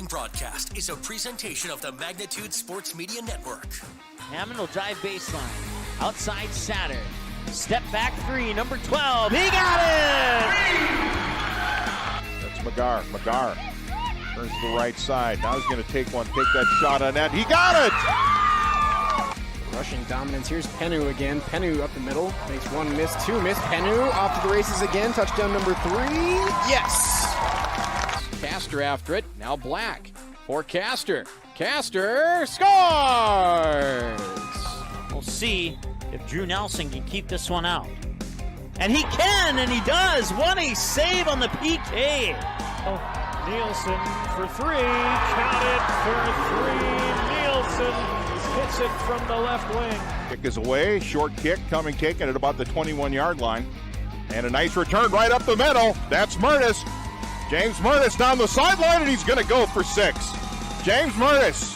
broadcast is a presentation of the Magnitude Sports Media Network. Hammond will drive baseline. Outside Satter. Step back three, number 12. He got it! That's McGar. McGar turns to the right side. Now he's going to take that shot on net. He got it! Rushing dominance. Here's Penu again. Penu up the middle. Makes one miss, two miss. Penu off to the races again. Touchdown number 3. Yes! Castor after it. Now Black for Castor. Castor scores! We'll see if Drew Nelson can keep this one out. And he can, and he does. What a save on the PK. Nielsen for 3. Count it for 3. Nielsen hits it from the left wing. Kick is away. Short kick coming, taken at about the 21-yard line. And a nice return right up the middle. That's Murtis. James Murtis down the sideline, and he's going to go for 6. James Murtis,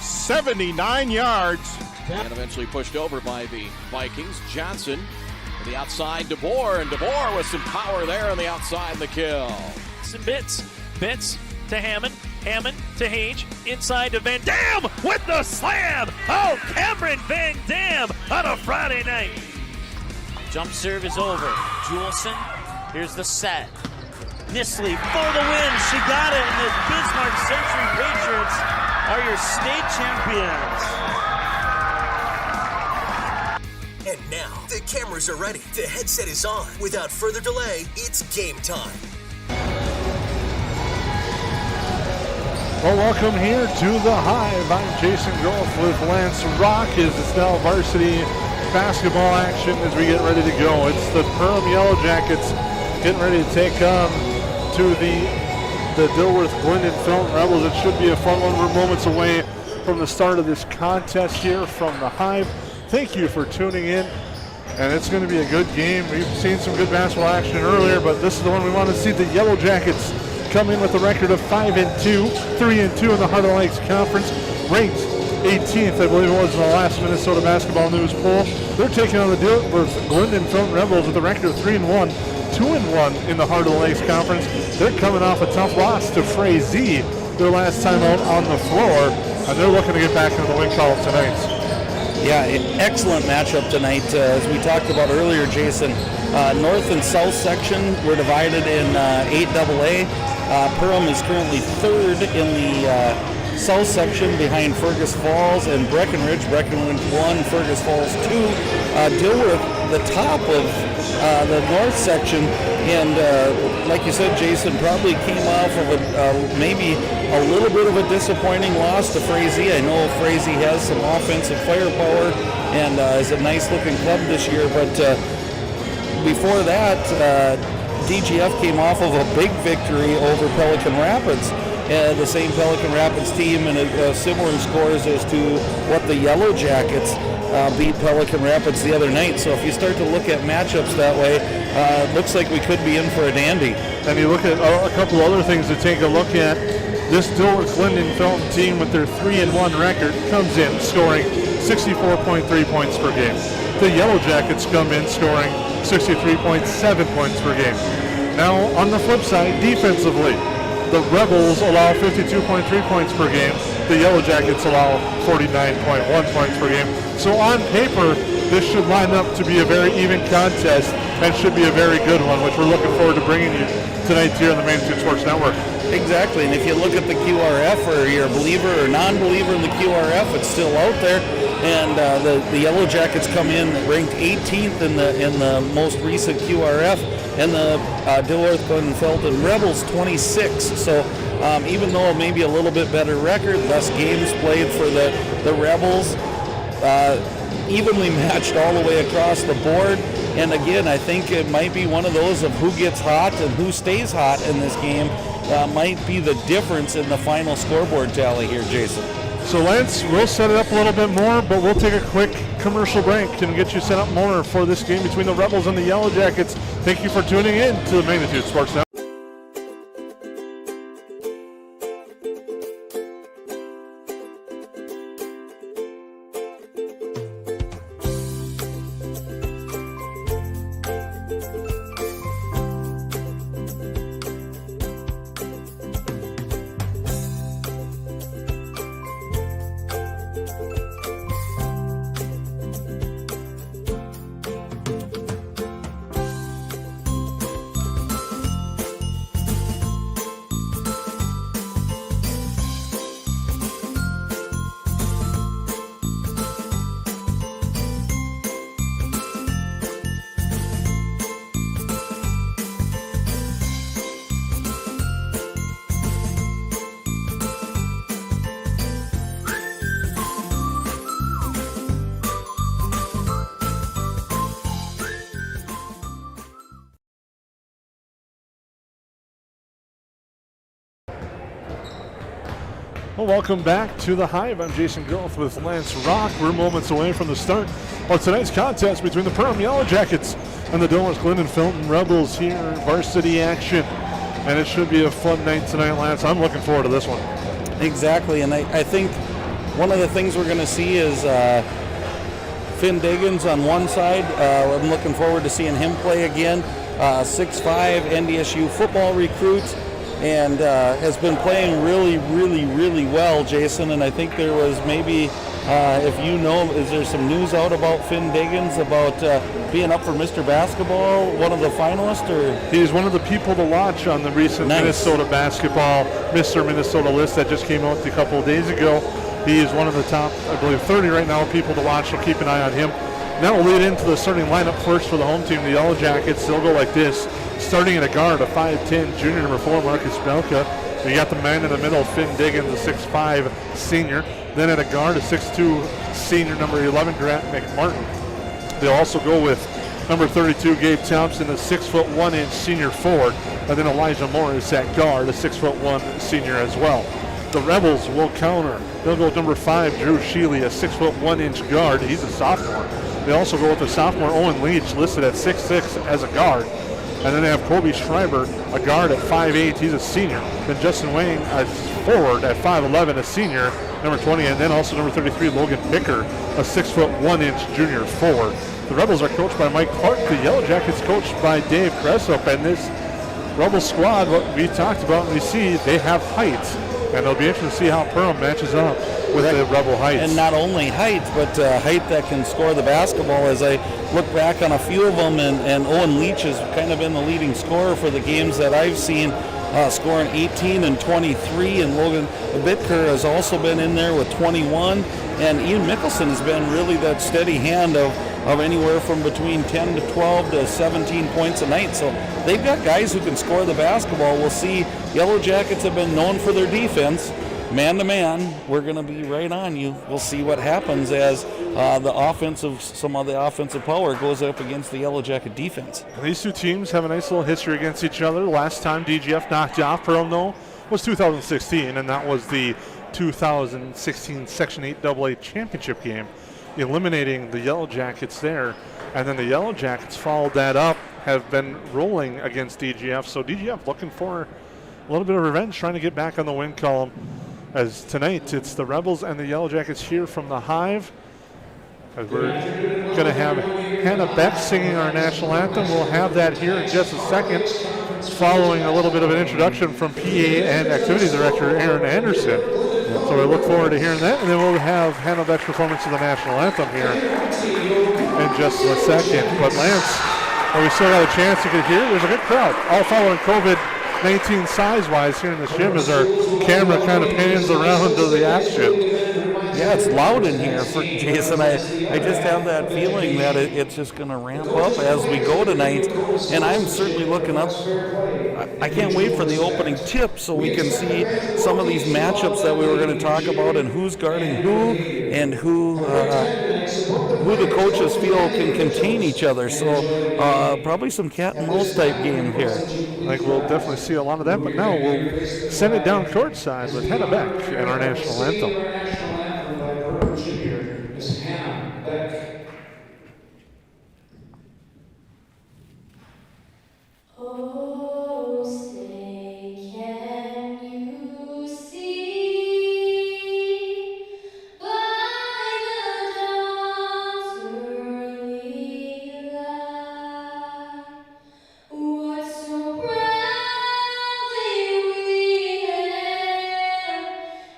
79 yards. And eventually pushed over by the Vikings. Johnson to the outside, DeBoer, and DeBoer with some power there on the outside, the kill. Some Bits to Hammond. Hammond to Hage. Inside to Van Dam with the slam. Oh, Cameron Van Dam on a Friday night. Jump serve is over. Juleson, here's the set. Nisley for the win. She got it, and the Bismarck Century Patriots are your state champions. And now, the cameras are ready. The headset is on. Without further delay, it's game time. Well, welcome here to the Hive. I'm Jason Groff with Lance Rock. It's now varsity basketball action as we get ready to go. It's the Perham Yellow Jackets getting ready to take on to the Dilworth Glyndon Felton Rebels. It should be a fun one. We're moments away from the start of this contest here from the Hive. Thank you for tuning in, and it's going to be a good game. We've seen some good basketball action earlier, but this is the one we want to see. The Yellow Jackets come in with a record of 5-2, 3-2 in the Heart of the Lakes Conference, ranked 18th, I believe it was, in the last Minnesota Basketball News poll. They're taking on the Dilworth Glyndon Felton Rebels with a record of 3-1, 2-1 in the Heart of the Lakes Conference. They're coming off a tough loss to Frazee their last time out on the floor, and they're looking to get back into the win column tonight. Yeah, excellent matchup tonight. As we talked about earlier, Jason, north and south section were divided in 8AA. Perham is currently 3rd in the south section behind Fergus Falls and Breckenridge. Breckenridge 1, Fergus Falls 2. Dilworth, the top of the north section, and like you said, Jason, probably came off of maybe a little bit of a disappointing loss to Frazee. I know Frazee has some offensive firepower and is a nice looking club this year, but before that, DGF came off of a big victory over Pelican Rapids. The same Pelican Rapids team, and similar scores as to what the Yellow Jackets beat Pelican Rapids the other night. So if you start to look at matchups that way, it looks like we could be in for a dandy. And you look at a couple other things to take a look at. This Dilworth Glyndon Felton team with their 3-1 record comes in scoring 64.3 points per game. The Yellow Jackets come in scoring 63.7 points per game. Now on the flip side, defensively, the Rebels allow 52.3 points per game. The Yellow Jackets allow 49.1 points per game. So on paper, this should line up to be a very even contest and should be a very good one, which we're looking forward to bringing you tonight here on the Magnitude Sports Network. Exactly, and if you look at the QRF, or you're a believer or non-believer in the QRF, it's still out there. And the Yellow Jackets come in ranked 18th in the most recent QRF, and the Dilworth Glyndon Felton Rebels 26th. So even though it may be a little bit better record, less games played for the Rebels, evenly matched all the way across the board. And again, I think it might be one of those of who gets hot and who stays hot in this game might be the difference in the final scoreboard tally here, Jason. So Lance, we'll set it up a little bit more, but we'll take a quick commercial break and get you set up more for this game between the Rebels and the Yellow Jackets. Thank you for tuning in to the Magnitude Sports Network. Well, welcome back to the Hive. I'm Jason Groth with Lance Rock. We're moments away from the start of tonight's contest between the Perham Yellow Jackets and the Dilworth Glyndon Felton Rebels here in varsity action. And it should be a fun night tonight, Lance. I'm looking forward to this one. Exactly, and I think one of the things we're going to see is Finn Diggins on one side. I'm looking forward to seeing him play again. 6'5", NDSU football recruit, and has been playing really well, Jason. And I think there was maybe, if you know, is there some news out about Finn Diggins about being up for Mr. Basketball, one of the finalists? Or he's one of the people to watch on the recent Minnesota Basketball Mr. Minnesota list that just came out a couple of days ago. He is one of the top, I believe, 30 right now people to watch, so keep an eye on him. That will lead into the starting lineup first for the home team, the Yellow Jackets. They'll go like this. Starting at a guard, a 5'10", junior number 4, Marcus Belka. You got the man in the middle, Finn Diggins, a 6'5", senior. Then at a guard, a 6'2", senior number 11, Grant McMartin. They'll also go with number 32, Gabe Thompson, a 6'1" senior forward. And then Elijah Morris at guard, a 6'1" senior as well. The Rebels will counter. They'll go with number 5, Drew Sheely, a 6'1" guard. He's a sophomore. They also go with the sophomore Owen Leach, listed at 6'6" as a guard. And then they have Kobe Schreiber, a guard at 5'8", he's a senior. Then Justin Wayne, a forward at 5'11", a senior, number 20. And then also number 33, Logan Bicker, a 6'1" junior forward. The Rebels are coached by Mike Clark. The Yellow Jackets coached by Dave Cressup. And this Rebel squad, what we talked about and we see, they have height. And it'll be interesting to see how Perham matches up with the Rebel heights. And not only height, but height that can score the basketball. As I look back on a few of them, and Owen Leach has kind of been the leading scorer for the games that I've seen, scoring 18 and 23. And Logan Bittker has also been in there with 21. And Ian Mickelson has been really that steady hand of anywhere from between 10 to 12 to 17 points a night. So they've got guys who can score the basketball. We'll see. Yellow Jackets have been known for their defense. Man to man, we're going to be right on you. We'll see what happens as some of the offensive power goes up against the Yellow Jacket defense. These two teams have a nice little history against each other. Last time DGF knocked off Perham, though, was 2016, and that was the 2016 Section 8 AA championship game, eliminating the Yellow Jackets there. And then the Yellow Jackets followed that up, have been rolling against DGF. So DGF looking for a little bit of revenge, trying to get back on the win column. As tonight, it's the Rebels and the Yellow Jackets here from the Hive. As we're going to have Hannah Beck singing our national anthem. We'll have that here in just a second, following a little bit of an introduction from PA and Activities Director Aaron Anderson. So we look forward to hearing that, and then we'll have Hannah Beck's performance of the national anthem here in just a second. But Lance, we still got a chance. You can hear there's a good crowd, all following COVID-19 size-wise here in the gym as our camera kind of pans around to the action. Yeah, it's loud in here for Jason. I just have that feeling that it's just going to ramp up as we go tonight. And I'm certainly looking up. I can't wait for the opening tip so we can see some of these matchups that we were going to talk about and who's guarding who and who the coaches feel can contain each other. So probably some cat and mouse type game here. I think we'll definitely see a lot of that. But now we'll send it down courtside with Hannah Beck and our national anthem.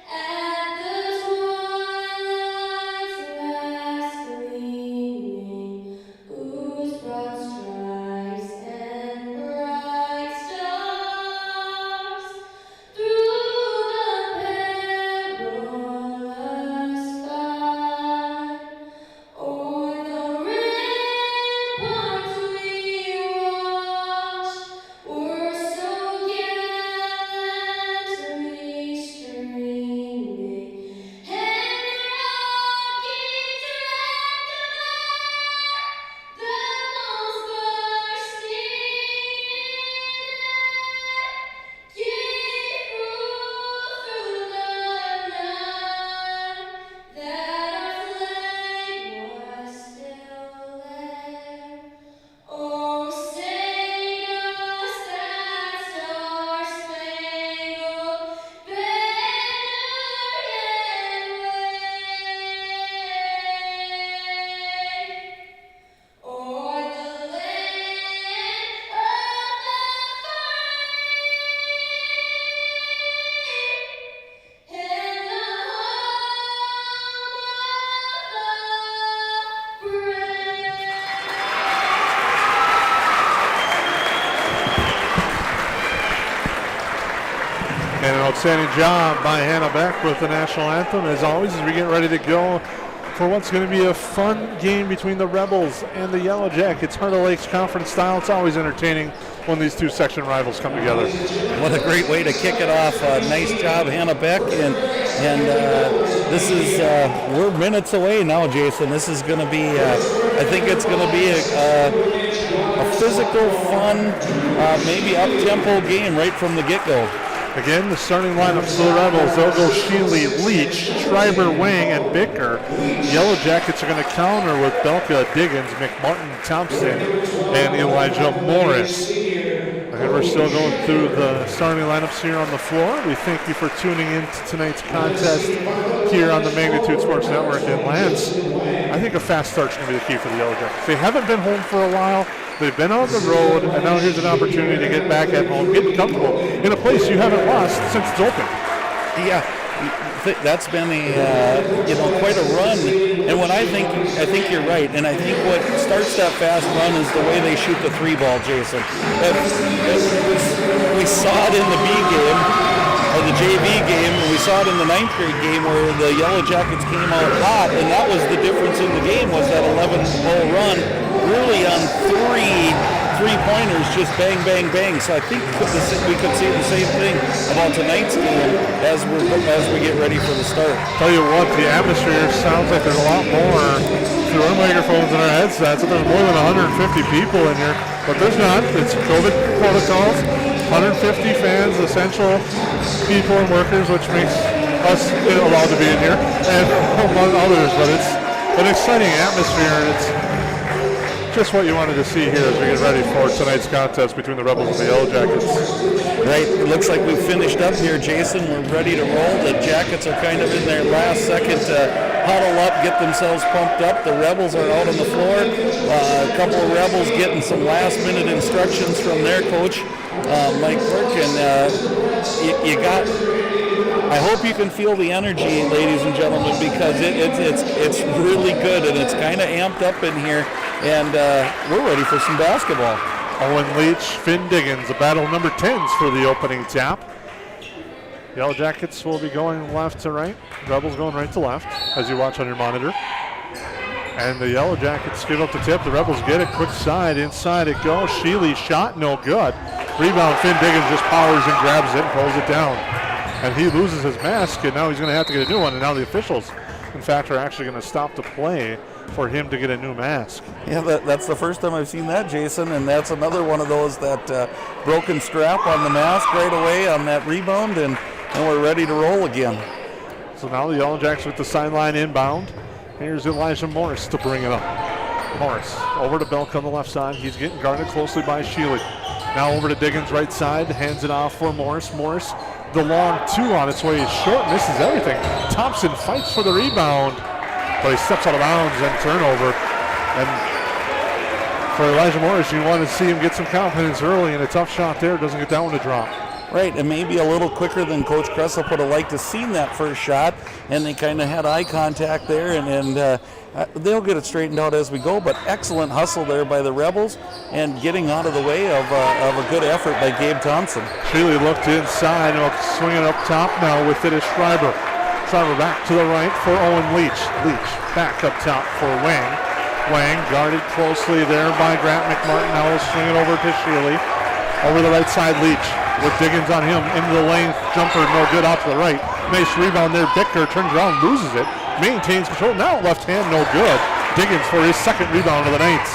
At the Outstanding job by Hannah Beck with the national anthem. As always, as we get ready to go for what's going to be a fun game between the Rebels and the Yellow Jackets. Heart of Lakes Conference style. It's always entertaining when these two section rivals come together. What a great way to kick it off. Nice job, Hannah Beck. And this is, we're minutes away now, Jason. This is going to be, I think it's going to be a physical, fun, maybe up-tempo game right from the get-go. Again, the starting lineups for the Rebels. They'll go Sheely, Leach, Schreiber, Wang, and Bicker. Yellow Jackets are going to counter with Belka, Diggins, McMartin, Thompson, and Elijah Morris. And we're still going through the starting lineups here on the floor. We thank you for tuning in to tonight's contest here on the Magnitude Sports Network. And Lance, I think a fast start's going to be the key for the Yellow Jackets. They haven't been home for a while. They've been on the road, and now here's an opportunity to get back at home, get comfortable in a place you haven't lost since it's open. Yeah, that's been quite a run. And what I think you're right. And I think what starts that fast run is the way they shoot the three ball, Jason. We saw it in the B game, or the JV game, and we saw it in the 9th grade game where the Yellow Jackets came out hot, and that was the difference in the game, was that 11-0 run. Really on three-pointers, just bang, bang, bang. So I think we could see the same thing about tonight's game as we get ready for the start. Tell you what, the atmosphere sounds like there's a lot more through our microphones and our headsets. So there's more than 150 people in here, but there's not. It's COVID protocols. 150 fans, essential people and workers, which makes us allowed to be in here, and among others. But it's an exciting atmosphere, and it's just what you wanted to see here as we get ready for tonight's contest between the Rebels and the Yellow Jackets. Right, it looks like we've finished up here, Jason. We're ready to roll. The Jackets are kind of in their last second to huddle up, get themselves pumped up. The Rebels are out on the floor. A couple of Rebels getting some last-minute instructions from their coach, Mike Burke, and you got. I hope you can feel the energy, ladies and gentlemen, because it's really good and it's kind of amped up in here. And we're ready for some basketball. Owen Leach, Finn Diggins, a battle number 10s for the opening tap. Yellow Jackets will be going left to right. Rebels going right to left, as you watch on your monitor. And the Yellow Jackets give up the tip. The Rebels get it. Quick side. Inside it goes. Sheely shot. No good. Rebound. Finn Diggins just powers and grabs it and pulls it down. And he loses his mask, and now he's going to have to get a new one. And now the officials, in fact, are actually going to stop the play for him to get a new mask. Yeah, that's the first time I've seen that, Jason, and that's another one of those that broken strap on the mask right away on that rebound, and we're ready to roll again. So now the Yellow Jackets with the sideline inbound. Here's Elijah Morris to bring it up. Morris over to Belk on the left side. He's getting guarded closely by Sheely. Now over to Diggins right side, hands it off for Morris. Morris, the long two on its way is short, misses everything. Thompson fights for the rebound, but he steps out of bounds and turnover. And for Elijah Morris, you want to see him get some confidence early, and a tough shot there doesn't get that one to drop. Right, and maybe a little quicker than Coach Kressel would have liked to seen that first shot, and they kind of had eye contact there, and they'll get it straightened out as we go, but excellent hustle there by the Rebels and getting out of the way of a good effort by Gabe Thompson. Sheely looked inside, swinging up top now with it is Schreiber. Schreiber back to the right for Owen Leach. Leach back up top for Wang. Wang guarded closely there by Grant McMartin. Now he'll swing it over to Sheely. Over the right side, Leach with Diggins on him. Into the lane, jumper no good out to the right. Nice rebound there. Bicker turns around, loses it. Maintains control. Now left hand, no good. Diggins for his second rebound of the night.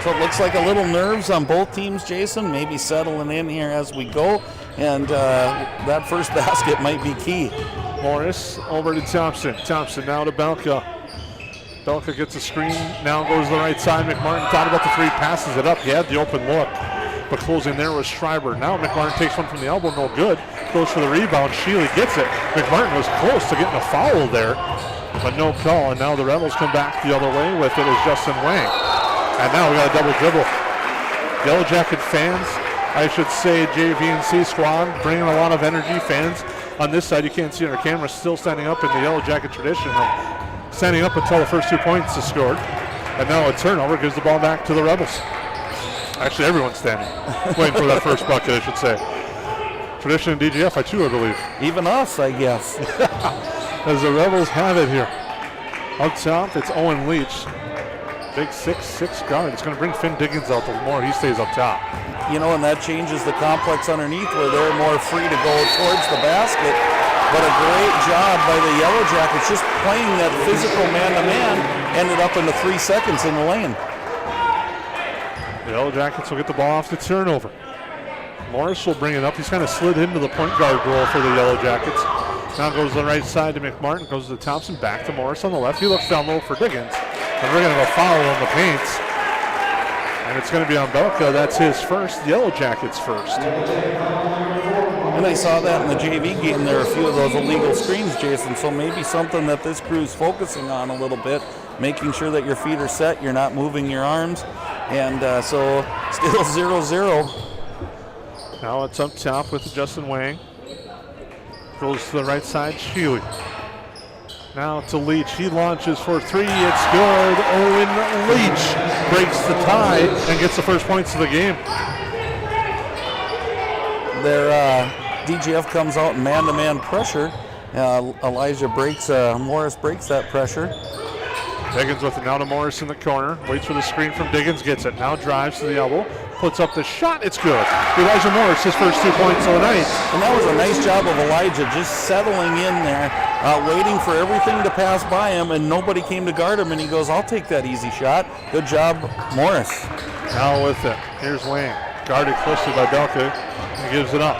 So it looks like a little nerves on both teams, Jason. Maybe settling in here as we go. And that first basket might be key. Morris over to Thompson. Thompson now to Belka. Belka gets a screen. Now goes to the right side. McMartin thought about the three, passes it up. He had the open look. But closing there was Schreiber. Now McMartin takes one from the elbow, no good. Goes for the rebound. Sheely gets it. McMartin was close to getting a foul there, but no call. And now the Rebels come back the other way with it as Justin Wang. And now we got a double dribble. Yellow Jacket fans, I should say JV&C squad, bringing a lot of energy. Fans on this side, you can't see on our camera, still standing up in the Yellow Jacket tradition of standing up until the first 2 points is scored. And now a turnover gives the ball back to the Rebels. Actually, everyone's standing, waiting for that first bucket, I should say. Tradition in DGF, I believe. Even us, I guess. As the Rebels have it here. Up top, it's Owen Leach. Big 6'6" guard. It's going to bring Finn Diggins out the more he stays up top. You know, and that changes the complex underneath where they're more free to go towards the basket. But a great job by the Yellow Jackets just playing that physical man-to-man. Ended up in the 3 seconds in the lane. The Yellow Jackets will get the ball off the turnover. Morris will bring it up. He's kind of slid into the point guard role for the Yellow Jackets. Now goes to the right side to McMartin, goes to Thompson, back to Morris on the left. He looks down low for Diggins. And we're going to have a foul on the paints. And it's going to be on Belka. That's his first. Yellow Jackets first. And I saw that in the JV game. There are a few of those illegal screens, Jason. So maybe something that this crew's focusing on a little bit, making sure that your feet are set, you're not moving your arms. And so still 0-0. Now it's up top with Justin Wang. Goes to the right side, Sheely. Now to Leach. He launches for three. It's good. Owen Leach breaks the tie and gets the first points of the game. Their DGF comes out in man-to-man pressure. Morris breaks that pressure. Diggins with it now to Morris in the corner. Waits for the screen from Diggins. Gets it. Now drives to the elbow. Puts up the shot. It's good. Elijah Morris, his first 2 points of the night. And that was a nice job of Elijah just settling in there, waiting for everything to pass by him, and nobody came to guard him, and he goes, I'll take that easy shot. Good job, Morris. Now with it. Here's Wayne. Guarded closely by Belka. He gives it up.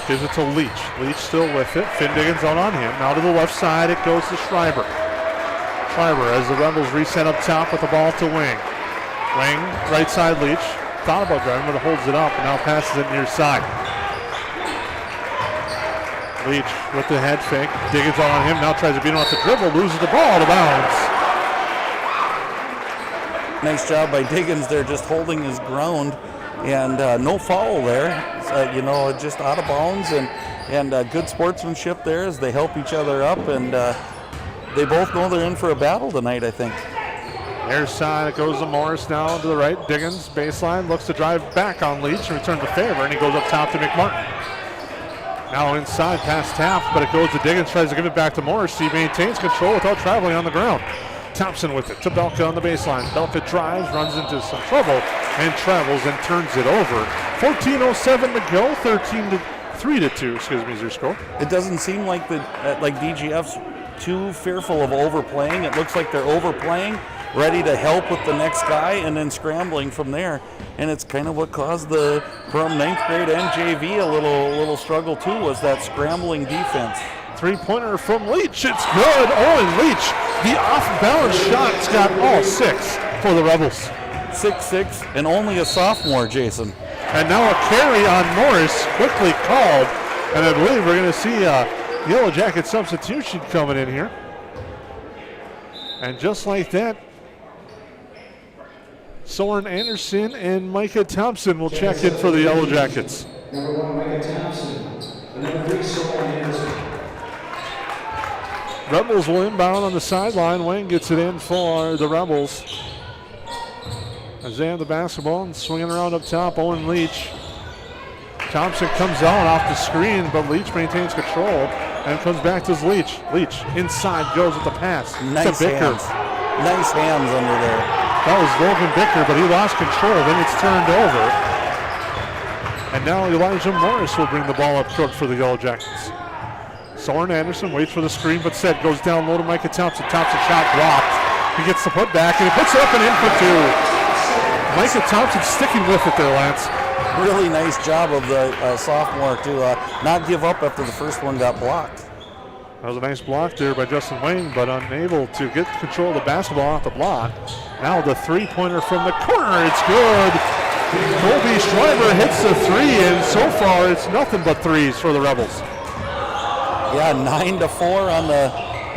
Gives it to Leach. Leach still with it. Finn Diggins out on him. Now to the left side. It goes to Schreiber. Schreiber as the Rebels reset up top with the ball to Wing. Wing, right side Leach. Thought about driving, but it holds it up and now passes it near side. Leach with the head fake. Diggins out on him. Now tries to beat him off the dribble. Loses the ball out of bounds. Nice job by Diggins there, just holding his ground. And no foul there. Just out of bounds. And good sportsmanship there as they help each other up. And they both know they're in for a battle tonight, I think. Near side, it goes to Morris now to the right. Diggins, baseline, looks to drive back on Leach and return the favor, and he goes up top to McMartin. Now inside, past Taft, but it goes to Diggins, tries to give it back to Morris. He maintains control without traveling on the ground. Thompson with it to Belka on the baseline. Belka drives, runs into some trouble, and travels and turns it over. 14:07 to go, 3-2, is your score. It doesn't seem like DGF's too fearful of overplaying. It looks like they're overplaying, ready to help with the next guy, and then scrambling from there. And it's kind of what caused the Perham 9th grade and JV a little struggle too, was that scrambling defense. Three-pointer from Leach. It's good. Owen Leach, the off-balance shot's got all 6 for the Rebels. 6'6", and only a sophomore, Jason. And now a carry on Morris, quickly called. And I believe we're going to see a Yellow Jacket substitution coming in here. And just like that, Soren Anderson and Micah Thompson will check in for the Yellow Jackets. Number 1, Micah Thompson. Number 3, Soren Anderson. Rebels will inbound on the sideline. Wayne gets it in for the Rebels. As they have the basketball and swinging around up top, Owen Leach. Thompson comes out off the screen, but Leach maintains control and comes back to Leach. Leach inside goes with the pass nice to Bicker. Hands. Nice hands under there. That was Logan Bicker, but he lost control. Then it's turned over. And now Elijah Morris will bring the ball up court for the Yellow Jackets. Soren Anderson waits for the screen, but said goes down low to Micah Thompson. Thompson shot blocked. He gets the putback, and he puts it up and in for 2. Micah Thompson sticking with it there, Lance. Really nice job of the sophomore to not give up after the first one got blocked. That was a nice block there by Justin Wayne, but unable to get control of the basketball off the block. Now the three-pointer from the corner, it's good. Colby Schreiber hits the 3, and so far it's nothing but threes for the Rebels. Yeah, 9-4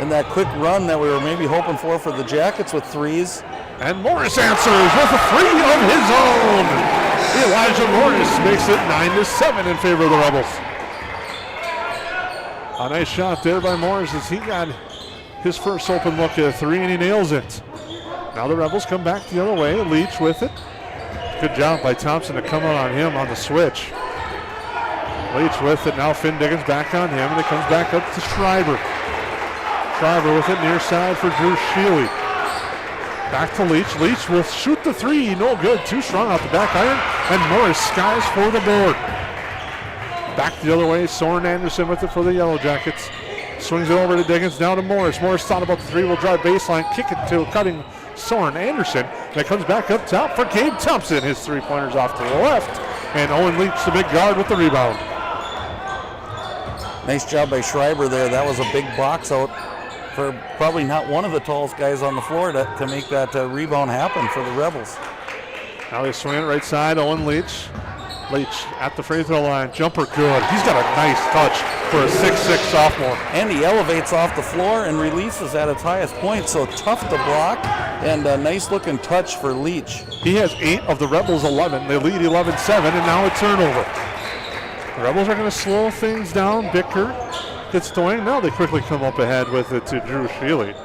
in that quick run that we were maybe hoping for the Jackets with threes. And Morris answers with a 3 of his own. Elijah Morris makes it 9-7 in favor of the Rebels. A nice shot there by Morris as he got his first open look at a 3 and he nails it. Now the Rebels come back the other way. Leach with it. Good job by Thompson to come out on him on the switch. Leach with it. Now Finn Diggins back on him, and it comes back up to Schreiber. Schreiber with it near side for Drew Shealy. Back to Leach. Leach will shoot the three. No good. Too strong off the back iron. And Morris skies for the board. Back the other way. Soren Anderson with it for the Yellow Jackets. Swings it over to Diggins. Now to Morris. Morris thought about the three. Will drive baseline. Kick it to cutting Soren Anderson. That comes back up top for Gabe Thompson. His three-pointers off to the left. And Owen Leach, the big guard, with the rebound. Nice job by Schreiber there. That was a big box out for probably not one of the tallest guys on the floor to make that rebound happen for the Rebels. Now they swing it right side. Owen Leach. Leach at the free throw line. Jumper good. He's got a nice touch for a 6'6 sophomore. And he elevates off the floor and releases at its highest point, so tough to block and a nice looking touch for Leach. He has 8 of the Rebels' 11. They lead 11-7, and now a turnover. The Rebels are going to slow things down. Bicker gets the wing. Now they quickly come up ahead with it to Drew Shealy.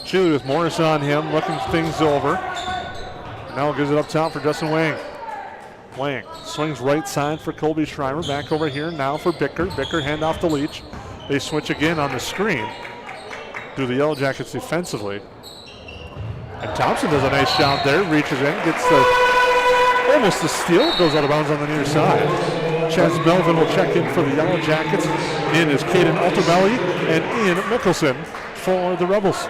Shealy with Morris on him, looking things over. Now gives it up top for Justin Wang. Wang swings right side for Colby Schreiber. Back over here now for Bicker. Bicker hand off to Leach. They switch again on the screen. Do the Yellow Jackets defensively. And Thompson does a nice job there. Reaches in, gets almost a steal. Goes out of bounds on the near side. Chaz Melvin will check in for the Yellow Jackets. In is Caden Alterbelli and Ian Mickelson for the Rebels.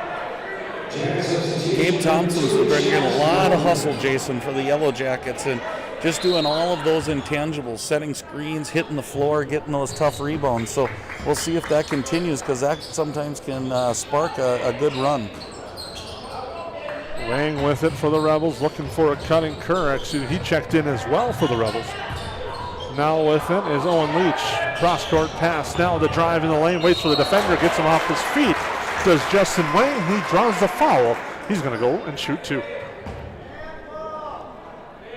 Gabe Thompson's bringing in a lot of hustle, Jason, for the Yellow Jackets, and just doing all of those intangibles, setting screens, hitting the floor, getting those tough rebounds. So we'll see if that continues, because that sometimes can spark a good run. Wang with it for the Rebels, looking for a cutting Kerr. Actually, he checked in as well for the Rebels. Now with it is Owen Leach. Cross-court pass. Now the drive in the lane. Waits for the defender. Gets him off his feet. Does Justin Wang. He draws the foul. He's going to go and shoot two.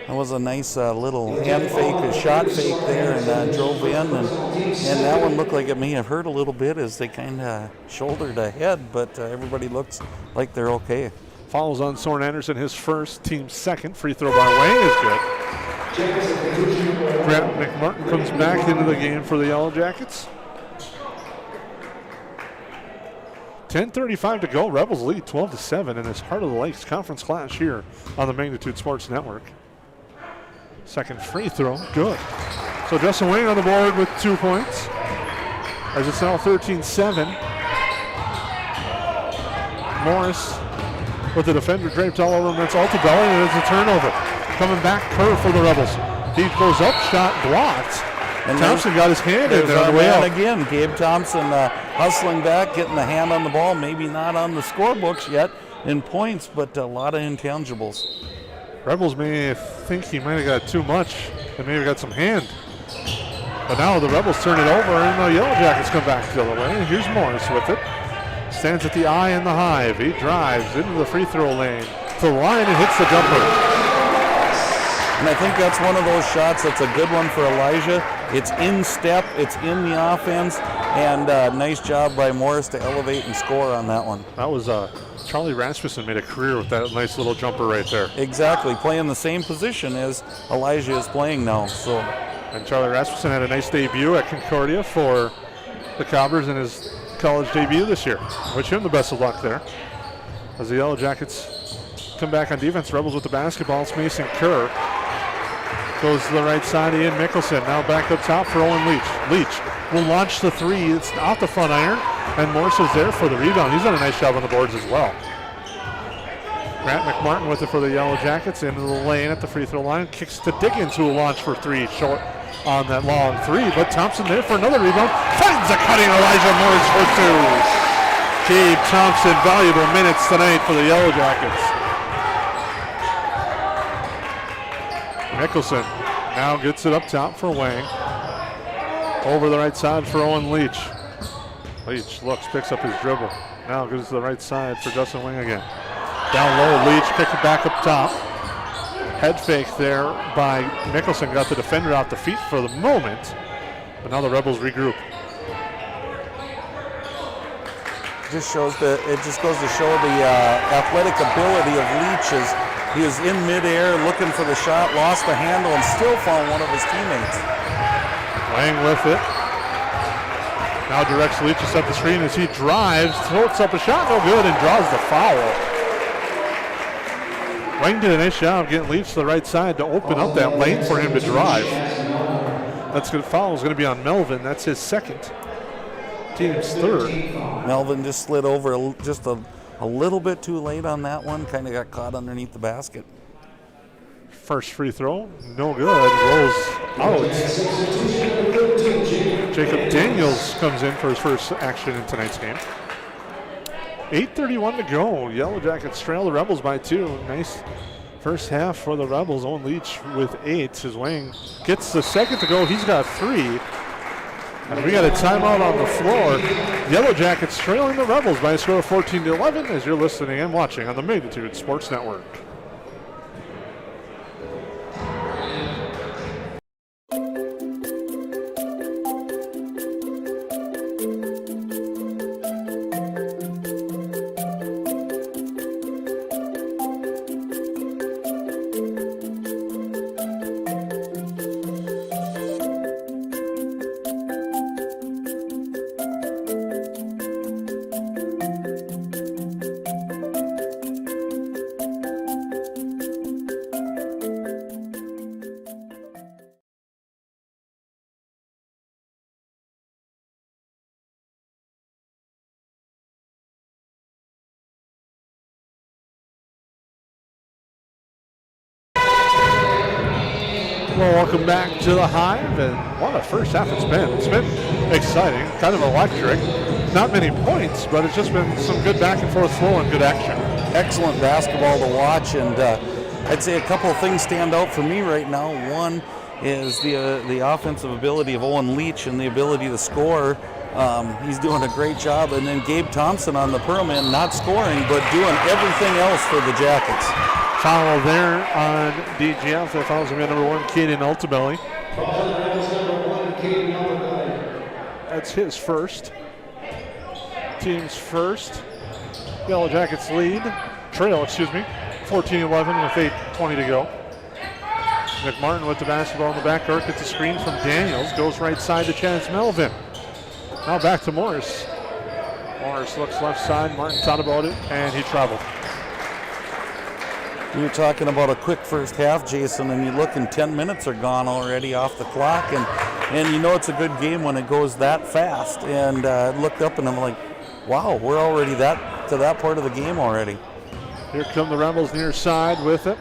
That was a nice little hand fake, a shot fake there, and drove in. And that one looked like it may have hurt a little bit as they kind of shouldered ahead, but everybody looks like they're okay. Fouls on Soren Anderson, his first, team second. Free throw by Wang is good. Grant McMartin comes back into the game for the Yellow Jackets. 10:35 to go. Rebels lead 12-7 in this Heart of the Lakes conference clash here on the Magnitude Sports Network. Second free throw, good. So Justin Wang on the board with 2 points. As it's now 13-7. Morris with the defender draped all over him. That's Altobelli, and it's a turnover. Coming back, Kerr for the Rebels. He goes up, shot blocked. And Thompson got his hand in there on the way out. Again, Gabe Thompson hustling back, getting the hand on the ball. Maybe not on the scorebooks yet in points, but a lot of intangibles. Rebels may think he might have got too much and maybe got some hand. But now the Rebels turn it over, and the Yellow Jackets come back the other way. And here's Morris with it. Stands at the eye and the hive. He drives into the free throw lane to the line and hits the jumper. And I think that's one of those shots that's a good one for Elijah. It's in step, it's in the offense, and nice job by Morris to elevate and score on that one. That was Charlie Rasmussen made a career with that nice little jumper right there. Exactly, playing the same position as Elijah is playing now. So, and Charlie Rasmussen had a nice debut at Concordia for the Cobbers in his college debut this year. Wish him the best of luck there. As the Yellow Jackets come back on defense, Rebels with the basketball. It's Mason Kerr. Goes to the right side, Ian Mickelson. Now back up top for Owen Leach. Leach will launch the three. It's off the front iron, and Morris is there for the rebound. He's done a nice job on the boards as well. Grant McMartin with it for the Yellow Jackets into the lane at the free throw line. Kicks to Diggins, who will launch for three. Short on that long three, but Thompson there for another rebound. Finds a cutting Elijah Morris for two. Gabe Thompson, valuable minutes tonight for the Yellow Jackets. Mickelson now gets it up top for Wang. Over the right side for Owen Leach. Leach looks, picks up his dribble. Now goes to the right side for Justin Wang again. Down low, Leach kicks it back up top. Head fake there by Mickelson. Got the defender off the feet for the moment. But now the Rebels regroup. It just goes to show the athletic ability of Leach as he was in midair looking for the shot, lost the handle, and still found one of his teammates. Wang with it. Now directs Leachus up the screen as he drives, floats up a shot, no good, and draws the foul. Wang did a nice job getting Leach to the right side to open up that lane for him to drive. That's good. Foul is going to be on Melvin. That's his second. Team's third. Melvin just slid over just a little bit too late on that one. Kind of got caught underneath the basket. First free throw, no good. Rolls out. Jacob Daniels comes in for his first action in tonight's game. 8:31 to go. Yellow Jackets trail the Rebels by 2. Nice first half for the Rebels. Owen Leach with 8. His Wang gets the second to go. He's got 3. And we got a timeout on the floor. Yellow Jackets trailing the Rebels by a score of 14-11 as you're listening and watching on the Magnitude Sports Network. Well, welcome back to the Hive, and what a first half it's been. It's been exciting, kind of electric. Not many points, but it's just been some good back and forth flow and good action. Excellent basketball to watch, and I'd say a couple of things stand out for me right now. One is the offensive ability of Owen Leach and the ability to score. He's doing a great job, and then Gabe Thompson on the Perham end, not scoring, but doing everything else for the Jackets. Foul there on DGF. That foul's going to be number 1, Caden Altabelli. That's his first. Team's first. Yellow Jackets trail, 14-11 with 8:20 to go. McMartin with the basketball in the backcourt, gets a screen from Daniels, goes right side to Chance Melvin. Now back to Morris. Morris looks left side, Martin thought about it, and he traveled. You're talking about a quick first half, Jason, and you look and 10 minutes are gone already off the clock, and you know it's a good game when it goes that fast. And I looked up and I'm like, wow, we're already to that part of the game already. Here come the Rebels near side with it.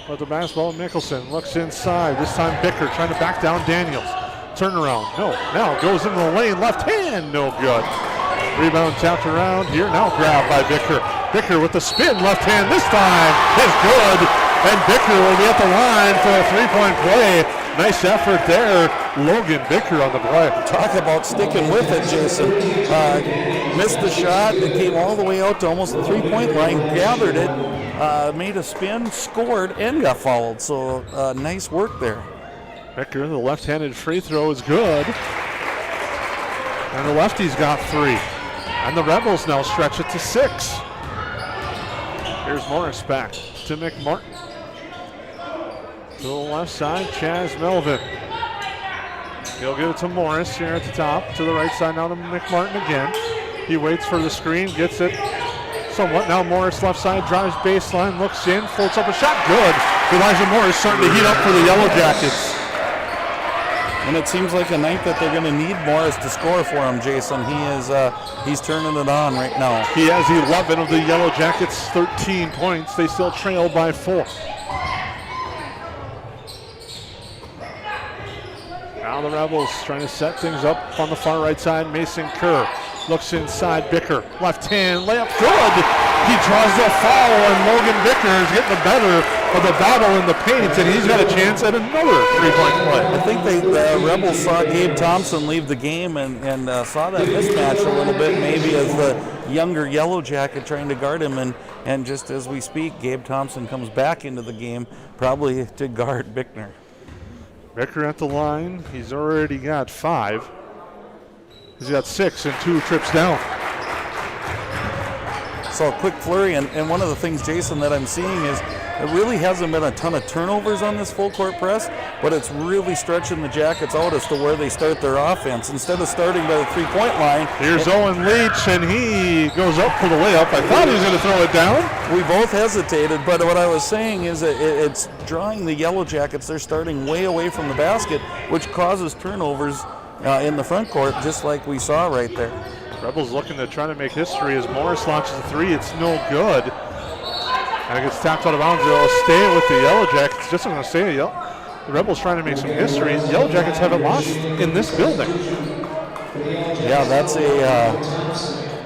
With the basketball, Mickelson looks inside. This time Bicker trying to back down Daniels. Turnaround, no. Now goes into the lane, left hand, no good. Rebound tapped around here, now grabbed by Bicker. Bicker with the spin, left hand this time is good. And Bicker will be at the line for a three-point play. Nice effort there. Logan Bicker on the play. Talk about sticking with it, Jason. Missed the shot. It came all the way out to almost the three-point line, gathered it, made a spin, scored, and got fouled. So nice work there. Bicker, the left-handed free throw is good. And the lefties got 3. And the Rebels now stretch it to 6. Here's Morris back to McMartin. To the left side, Chaz Melvin. He'll give it to Morris here at the top. To the right side now to McMartin again. He waits for the screen, gets it somewhat. Now Morris left side, drives baseline, looks in, floats up a shot. Good. Elijah Morris starting to heat up for the Yellow Jackets. And it seems like a night that they're going to need Morris to score for him, Jason. He's turning it on right now. He has 11 of the Yellow Jackets' 13 points. They still trail by 4. Now the Rebels trying to set things up on the far right side. Mason Kerr looks inside. Bicker, left hand layup, good. He draws the foul, and Logan Bicker is getting the better of the battle in the paint, and he's got a chance at another three-point play. I think the Rebels saw Gabe Thompson leave the game and saw that mismatch a little bit, maybe as the younger Yellow Jacket trying to guard him, and just as we speak, Gabe Thompson comes back into the game, probably to guard Bickner. Bicker at the line. He's already got 5. He's got 6 and 2 trips down. So saw a quick flurry, and one of the things, Jason, that I'm seeing is it really hasn't been a ton of turnovers on this full court press, but it's really stretching the Jackets out as to where they start their offense. Instead of starting by the three-point line. Here's Owen Leach, and he goes up for the layup. I thought he was going to throw it down. We both hesitated, but what I was saying is it's drawing the Yellow Jackets. They're starting way away from the basket, which causes turnovers in the front court, just like we saw right there. Rebels looking to try to make history as Morris launches a three. It's no good. And it gets tapped out of bounds. They'll stay with the Yellow Jackets. Just going to say the Rebels trying to make some history. The Yellow Jackets haven't lost in this building. Yeah, that's a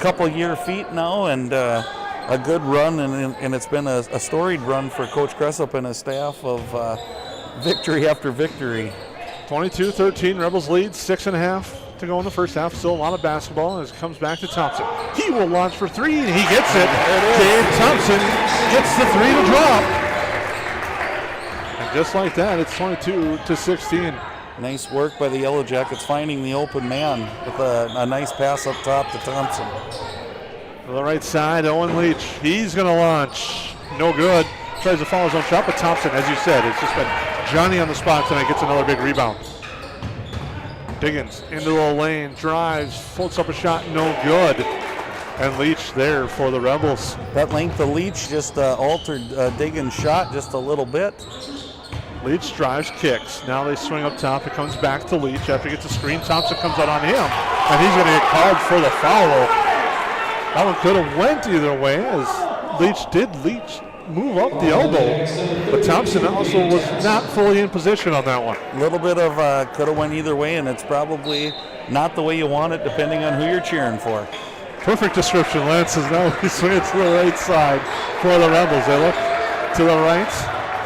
couple-year feat now, and a good run, and it's been a storied run for Coach Cressup and his staff of victory after victory. 22-13, Rebels lead, 6.5 to go in the first half. Still a lot of basketball as it comes back to Thompson. He will launch for three, and he gets it. Dave Thompson gets the three to drop. And just like that, it's 22-16. Nice work by the Yellow Jackets finding the open man with a nice pass up top to Thompson. To the right side, Owen Leach. He's going to launch. No good. Tries to follow his own shot, but Thompson, as you said, it's just been Johnny on the spot tonight, gets another big rebound. Diggins into the lane, drives, floats up a shot, no good. And Leach there for the Rebels. That length of Leach just altered Diggins' shot just a little bit. Leach drives, kicks. Now they swing up top. It comes back to Leach after he gets a screen. Thompson comes out on him, and he's going to get called for the foul. That one could have went either way as Leach move up the elbow, but Thompson also was not fully in position on that one. A little bit of could have went either way, and it's probably not the way you want it depending on who you're cheering for. Perfect description, Lance, is now he swings to the right side for the Rebels. They look to the right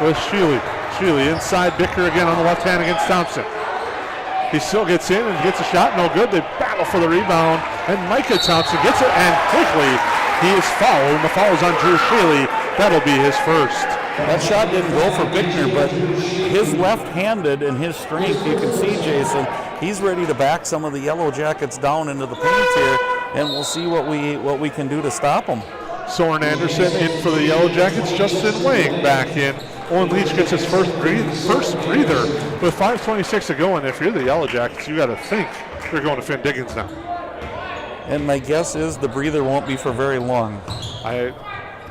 with Sheely. Sheely inside, Bicker again on the left hand against Thompson. He still gets in and gets a shot, no good. They battle for the rebound, and Micah Thompson gets it, and quickly he is fouled, and the foul is on Drew Sheely. That'll be his first. That shot didn't go for Bickner, but his left-handed and his strength, you can see, Jason, he's ready to back some of the Yellow Jackets down into the paint here, and we'll see what we can do to stop them. Soren Anderson in for the Yellow Jackets. Justin Wang back in. Owen Leach gets his first breather with 5:26 to go, and if you're the Yellow Jackets, you got to think you're going to Finn Diggins now. And my guess is the breather won't be for very long. I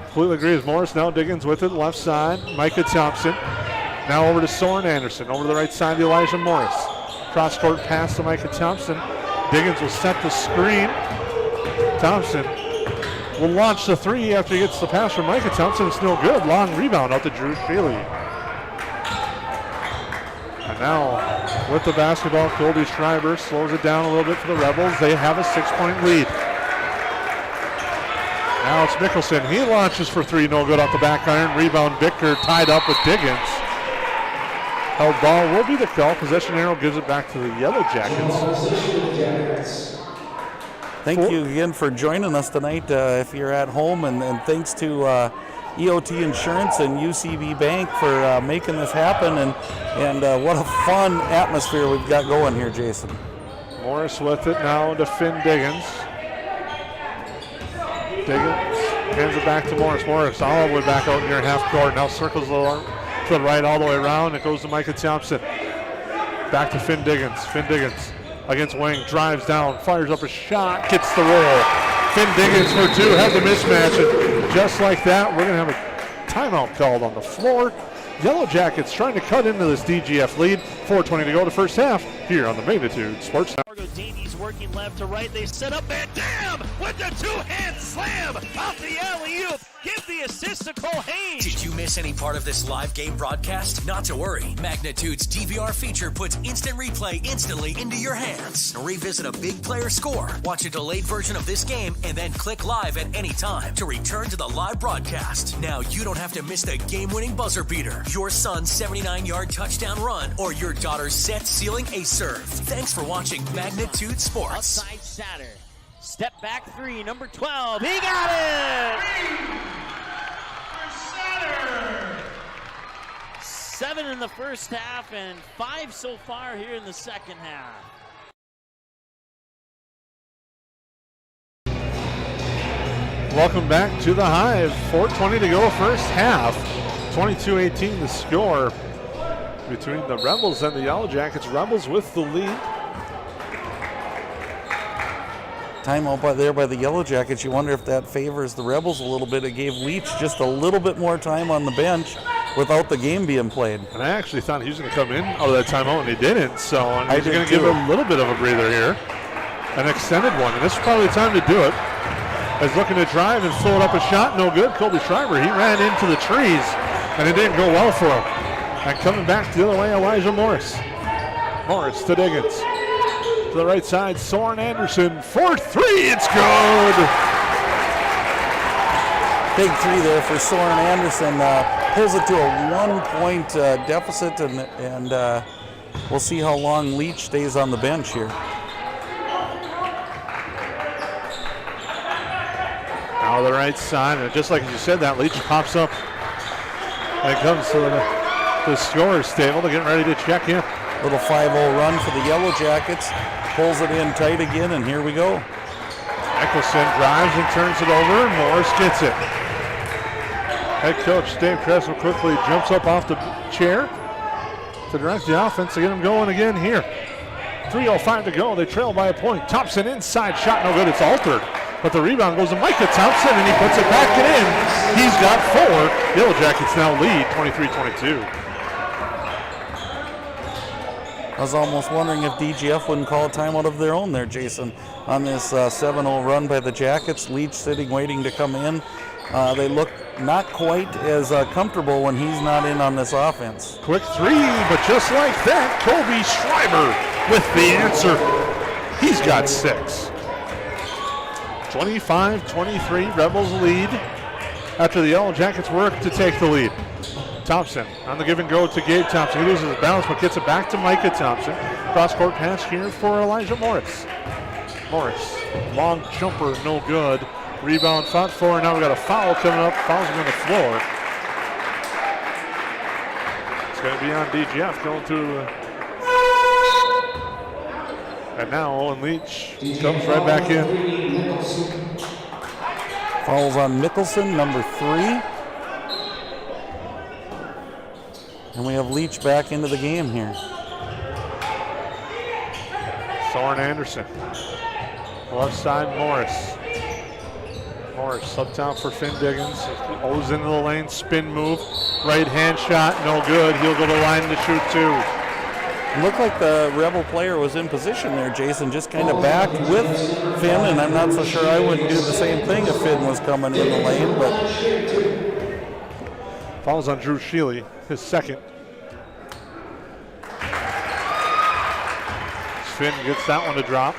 completely agree with Morris. Now Diggins with it, left side. Micah Thompson. Now over to Soren Anderson. Over to the right side to Elijah Morris. Cross-court pass to Micah Thompson. Diggins will set the screen. Thompson will launch the three after he gets the pass from Micah Thompson. It's no good. Long rebound out to Drew Sheely. And now with the basketball, Colby Schreiber slows it down a little bit for the Rebels. They have a 6-point lead. Now it's Mickelson. He launches for three. No good off the back iron. Rebound Bicker tied up with Diggins. Held ball will be the call. Possession arrow gives it back to the Yellow Jackets. Thank you again for joining us tonight if you're at home, and thanks to EOT Insurance and UCB Bank for making this happen, and what a fun atmosphere we've got going here, Jason. Morris with it now to Finn Diggins. Diggins hands it back to Morris. Morris all the way back out near half court. Now circles to the right all the way around. It goes to Micah Thompson. Back to Finn Diggins. Finn Diggins against Wang, drives down, fires up a shot, gets the roll. Finn Diggins for two, had the mismatch, and just like that, we're going to have a timeout called on the floor. Yellow Jackets trying to cut into this DGF lead. 4:20 to go to first half here on the Magnitude Sports Network. Davies working left to right. They set up Van Dam with the two-hand slam off the alley-oop. Give the assist to Cole Haynes. Did you miss any part of this live game broadcast? Not to worry. Magnitude's DVR feature puts instant replay instantly into your hands. Revisit a big player score, watch a delayed version of this game, and then click live at any time to return to the live broadcast. Now you don't have to miss the game-winning buzzer beater, your son's 79-yard touchdown run, or your daughter's set-sealing ace serve. Thanks for watching Magnitude Sports. Outside Satter. Step back three, number 12. He got it! 7 in the first half and 5 so far here in the second half. welcome back to the Hive. 4:20 to go, first half. 22-18 the score between the Rebels and the Yellow Jackets. Rebels with the lead. Timeout by the Yellow Jackets. You wonder if that favors the Rebels a little bit. It gave Leach just a little bit more time on the bench without the game being played. And I actually thought he was going to come in out of that timeout, and he didn't. So he's going to give too. a little bit of a breather here. An extended one, and this is probably the time to do it. He's looking to drive and float up a shot, no good. Colby Schreiber, he ran into the trees, and it didn't go well for him. And coming back the other way, Elijah Morris. Morris to Diggins. To the right side, Soren Anderson for three, it's good! Big three there for Soren Anderson. Pulls it to a 1-point deficit, and we'll see how long Leach stays on the bench here. Now the right side, and just like you said, that Leach pops up and comes to the scorer's table to get ready to check in. Little 5-0 run for the Yellow Jackets. Pulls it in tight again, and here we go. Nicholson drives and turns it over. Morris gets it. Head coach Dave Kressel quickly jumps up off the chair to direct the offense to get him going again here. 3:05 to go. They trail by a point. Thompson inside shot, no good. It's altered. But the rebound goes to Micah Thompson, and he puts it back in. He's got four. Yellow Jackets now lead 23-22. I was almost wondering if DGF wouldn't call a timeout of their own there, Jason, on this 7-0 run by the Jackets. Leach sitting, waiting to come in. They look not quite as comfortable when he's not in on this offense. Quick three, but just like that, Colby Schreiber with the answer. He's got 6. 25-23, Rebels lead after the Yellow Jackets work to take the lead. Thompson on the give and go to Gabe Thompson. He loses his balance but gets it back to Micah Thompson. Cross court pass here for Elijah Morris. Morris, long jumper, no good. Rebound fought for, now we got a foul coming up. Foul's on the floor. It's going to be on DGF going to. And now Owen Leach comes right back in. Fouls on Mickelson, number 3. And we have Leach back into the game here. Soren Anderson. Left side, Morris. Morris up top for Finn Diggins. Goes into the lane, spin move. Right hand shot, no good. He'll go to the line to shoot 2. It looked like the Rebel player was in position there, Jason, just kind of backed with Finn, and I'm not so sure I wouldn't do the same thing if Finn was coming in the lane, but. Falls on Drew Shealy, his second. Finn gets that one to drop.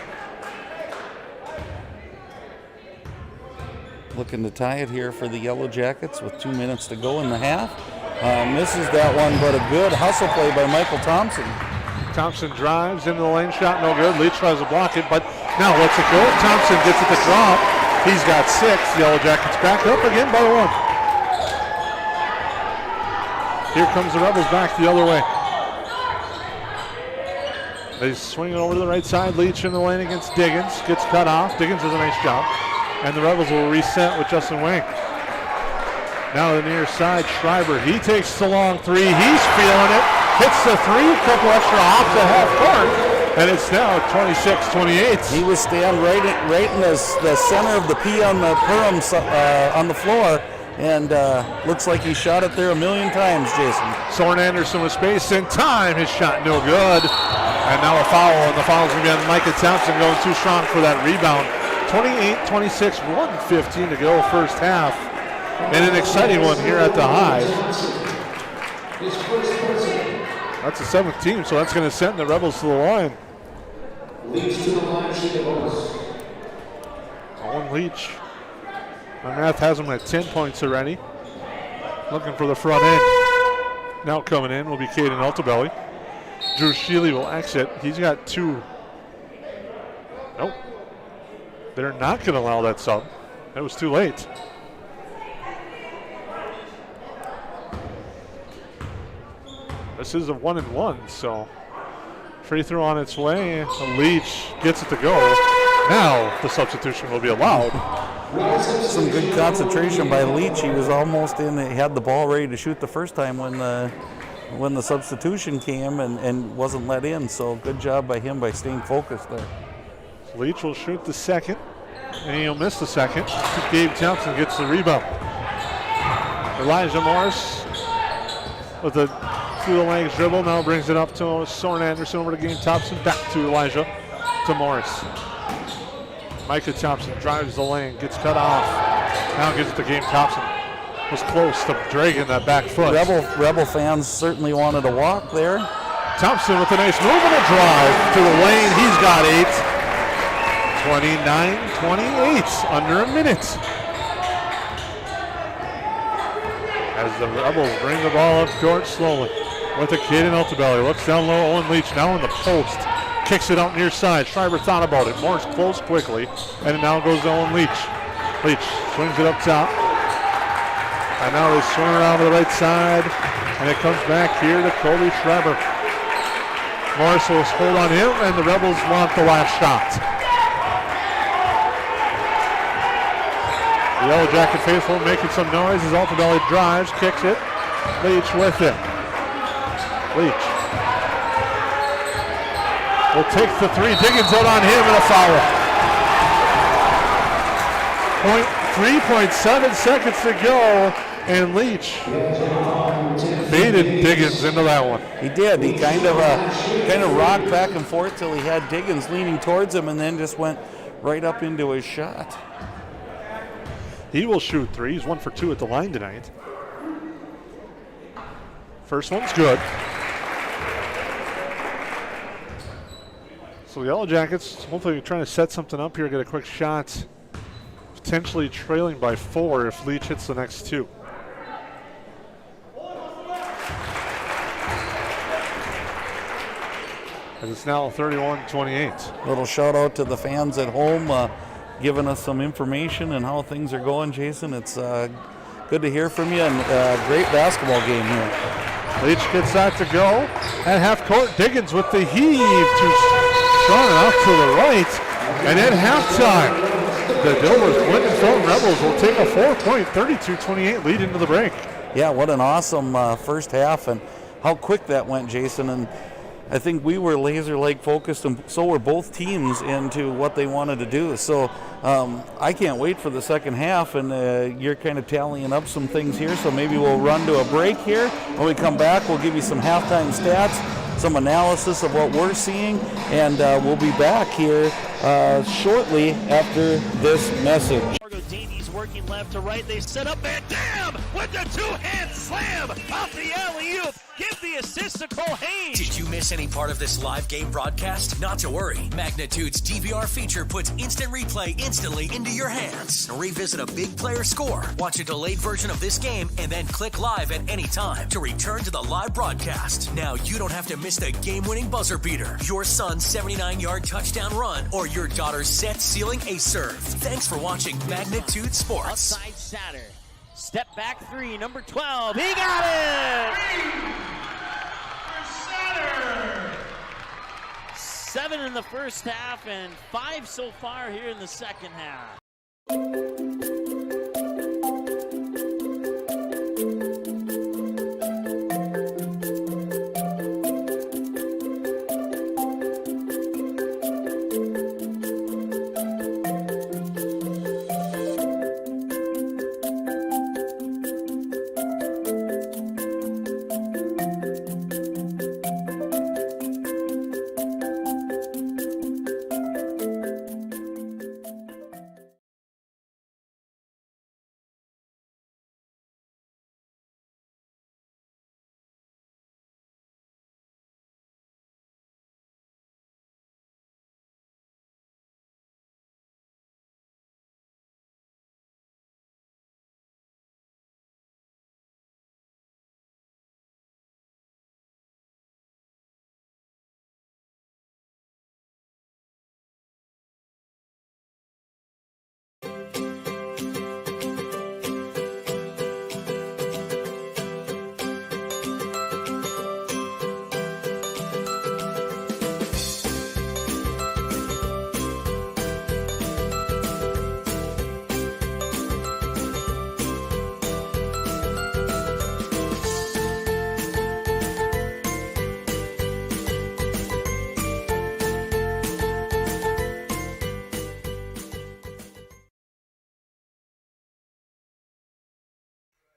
Looking to tie it here for the Yellow Jackets with 2 minutes to go in the half. Misses that one, but a good hustle play by Michael Thompson. Thompson drives into the lane, shot no good. Leach tries to block it, but now lets it go. Thompson gets it to drop. He's got 6. The Yellow Jackets back up again by 1. Here comes the Rebels back the other way. They swing it over to the right side. Leach in the lane against Diggins. Gets cut off. Diggins does a nice job. And the Rebels will reset with Justin Wing. Now the near side, Schreiber. He takes the long 3. He's feeling it. Hits the 3. A couple extra off the half court. And it's now 26-28. He was standing right in the center of the P on the Perham on the floor. And looks like he shot it there a million times, Jason. Soren Anderson with space and time. His shot no good. And now a foul, and the foul's going to be on Micah Thompson going too strong for that rebound. 28-26, 1:15 to go first half. And an exciting one here at the Hive. That's the 7th team, so that's going to send the Rebels to the line. Owen Leach. My math has him at 10 points already. Looking for the front end. Now coming in will be Caden Altabelli. Drew Shealy will exit. He's got 2. Nope. They're not going to allow that sub. It was too late. This is a 1-and-1, so free throw on its way. Leach gets it to go. Now the substitution will be allowed. Some good concentration by Leach. He was almost in. He had the ball ready to shoot the first time when the substitution came and wasn't let in. So good job by him by staying focused there. Leach will shoot the second, and he'll miss the second. Gabe Thompson gets the rebound. Elijah Morris with a through the legs dribble, now brings it up to Soren Anderson, over to Gabe Thompson, back to Elijah, to Morris. Micah Thompson drives the lane, gets cut off, now gets to Gabe Thompson. Was close to dragging that back foot. Rebel fans certainly wanted a walk there. Thompson with a nice move and a drive to the lane. He's got 8. 29-28, under a minute. As the Rebels bring the ball up court slowly. With a kid in Altobelli. Looks down low. Owen Leach now in the post. Kicks it out near side. Schreiber thought about it. Morris close quickly. And it now goes to Owen Leach. Leach swings it up top. And now they swing around to the right side. And it comes back here to Colby Schreiber. Morris will hold on him, and the Rebels want the last shot. The Yellow Jacket faithful making some noise as Altobelli drives, kicks it. Leach with it. Leach will take the three. Diggins out on him and a foul. 3.7 seconds to go, and Leach baited Diggins into that one. He did. He kind of rocked back and forth till he had Diggins leaning towards him, and then just went right up into his shot. He will shoot three. He's 1 for 2 at the line tonight. First one's good. So the Yellow Jackets hopefully trying to set something up here, get a quick shot. Potentially trailing by 4 if Leach hits the next two. And it's now 31-28. Little shout out to the fans at home, giving us some information and how things are going, Jason. It's good to hear from you, and great basketball game here. Leach gets that to go at half court. Diggins with the heave to Sean off to the right. And at halftime, the Dilworth Glyndon Felton Rebels will take a 4-point 32-28 lead into the break. Yeah, what an awesome first half, and how quick that went, Jason. And I think we were laser-like focused, and so were both teams into what they wanted to do. So I can't wait for the second half, and you're kind of tallying up some things here. So maybe we'll run to a break here. When we come back, we'll give you some halftime stats, some analysis of what we're seeing, and we'll be back here shortly after this message. Davies working left to right. They set up Van Dam with the two-hand slam off the alley-oop. Give the assist to Cole Hayes. Did you miss any part of this live game broadcast? Not to worry. Magnitude's DVR feature puts instant replay instantly into your hands. Revisit a big player score, watch a delayed version of this game, and then click live at any time to return to the live broadcast. Now you don't have to miss the game-winning buzzer beater, your son's 79-yard touchdown run, or your daughter's set-sealing ace serve. Thanks for watching Magnitude Sports. Outside Satter. Step back three, number 12. He got it! 7 in the first half and 5 so far here in the second half.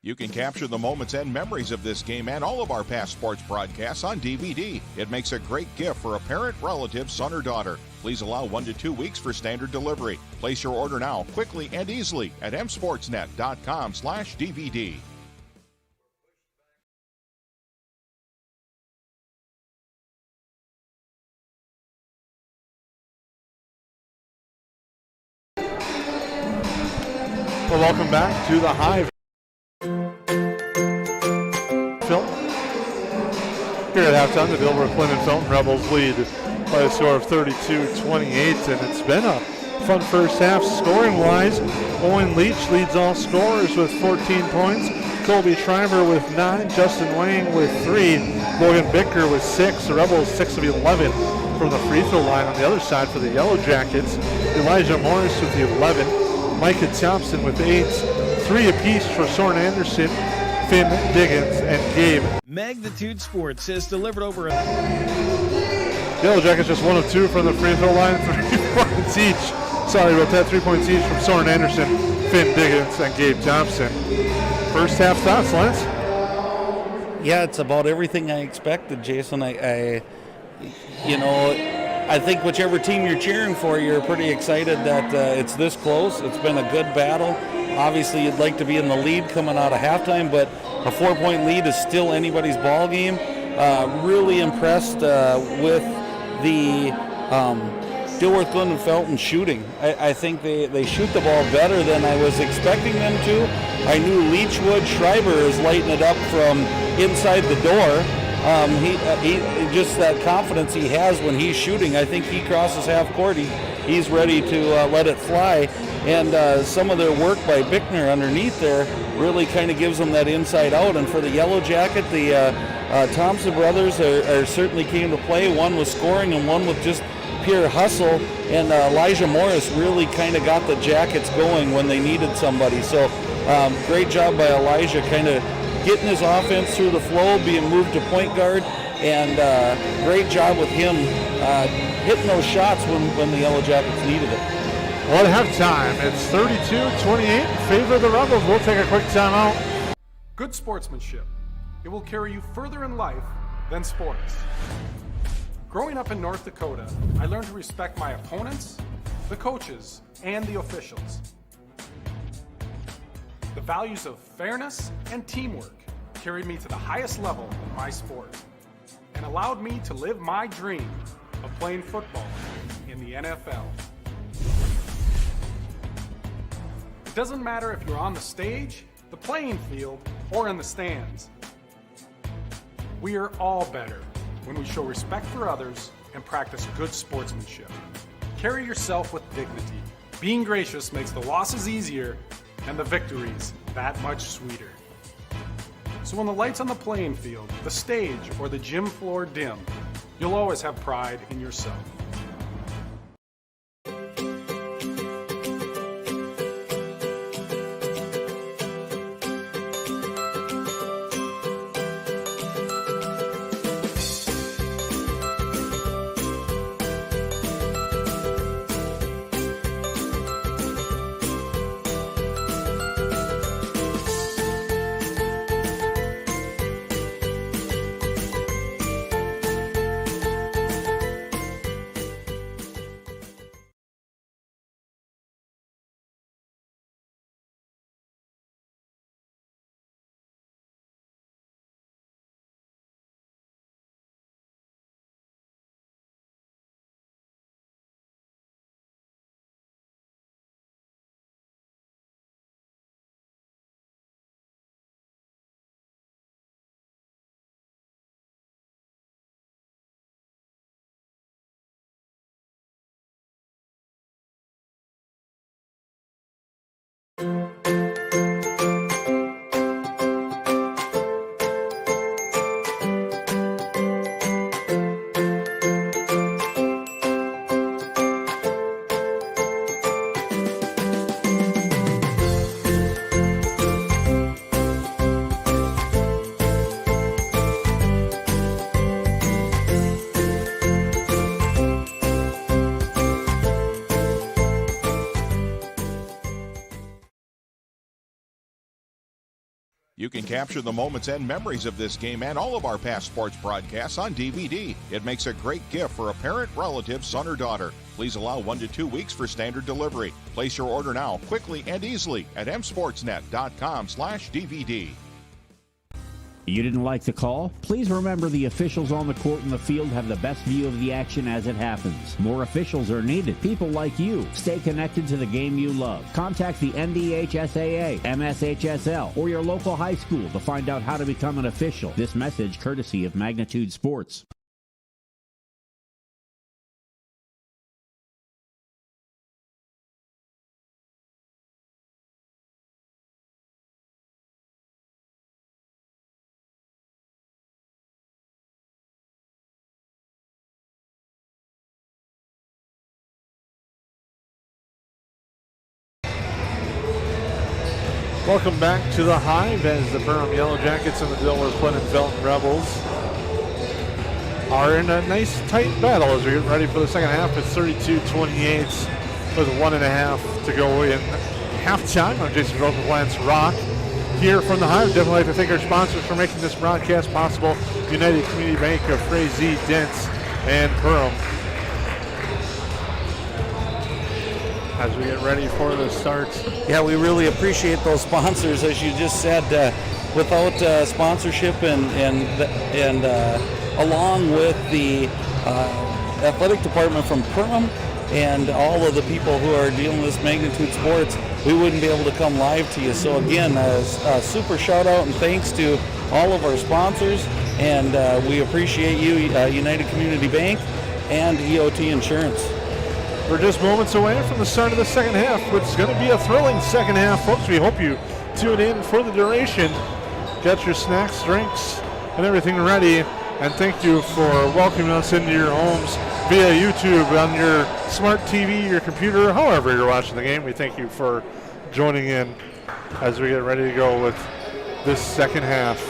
You can capture the moments and memories of this game and all of our past sports broadcasts on DVD. It makes a great gift for a parent, relative, son, or daughter. Please allow 1 to 2 weeks for standard delivery. Place your order now, quickly and easily at msportsnet.com/DVD. Well, welcome back to the Hive. Phil. Here at halftime, the Dilworth Glyndon Felton Rebels lead by a score of 32-28, and it's been a fun first half scoring-wise. Owen Leach leads all scorers with 14 points. Colby Schreiber with 9, Justin Wang with 3, Logan Bicker with 6. The Rebels 6 of 11 from the free throw line. On the other side for the Yellow Jackets, Elijah Morris with the 11, Micah Thompson with 8, 3 apiece for Soren Anderson, Finn Diggins, and Gabe. Magnitude Sports has delivered over Yellow Jackets just 1 of 2 from the free throw line, 3 points each. Sorry about that, 3 points each from Soren Anderson, Finn Diggins, and Gabe Thompson. First half thoughts, Lance? Yeah, it's about everything I expected, Jason. I think whichever team you're cheering for, you're pretty excited that it's this close. It's been a good battle. Obviously, you'd like to be in the lead coming out of halftime, but a 4-point lead is still anybody's ball game. Really impressed with the Dilworth Glyndon Felton shooting. I think they shoot the ball better than I was expecting them to. I knew Leach would. Schreiber is lighting it up from inside the door. He just that confidence he has when he's shooting. I think he crosses half court. He's ready to let it fly. And some of their work by Bickner underneath there really kind of gives them that inside out. And for the Yellow Jacket, the Thompson brothers are certainly came to play. One was scoring and one with just pure hustle. And Elijah Morris really kind of got the Jackets going when they needed somebody. So great job by Elijah, kind of getting his offense through the flow, being moved to point guard, and great job with him hitting those shots when the Yellow Jackets needed it. Well, at halftime, it's 32-28 in favor of the Rebels. We'll take a quick timeout. Good sportsmanship. It will carry you further in life than sports. Growing up in North Dakota, I learned to respect my opponents, the coaches, and the officials. The values of fairness and teamwork carried me to the highest level in my sport and allowed me to live my dream of playing football in the NFL. It doesn't matter if you're on the stage, the playing field, or in the stands. We are all better when we show respect for others and practice good sportsmanship. Carry yourself with dignity. Being gracious makes the losses easier and the victories that much sweeter. So when the lights on the playing field, the stage, or the gym floor dim, you'll always have pride in yourself. You can capture the moments and memories of this game and all of our past sports broadcasts on DVD. It makes a great gift for a parent, relative, son, or daughter. Please allow 1 to 2 weeks for standard delivery. Place your order now, quickly and easily at msportsnet.com/DVD. You didn't like the call? Please remember the officials on the court and the field have the best view of the action as it happens. More officials are needed. People like you. Stay connected to the game you love. Contact the NDHSAA, MSHSL, or your local high school to find out how to become an official. This message courtesy of Magnitude Sports. Welcome back to the Hive as the Perham Yellow Jackets and the Dilworth Glyndon Felton Rebels are in a nice tight battle as we get ready for the second half. It's 32-28 with 1.5 to go in halftime. I'm Jason Groth with Lance Rock here from the Hive. Definitely like to thank our sponsors for making this broadcast possible. United Community Bank of Frazee, Dents, and Perham. As we get ready for the start. Yeah, we really appreciate those sponsors, as you just said. Without sponsorship and along with the athletic department from Perham and all of the people who are dealing with this Magnitude Sports, we wouldn't be able to come live to you. So again, a super shout out and thanks to all of our sponsors, and we appreciate you, United Community Bank and EOT Insurance. We're just moments away from the start of the second half, which is going to be a thrilling second half, folks. We hope you tune in for the duration. Get your snacks, drinks, and everything ready. And thank you for welcoming us into your homes via YouTube, on your smart TV, your computer, however you're watching the game. We thank you for joining in as we get ready to go with this second half.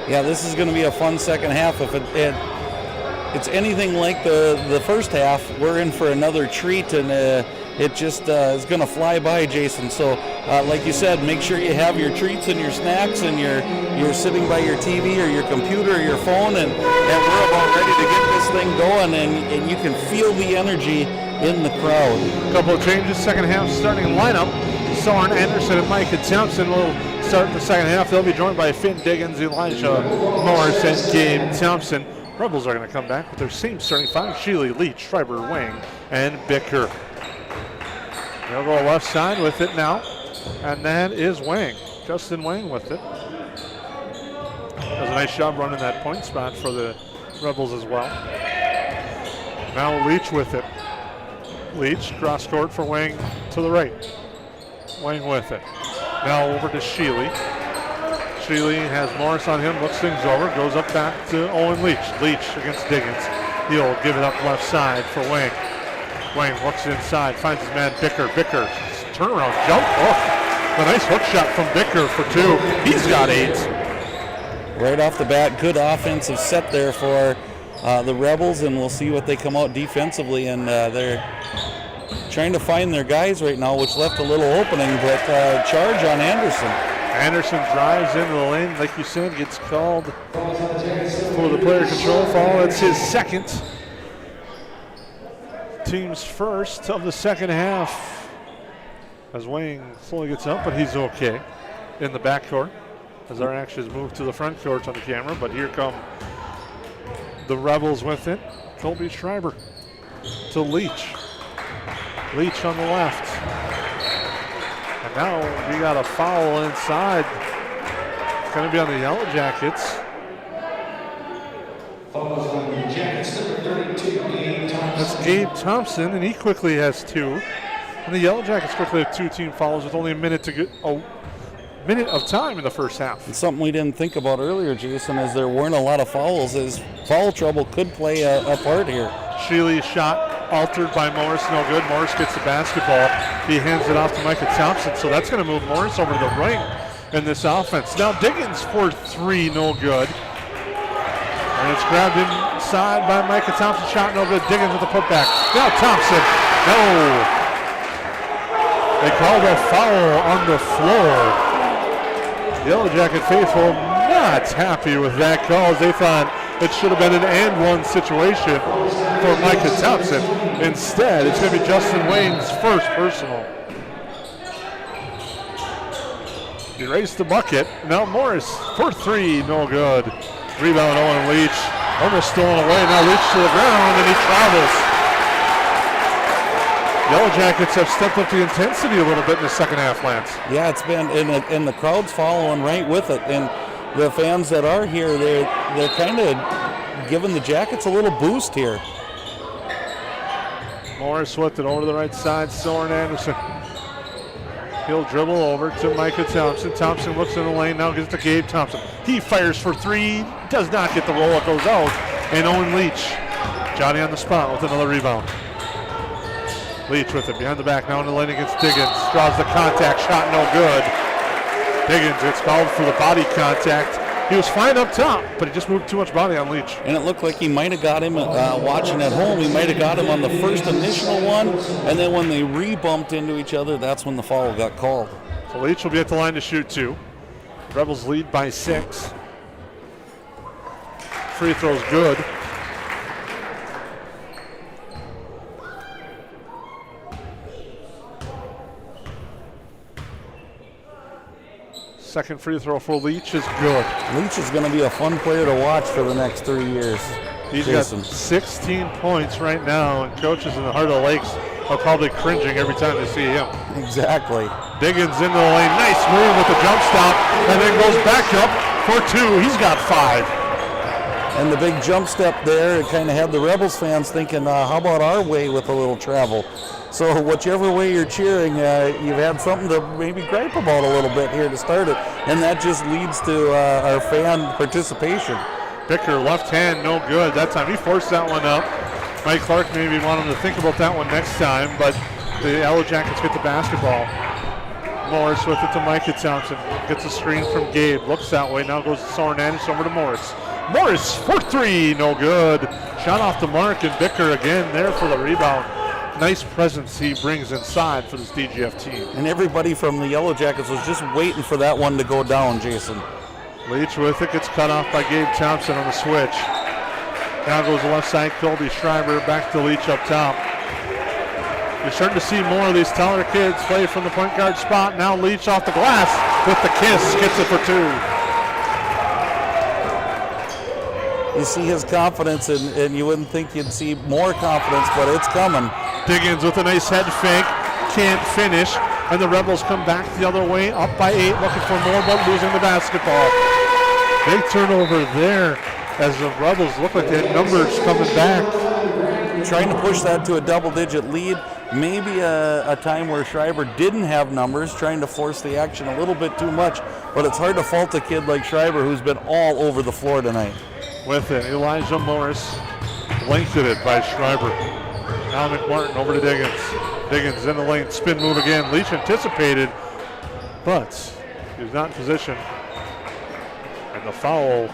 Yeah, this is going to be a fun second half. If it's anything like the first half, we're in for another treat, and it just is going to fly by, Jason. So, like you said, make sure you have your treats and your snacks, and you're sitting by your TV or your computer or your phone, and we're about ready to get this thing going, and you can feel the energy in the crowd. A couple of changes, second half starting lineup. Soren Anderson and Micah Thompson will start the second half. They'll be joined by Finn Diggins, Elijah Morris, and Gabe Thompson. Rebels are going to come back with their same starting five: Sheely, Leach, Schreiber, Wang, and Bicker. They'll go left side with it now, and that is Wang. Justin Wang with it. Does a nice job running that point spot for the Rebels as well. Now Leach with it. Leach, cross court for Wang to the right. Wang with it. Now over to Sheely. Sheely has Morris on him, looks things over, goes up back to Owen Leach. Leach against Diggins. He'll give it up left side for Wang. Wang looks inside, finds his man Bicker. Bicker, turnaround jump. Oh, a nice hook shot from Bicker for two. He's got 8. Right off the bat, good offensive set there for the Rebels, and we'll see what they come out defensively. And they're trying to find their guys right now, which left a little opening, but charge on Anderson. Anderson drives into the lane, like you said, gets called for the player control foul. It's his second. Team's first of the second half. As Wang slowly gets up, but he's okay in the backcourt. As our actions move to the front court on the camera, but here come the Rebels with it. Colby Schreiber to Leach. Leach on the left. And now we got a foul inside. It's going to be on the Yellow Jackets. Fouls on the Jackets, number 32, Gabe Thompson. That's Gabe Thompson, and he quickly has 2. And the Yellow Jackets quickly have 2 team fouls with only a minute of time in the first half. And something we didn't think about earlier, Jason, is there weren't a lot of fouls, as foul trouble could play a part here. Sheely's shot altered by Morris, no good. Morris gets the basketball. He hands it off to Micah Thompson, so that's going to move Morris over to the ring in this offense. Now Diggins for 3, no good. And it's grabbed inside by Micah Thompson, shot no good. Diggins with the putback. Now Thompson, no. They called a foul on the floor. Yellow Jacket faithful not happy with that call, as they thought it should have been an and one situation for Micah Thompson. Instead, it's going to be Justin Wayne's first personal. He raised the bucket. Now Morris for three, no good. Rebound Owen Leach. Almost stolen away. Now Leach to the ground, and he travels. Yellow Jackets have stepped up the intensity a little bit in the second half, Lance. Yeah, it's been, and the crowd's following right with it. And the fans that are here, they're kind of giving the Jackets a little boost here. Morris with it over to the right side. Soren Anderson. He'll dribble over to Micah Thompson. Thompson looks in the lane, now gets to Gabe Thompson. He fires for three, does not get the roll, it goes out. And Owen Leach, Johnny on the spot with another rebound. Leach with it behind the back, now in the lane against Diggins. Draws the contact shot, no good. Diggins gets called for the body contact. He was fine up top, but he just moved too much body on Leach. And it looked like he might have got him, watching at home, he might have got him on the first initial one, and then when they re-bumped into each other, that's when the foul got called. So Leach will be at the line to shoot two. Rebels lead by 6. Free throw's good. Second free throw for Leach is good. Leach is going to be a fun player to watch for the next 3 years. He's got 16 points right now, and coaches in the Heart of the Lakes are probably cringing every time they see him. Exactly. Diggins into the lane. Nice move with the jump stop, and then goes back up for 2. He's got 5. And the big jump step there, it kind of had the Rebels fans thinking, how about our way with a little travel? So whichever way you're cheering, you've had something to maybe gripe about a little bit here to start it, and that just leads to our fan participation. Bicker, left hand, no good. That time he forced that one up. Mike Clark maybe want him to think about that one next time, but the Yellow Jackets get the basketball. Morris with it to Micah Thompson. Gets a screen from Gabe, looks that way, now goes to Soren Anderson over to Morris. Morris for 3, no good. Shot off the mark, and Bicker again there for the rebound. Nice presence he brings inside for this DGF team. And everybody from the Yellow Jackets was just waiting for that one to go down, Jason. Leach with it, gets cut off by Gabe Thompson on the switch. Now goes the left side, Colby Schreiber back to Leach up top. You're starting to see more of these taller kids play from the point guard spot. Now Leach off the glass with the kiss, gets it for 2. You see his confidence, and you wouldn't think you'd see more confidence, but it's coming. Diggins with a nice head fake, can't finish, and the Rebels come back the other way, up by 8, looking for more, but losing the basketball. Big turnover there as the Rebels look like they had numbers coming back. Trying to push that to a double-digit lead. Maybe a time where Schreiber didn't have numbers, trying to force the action a little bit too much, but it's hard to fault a kid like Schreiber who's been all over the floor tonight. With it, Elijah Morris lengthened it by Schreiber. Now McMartin over to Diggins. Diggins in the lane, spin move again. Leach anticipated, but he's not in position. And the foul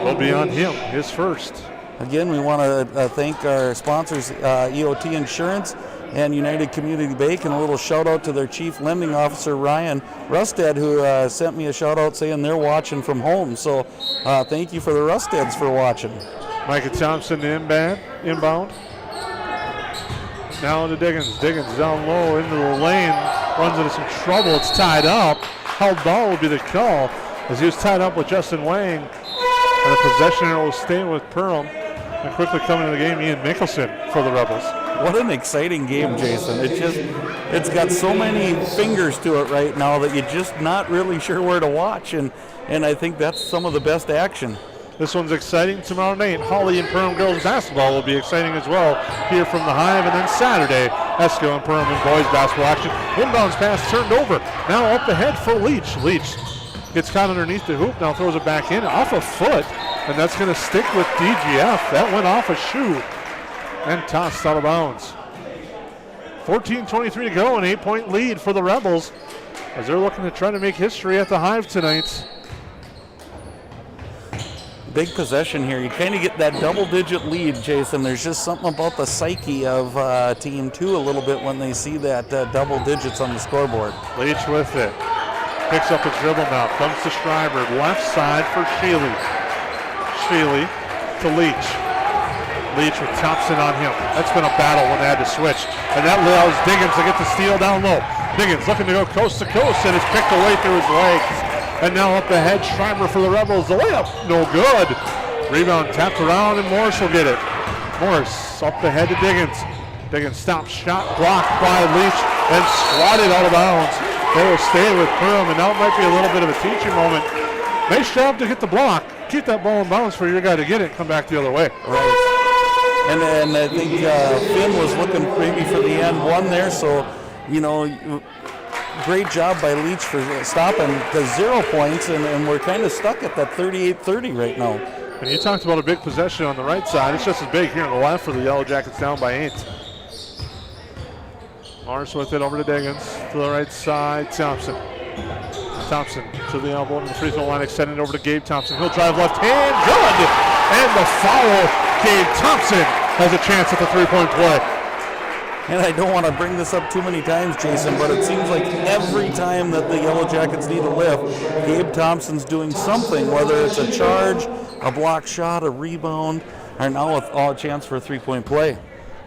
will be on him, his first. Again, we want to thank our sponsors, EOT Insurance and United Community Bank, and a little shout out to their chief lending officer, Ryan Rustad, who sent me a shout out saying they're watching from home. So thank you for the Rustads for watching. Micah Thompson inbound. Now into Diggins. Diggins down low into the lane, runs into some trouble. It's tied up. Held ball would be the call as he was tied up with Justin Wang. And the possession will stay with Perham. And quickly coming to the game, Ian Mickelson for the Rebels. What an exciting game, Jason. It's got so many fingers to it right now that you're just not really sure where to watch, and I think that's some of the best action. This one's exciting. Tomorrow night, Holly and Perham girls basketball will be exciting as well here from the Hive. And then Saturday, Esco and Perham and boys basketball action. Inbounds pass turned over. Now up ahead for Leach. Leach gets caught underneath the hoop. Now throws it back in off a foot. And that's going to stick with DGF. That went off a shoe and tossed out of bounds. 14:23 to go, an 8-point lead for the Rebels as they're looking to try to make history at the Hive tonight. Big possession here. You kind of get that double-digit lead, Jason. There's just something about the psyche of Team 2 a little bit when they see that double digits on the scoreboard. Leach with it. Picks up a dribble now. Comes to Schreiber. Left side for Shealy. Shealy to Leach. Leach with Thompson on him. That's been a battle when they had to switch. And that allows Diggins to get the steal down low. Diggins looking to go coast to coast, and it's picked away through his legs. And now up ahead, Schreiber for the Rebels. The layup, no good. Rebound tapped around, and Morris will get it. Morris up ahead to Diggins. Diggins stops, shot blocked by Leach, and swatted out of bounds. They will stay with Perham, and now it might be a little bit of a teaching moment. Nice job to get the block. Keep that ball in bounds for your guy to get it. Come back the other way. Right. And I think Finn was looking maybe for the end one there, so, great job by Leach for stopping the 0 points, and we're kind of stuck at that 38-30 right now. And you talked about a big possession on the right side. It's just as big here on the left for the Yellow Jackets down by 8. Morris with it over to Diggins. To the right side, Thompson. Thompson to the elbow and the free throw line, extended over to Gabe Thompson. He'll drive left hand, good! And the foul. Gabe Thompson has a chance at the three-point play. And I don't want to bring this up too many times, Jason, but it seems like every time that the Yellow Jackets need a lift, Gabe Thompson's doing something, whether it's a charge, a block shot, a rebound, or now a chance for a three-point play.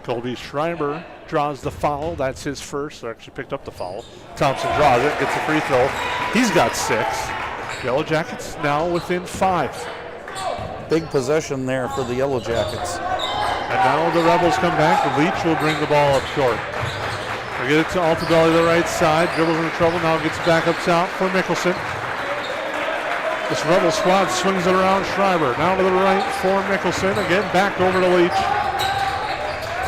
Colby Schreiber draws the foul. That's his first. Or actually picked up the foul. Thompson draws it, gets the free throw. He's got 6. Yellow Jackets now within 5. Big possession there for the Yellow Jackets. And now the Rebels come back. Leach will bring the ball up short. They get it to Altobelli, the right side. Dribbles into trouble. Now gets back up top for Mickelson. This Rebel squad swings it around Schreiber. Now to the right for Mickelson. Again, back over to Leach.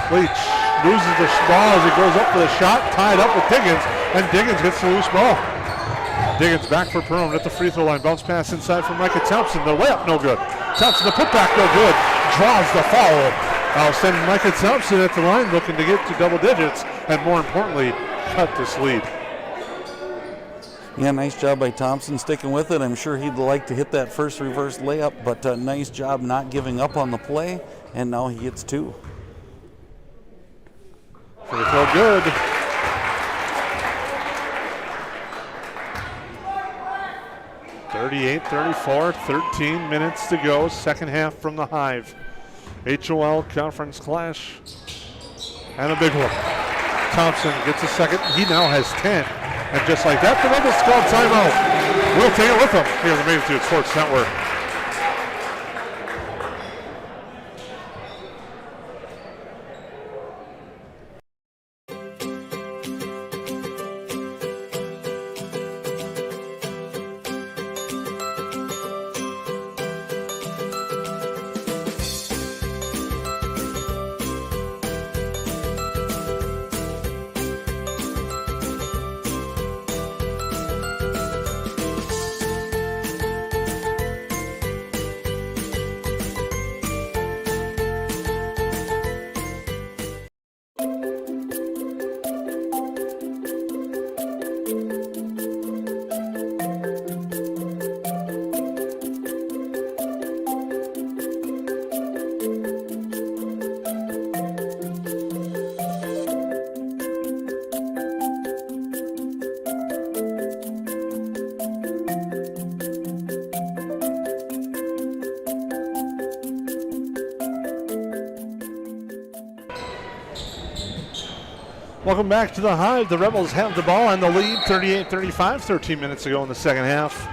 Leach loses the ball as he goes up for the shot. Tied up with Diggins. And Diggins gets the loose ball. Diggins back for Perham at the free throw line. Bounce pass inside for Micah Thompson. The layup no good. Thompson the putback no good. Draws the foul. I'll send Micah Thompson at the line looking to get to double digits and more importantly, cut this lead. Yeah, nice job by Thompson sticking with it. I'm sure he'd like to hit that first reverse layup, but nice job not giving up on the play, and now he gets 2. Free throw good. (38-34), 13 minutes to go, second half from the Hive. HOL conference clash, and a big one. Thompson gets a second. He now has 10. And just like that, the Rebels call timeout. We'll take it with them here on the Magnitude Sports Network. Welcome back to the Hive. The Rebels have the ball and the lead, 38-35, 13 minutes to go in the second half.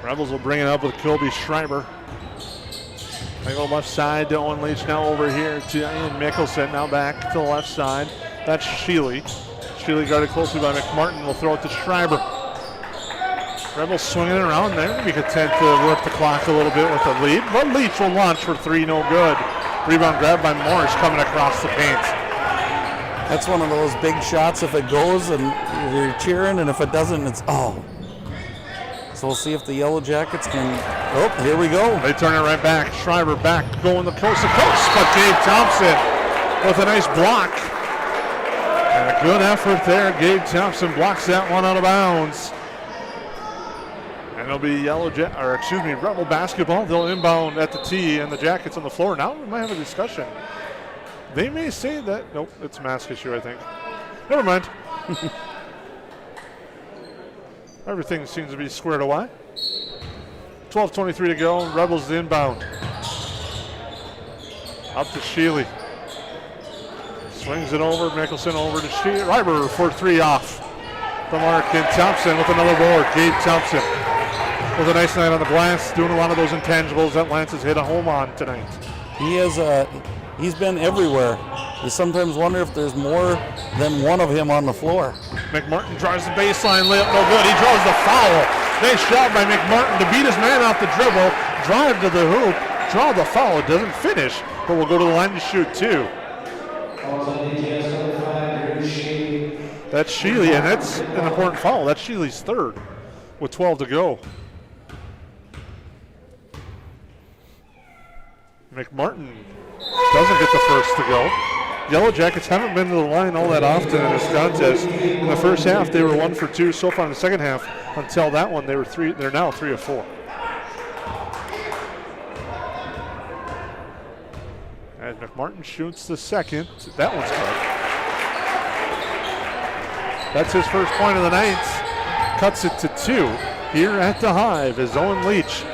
Rebels will bring it up with Colby Schreiber. They go left side to Owen Leach, now over here to Ian Mickelson, now back to the left side. That's Shealy. Shealy guarded closely by McMartin, will throw it to Schreiber. Rebels swinging it around there. Be content to work the clock a little bit with the lead, but Leach will launch for 3, no good. Rebound grabbed by Morris coming across the paint. That's one of those big shots. If it goes and you're cheering, and if it doesn't, it's oh. So we'll see if the Yellow Jackets can. Oh, here we go. They turn it right back. Schreiber back, going the coast to coast, but Gabe Thompson with a nice block. And a good effort there. Gabe Thompson blocks that one out of bounds. And it'll be Rebel basketball. They'll inbound at the tee, and the Jackets on the floor. Now we might have a discussion. They may say that. Nope, it's a mask issue, I think. Never mind. Everything seems to be squared away. 12:23 to go. Rebels inbound. Up to Sheely. Swings it over. Mickelson over to Sheely. Reiber for three off the mark. And Thompson with another board. Gabe Thompson with a nice night on the glass. Doing a lot of those intangibles that Lance has hit a home on tonight. He's been everywhere. You sometimes wonder if there's more than one of him on the floor. McMartin drives the baseline, layup no good. He draws the foul. Nice shot by McMartin to beat his man off the dribble, drive to the hoop, draw the foul. It doesn't finish, but we'll go to the line to shoot two. That's Sheely, and that's an important foul. That's Sheely's third with 12 to go. McMartin doesn't get the first to go. Yellow Jackets haven't been to the line all that often in this contest. In the first half, they were 1 for 2. So far in the second half, until that one, they're now 3 of 4. As McMartin shoots the second, that one's good. That's his first point of the night. Cuts it to 2 here at the Hive as Owen Leach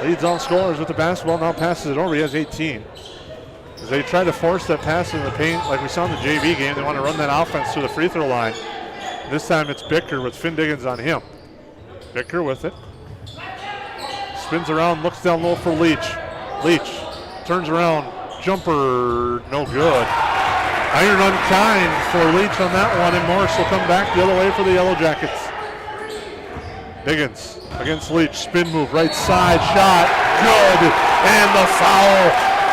leads all scorers with the basketball. Now passes it over. He has 18. As they try to force that pass in the paint like we saw in the JV game, they want to run that offense to the free throw line. This time it's Bicker with Finn Diggins on him. Bicker with it. Spins around, looks down low for Leach. Leach turns around, jumper, no good. Iron unkind for Leach on that one, and Morris will come back the other way for the Yellow Jackets. Diggins against Leach, spin move, right side, shot, good, and the foul.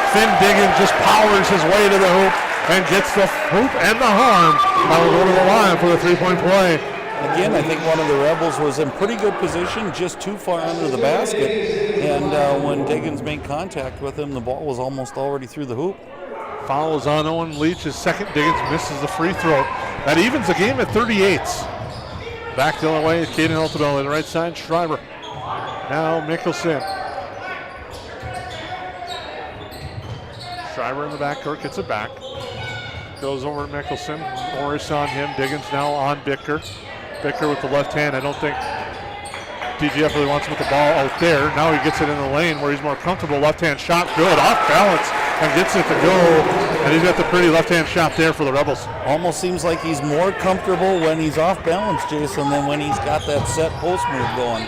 Finn Diggins just powers his way to the hoop and gets the hoop and the harm. Now we'll go to the line for the three-point play. Again, I think one of the Rebels was in pretty good position, just too far under the basket. And when Diggins made contact with him, the ball was almost already through the hoop. Foul is on Owen Leach. His second. Diggins misses the free throw. That evens the game at 38. Back the other way, Caden Altobelli, the right side, Schreiber. Now Mickelson. Schreiber in the backcourt, gets it back. Goes over to Mickelson. Morris on him. Diggins now on Bicker. Bicker with the left hand. I don't think DGF really wants him with the ball out there. Now he gets it in the lane where he's more comfortable. Left hand shot, good, off balance, and gets it to go. And he's got the pretty left hand shot there for the Rebels. Almost seems like he's more comfortable when he's off balance, Jason, than when he's got that set post move going.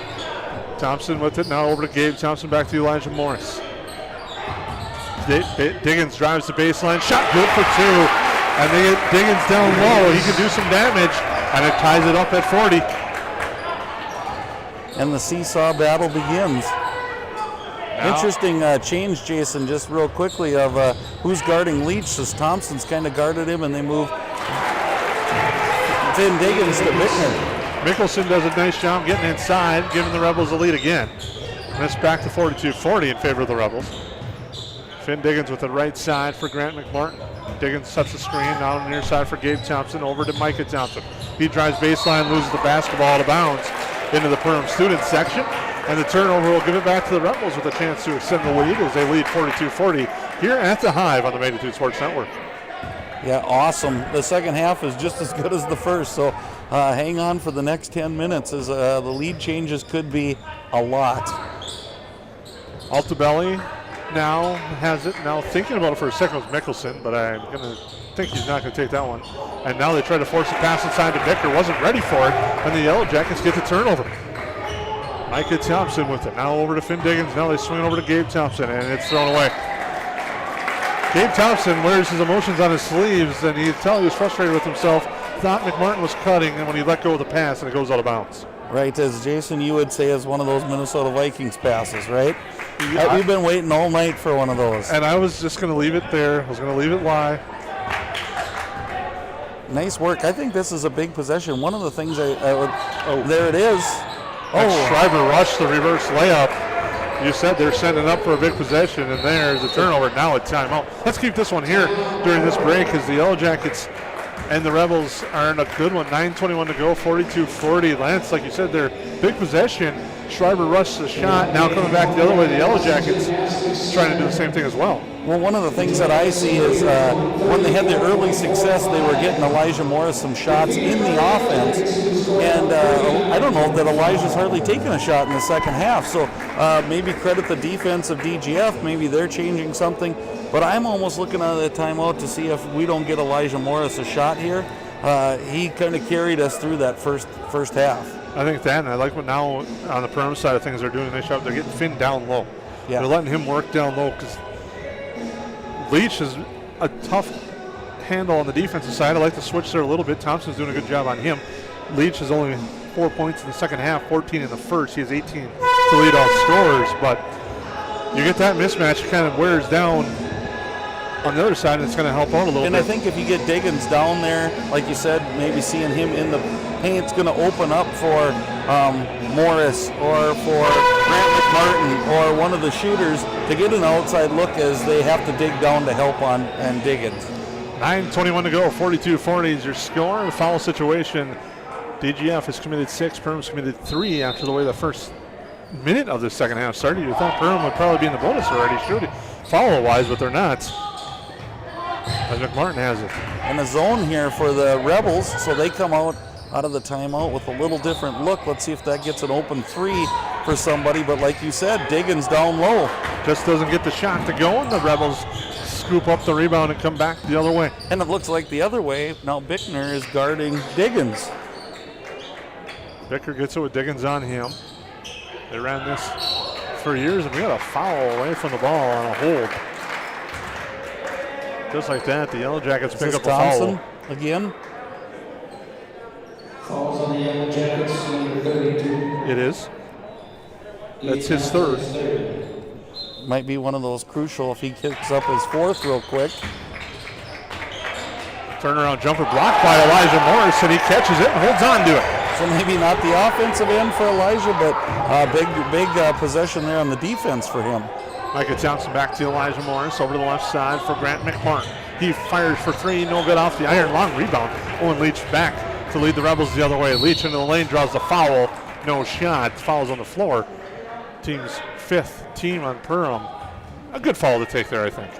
Thompson with it. Now over to Gabe Thompson, back to Elijah Morris. Diggins drives the baseline, shot good for 2. And they get Diggins down low. He can do some damage, and it ties it up at 40. And the seesaw battle begins. Now. Interesting change, Jason, just real quickly of who's guarding Leach, as Thompson's kind of guarded him, and they move Finn Diggins to Bickner. Mickelson does a nice job getting inside, giving the Rebels the lead again. And it's back to 42-40 in favor of the Rebels. Finn Diggins with the right side for Grant McMartin. Diggins sets the screen, now on the near side for Gabe Thompson, over to Micah Thompson. He drives baseline, loses the basketball out of bounds into the Perham student section. And the turnover will give it back to the Rebels with a chance to extend the lead as they lead 42-40 here at the Hive on the Magnitude Sports Network. Yeah, awesome. The second half is just as good as the first, so hang on for the next 10 minutes as the lead changes could be a lot. Altobelli now has it. Now thinking about it for a second was Mickelson, but I'm going to think he's not going to take that one. And now they try to force a pass inside to Bicker. Wasn't ready for it, and the Yellow Jackets get the turnover. Micah Thompson with it. Now over to Finn Diggins. Now they swing over to Gabe Thompson, and it's thrown away. Gabe Thompson wears his emotions on his sleeves, and you tell he was frustrated with himself. Thought McMartin was cutting, and when he let go of the pass, and it goes out of bounds. Right, as Jason, you would say, is one of those Minnesota Vikings passes, right? Yeah, we've been waiting all night for one of those. And I was just going to leave it there. I was going to leave it lie. Nice work. I think this is a big possession. One of the things I would... there it is. Schreiber rushed the reverse layup. You said they're setting up for a big possession, and there's a turnover. Now a timeout. Let's keep this one here during this break as the Yellow Jackets and the Rebels are in a good one. 9:21 to go, 42-40. Lance, like you said, their big possession Schreiber rushed the shot. Now coming back the other way, the Yellow Jackets trying to do the same thing as well. Well, one of the things that I see is when they had their early success, they were getting Elijah Morris some shots in the offense. And I don't know that Elijah's hardly taken a shot in the second half. So maybe credit the defense of DGF. Maybe they're changing something. But I'm almost looking at the timeout to see if we don't get Elijah Morris a shot here. He kind of carried us through that first half. I think that, and I like what now on the Perham side of things they're doing a nice job. They're getting Finn down low. Yeah. They're letting him work down low because Leach is a tough handle on the defensive side. I like to switch there a little bit. Thompson's doing a good job on him. Leach is only 4 points in the second half, 14 in the first. He has 18 to lead all scorers, but you get that mismatch, it kind of wears down on the other side, and it's going to help out a little bit. And I think if you get Diggins down there, like you said, maybe seeing him in the paint's going to open up for Morris or for Grant McMartin or one of the shooters to get an outside look as they have to dig down to help on and Diggins. 9:21 to go, 42-40 is your score. The foul situation, DGF has committed 6, Perham's committed 3 after the way the first minute of the second half started. You thought Perham would probably be in the bonus already, shooting foul-wise, but they're not. As McMartin has it. And a zone here for the Rebels, so they come out of the timeout with a little different look. Let's see if that gets an open 3 for somebody, but like you said, Diggins down low. Just doesn't get the shot to go, and the Rebels scoop up the rebound and come back the other way. And it looks like the other way, now Bickner is guarding Diggins. Bickner gets it with Diggins on him. They ran this for years, and we got a foul away from the ball on a hold. Just like that, the Yellow Jackets pick up a Thompson foul. Again? Fouls on the Yellow Jackets, number 32. It is. That's his third. Might be one of those crucial if he kicks up his fourth real quick. Turnaround jumper blocked by Elijah Morris, and he catches it and holds on to it. So maybe not the offensive end for Elijah, but big possession there on the defense for him. Micah Thompson back to Elijah Morris over to the left side for Grant McMartin. He fires for 3, no good off the iron. Long rebound. Owen Leach back to lead the Rebels the other way. Leach into the lane, draws the foul. No shot. Foul's on the floor. Team's 5th team on Perham. A good foul to take there, I think.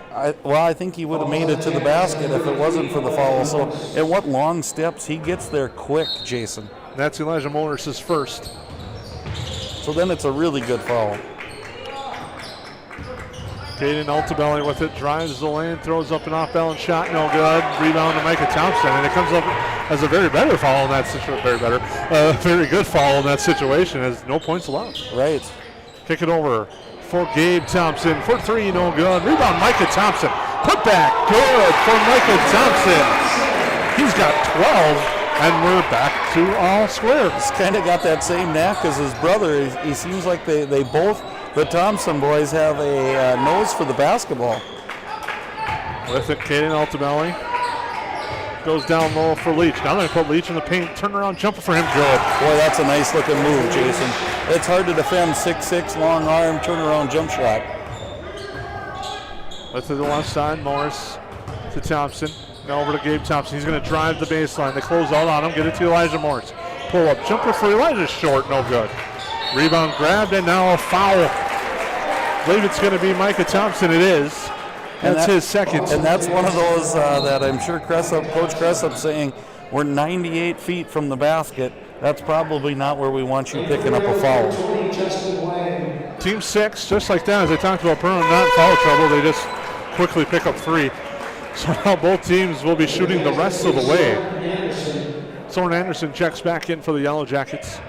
I think he would have made it to the basket if it wasn't for the foul. So, and what long steps. He gets there quick, Jason. That's Elijah Morris' first. So then it's a really good foul. Caden Altabelli with it, drives the lane, throws up an off-balance shot, no good. Rebound to Micah Thompson, and it comes up as a very better foul in that situation. Very good foul in that situation, as no points allowed. Right. Kick it over for Gabe Thompson for 3, no good. Rebound Micah Thompson, put back, good for Micah Thompson. He's got 12, and we're back to all square. He's kind of got that same knack as his brother. He seems like they both. The Thompson boys have a nose for the basketball. With it, Caden Altabelli goes down low for Leach. Now they're going to put Leach in the paint. Turnaround jumper for him. Good. Boy, that's a nice looking move, Jason. It's hard to defend 6'6", long arm, turnaround jump shot. With to the left side, Morris to Thompson. Now over to Gabe Thompson. He's going to drive the baseline. They close out on him. Get it to Elijah Morris. Pull up jumper for Elijah. Short. No good. Rebound grabbed, and now a foul. I believe it's going to be Micah Thompson. It is. That's his second. And that's one of those that I'm sure Coach Cressup's saying, we're 98 feet from the basket. That's probably not where we want you picking up a foul. Team 6, just like that, as I talked about Perham, not in foul trouble. They just quickly pick up 3. So now both teams will be shooting the rest of the way. Soren Anderson checks back in for the Yellow Jackets.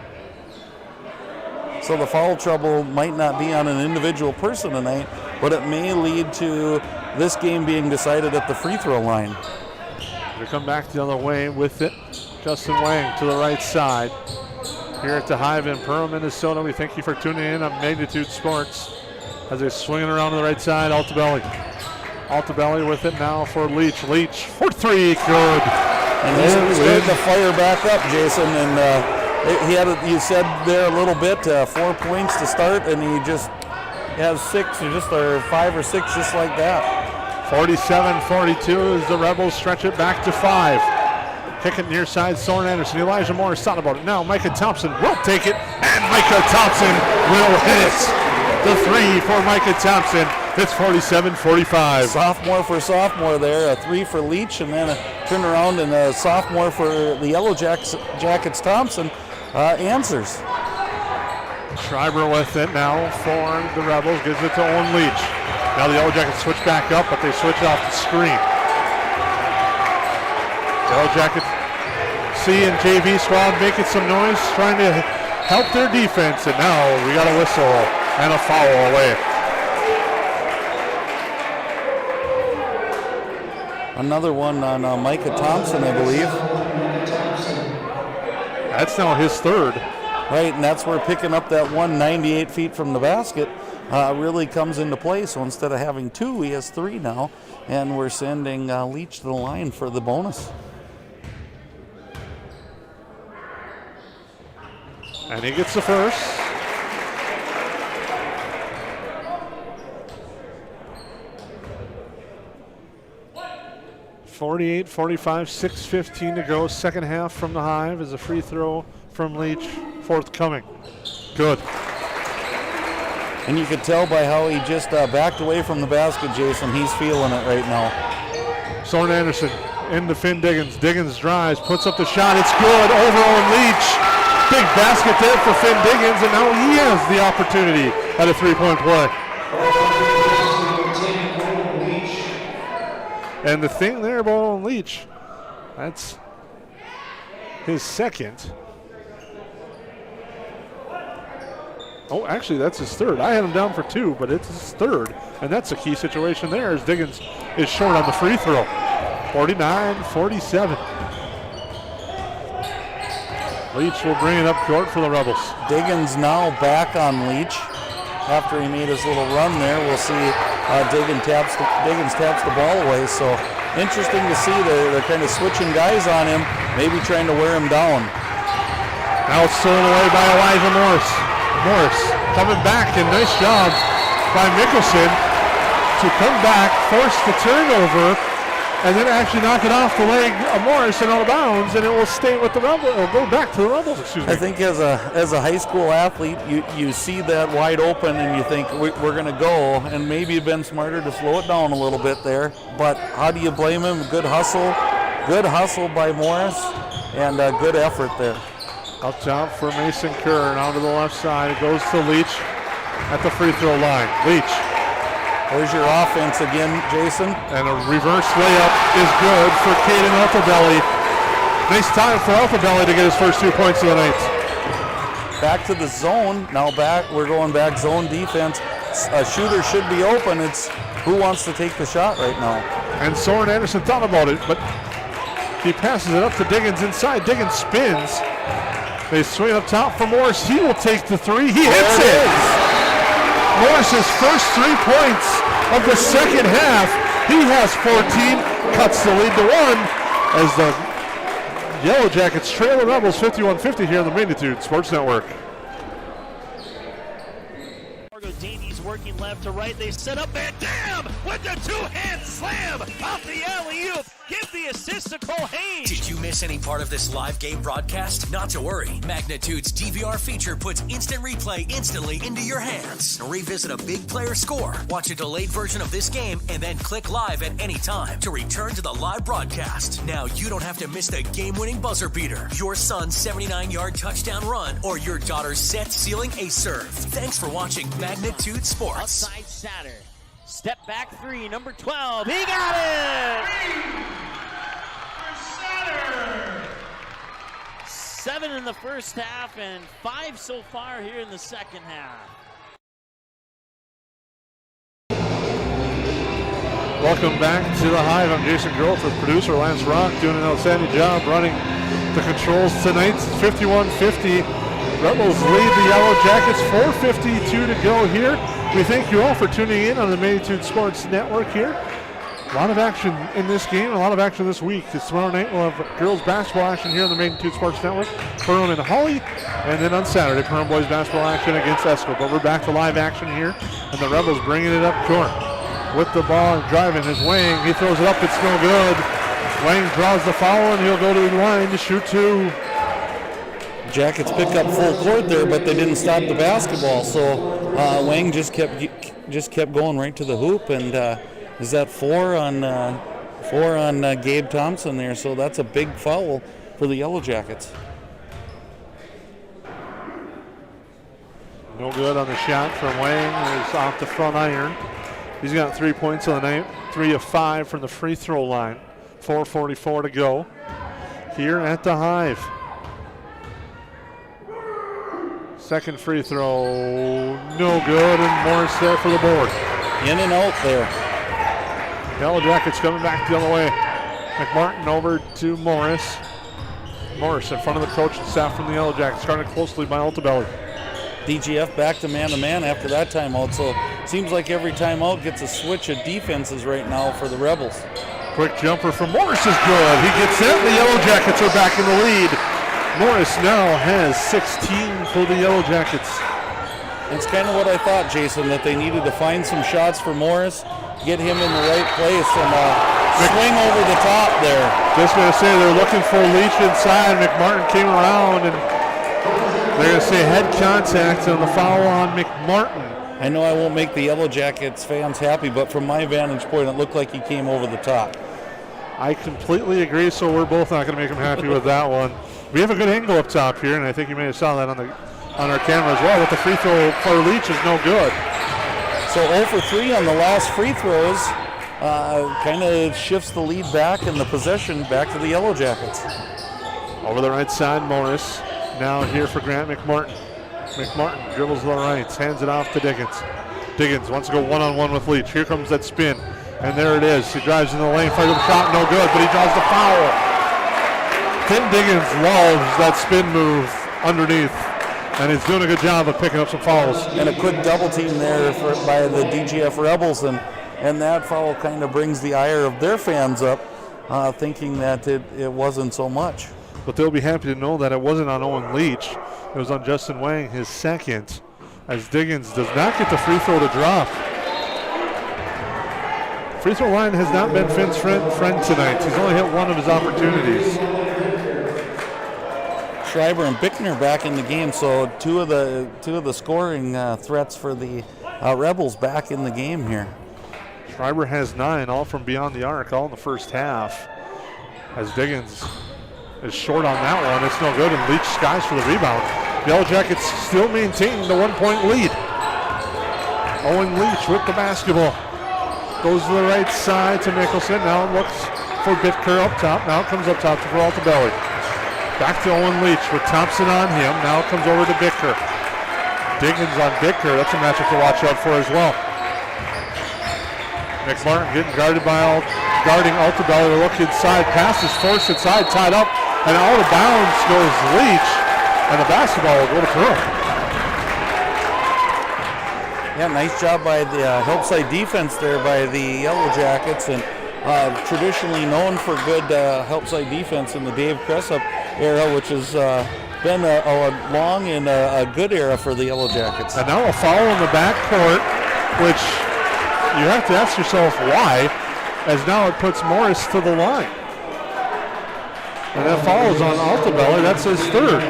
So the foul trouble might not be on an individual person tonight, but it may lead to this game being decided at the free throw line. They come back the other way with it. Justin Wang to the right side. Here at the Hive in Perham, Minnesota. We thank you for tuning in on Magnitude Sports. As they swing it around to the right side, Altabelli with it now for Leach. Leach for 3, good. And he's starting to fire back up, Jason, and he had, you said there a little bit, 4 points to start, and he just has 6, or 5 or 6, just like that. 47-42 as the Rebels stretch it back to 5. Kick it near side, Soren Anderson. Elijah Morris thought about it. Now Micah Thompson will take it, and Micah Thompson will hit it. The three for Micah Thompson. It's 47-45. Sophomore for sophomore there. A three for Leach, and then a turnaround and a sophomore for the Yellow Jackets Thompson answers. Schreiber with it now for the Rebels. Gives it to Owen Leach. Now the Yellow Jackets switch back up, but they switch off the screen. Yellow Jackets C and JV squad making some noise, trying to help their defense, and now we got a whistle and a foul away. Another one on Micah Thompson, I believe. That's now his third. Right, and that's where picking up that 198 feet from the basket really comes into play. So instead of having two, he has three now, and we're sending Leach to the line for the bonus. And he gets the first. .48-45, 6:15 to go. Second half from the Hive is a free throw from Leach, forthcoming. Good. And you could tell by how he just backed away from the basket, Jason. He's feeling it right now. Soren Anderson into Finn Diggins. Diggins drives, puts up the shot. It's good over on Leach. Big basket there for Finn Diggins, and now he has the opportunity at a three-point play. And the thing there about Owen Leach, that's his second. Oh, actually, that's his third. I had him down for two, but it's his third. And that's a key situation there as Diggins is short on the free throw. 49-47. Leach will bring it up court for the Rebels. Diggins now back on Leach. After he made his little run there, we'll see Diggins taps the ball away. So interesting to see they're kind of switching guys on him, maybe trying to wear him down. Now it's thrown away by Elijah Morris. Morris coming back, and nice job by Mickelson to come back, force the turnover, and then actually knock it off the leg of Morris and out of bounds, and it will stay with the Rebels, or go back to the Rebels, excuse me. I think as a high school athlete, you see that wide open and you think we're going to go, and maybe you've been smarter to slow it down a little bit there, but how do you blame him? Good hustle by Morris, and good effort there. Up top for Mason Kerr, now to the left side. It goes to Leach at the free throw line. Leach. There's your offense again, Jason. And a reverse layup is good for Caden Altobelli. Nice time for Altobelli to get his first 2 points of the night. Back to the zone. Now we're going back zone defense. A shooter should be open. It's who wants to take the shot right now. And Soren Anderson thought about it, but he passes it up to Diggins inside. Diggins spins. They swing up top for Morris. He will take the three. He hits it. Morris's first 3 points of the second half. He has 14, cuts the lead to 1 as the Yellow Jackets trail the Rebels 51-50 here on the Magnitude Sports Network. Davies working left to right. They set up Van Dam with the two-hand slam off the alley-oop. Give the assist to Cole Hayes. Did you miss any part of this live game broadcast? Not to worry. Magnitude's DVR feature puts instant replay instantly into your hands. Revisit a big player score, watch a delayed version of this game, and then click live at any time to return to the live broadcast. Now you don't have to miss the game-winning buzzer beater, your son's 79-yard touchdown run, or your daughter's set-sealing ace serve. Thanks for watching Magnitude Sports. Outside Satter. Step back three, number 12. He got it! 7 in the first half and 5 so far here in the second half. Welcome back to the Hive. I'm Jason Groth with producer Lance Rock, doing an outstanding job running the controls tonight. 51-50. Rebels lead the Yellow Jackets. 4:52 to go here. We thank you all for tuning in on the Magnitude Sports Network here. A lot of action in this game, a lot of action this week. It's tomorrow night we'll have girls basketball action here on the Magnitude Sports Network. Perham and Holly. And then on Saturday, Perham boys basketball action against Esco. But we're back to live action here. And the Rebels bringing it up court. With the ball and driving his wing. He throws it up. It's no good. Wang draws the foul, and he'll go to the line to shoot 2. Jackets pick up full court there, but they didn't stop the basketball. So Wang just kept going right to the hoop, and is that 4 on Gabe Thompson there? So that's a big foul for the Yellow Jackets. No good on the shot from Wang. It's off the front iron. He's got 3 points on the night, 3 of 5 from the free throw line. 4:44 to go here at the Hive. Second free throw, no good, and Morris there for the board. In and out there. Yellow Jackets coming back the other way. McMartin over to Morris. Morris in front of the coaching staff from the Yellow Jackets, guarded closely by Altobelli. DGF back to man-to-man after that timeout, so seems like every timeout gets a switch of defenses right now for the Rebels. Quick jumper from Morris is good. He gets it. The Yellow Jackets are back in the lead. Morris now has 16 for the Yellow Jackets. It's kind of what I thought, Jason, that they needed to find some shots for Morris, get him in the right place, and swing over the top there. Just going to say they're looking for Leach inside. McMartin came around, and they're going to say head contact on the foul on McMartin. I know I won't make the Yellow Jackets fans happy, but from my vantage point, it looked like he came over the top. I completely agree, so we're both not going to make him happy with that one. We have a good angle up top here, and I think you may have saw that on our camera as well, but the free throw for Leach is no good. So 0 for 3 on the last free throws kind of shifts the lead back and the possession back to the Yellow Jackets. Over the right side, Morris. Now here for Grant McMartin. McMartin dribbles to the right, hands it off to Diggins. Diggins wants to go one-on-one with Leach. Here comes that spin, and there it is. He drives in the lane, fires the shot, no good, but he draws the foul. Tim Diggins loves that spin move underneath, and he's doing a good job of picking up some fouls. And a quick double team there by the DGF Rebels, and that foul kind of brings the ire of their fans up, thinking that it wasn't so much. But they'll be happy to know that it wasn't on Owen Leach. It was on Justin Wang, his second, as Diggins does not get the free throw to drop. Free throw line has not been Finn's friend tonight. He's only hit one of his opportunities. Schreiber and Bickner back in the game, so two of the scoring threats for the Rebels back in the game here. Schreiber has 9, all from beyond the arc, all in the first half. As Diggins is short on that one, it's no good, and Leach skies for the rebound. Yellow Jackets still maintaining the 1-point lead. Owen Leach with the basketball. Goes to the right side to Mickelson. Now looks for Bittker up top. Now comes up top for Altobelli. Back to Owen Leach with Thompson on him. Now comes over to Bittker. Diggins on Bittker. That's a matchup to watch out for as well. McMartin getting guarded by guarding Altobelli to look inside. Pass is forced inside, tied up, and out of bounds goes Leach, and the basketball will go to Perham. Yeah, nice job by the help side defense there by the Yellow Jackets, and traditionally known for good help side defense in the Dave Cressup era, which has been a long and a good era for the Yellow Jackets. And now a foul in the backcourt, which you have to ask yourself why, as now it puts Morris to the line. And that foul is on Altobelli. That's his third.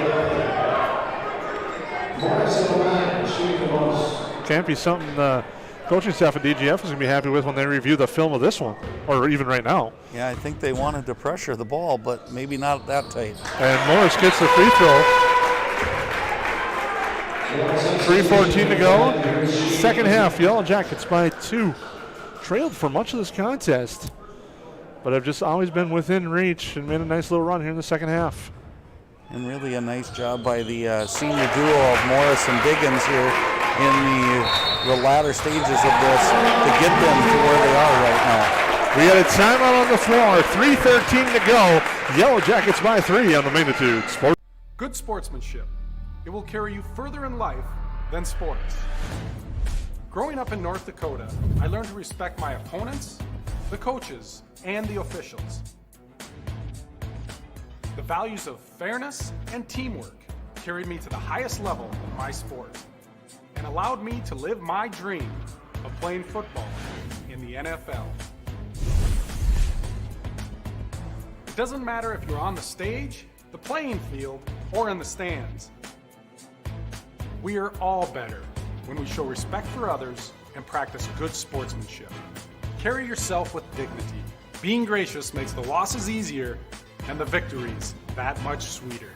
Can't be something the coaching staff at DGF is going to be happy with when they review the film of this one, or even right now. Yeah, I think they wanted to pressure the ball, but maybe not that tight. And Morris gets the free throw. 3:14 to go. Second half, Yellow Jackets by 2. Trailed for much of this contest, but have just always been within reach and made a nice little run here in the second half. And really a nice job by the senior duo of Morris and Diggins here in the latter stages of this to get them to where they are right now. We got a timeout on the floor. 3:13 to go. Yellow Jackets by 3 on the Magnitude Sports. Good sportsmanship. It will carry you further in life than sports. Growing up in North Dakota, I learned to respect my opponents, the coaches, and the officials. The values of fairness and teamwork carried me to the highest level in my sport and allowed me to live my dream of playing football in the NFL. It doesn't matter if you're on the stage, the playing field, or in the stands. We are all better when we show respect for others and practice good sportsmanship. Carry yourself with dignity. Being gracious makes the losses easier and the victories that much sweeter.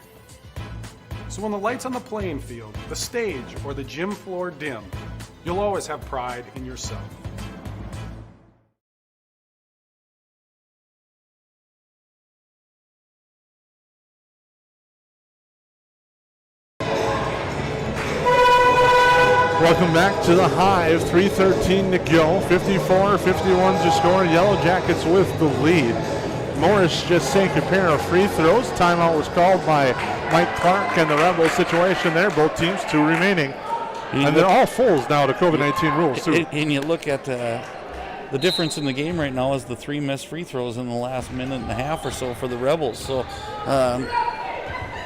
So when the lights on the playing field, the stage, or the gym floor dim, you'll always have pride in yourself. Welcome back to the Hive. 3:13 to go. 54-51 to score. Yellow Jackets with the lead. Morris just sank a pair of free throws. Timeout was called by Mike Clark and the Rebels. Situation there. Both teams, 2 remaining. And they're all fulls now to COVID-19 rules, too. And you look at the difference in the game right now is the 3 missed free throws in the last minute and a half or so for the Rebels. So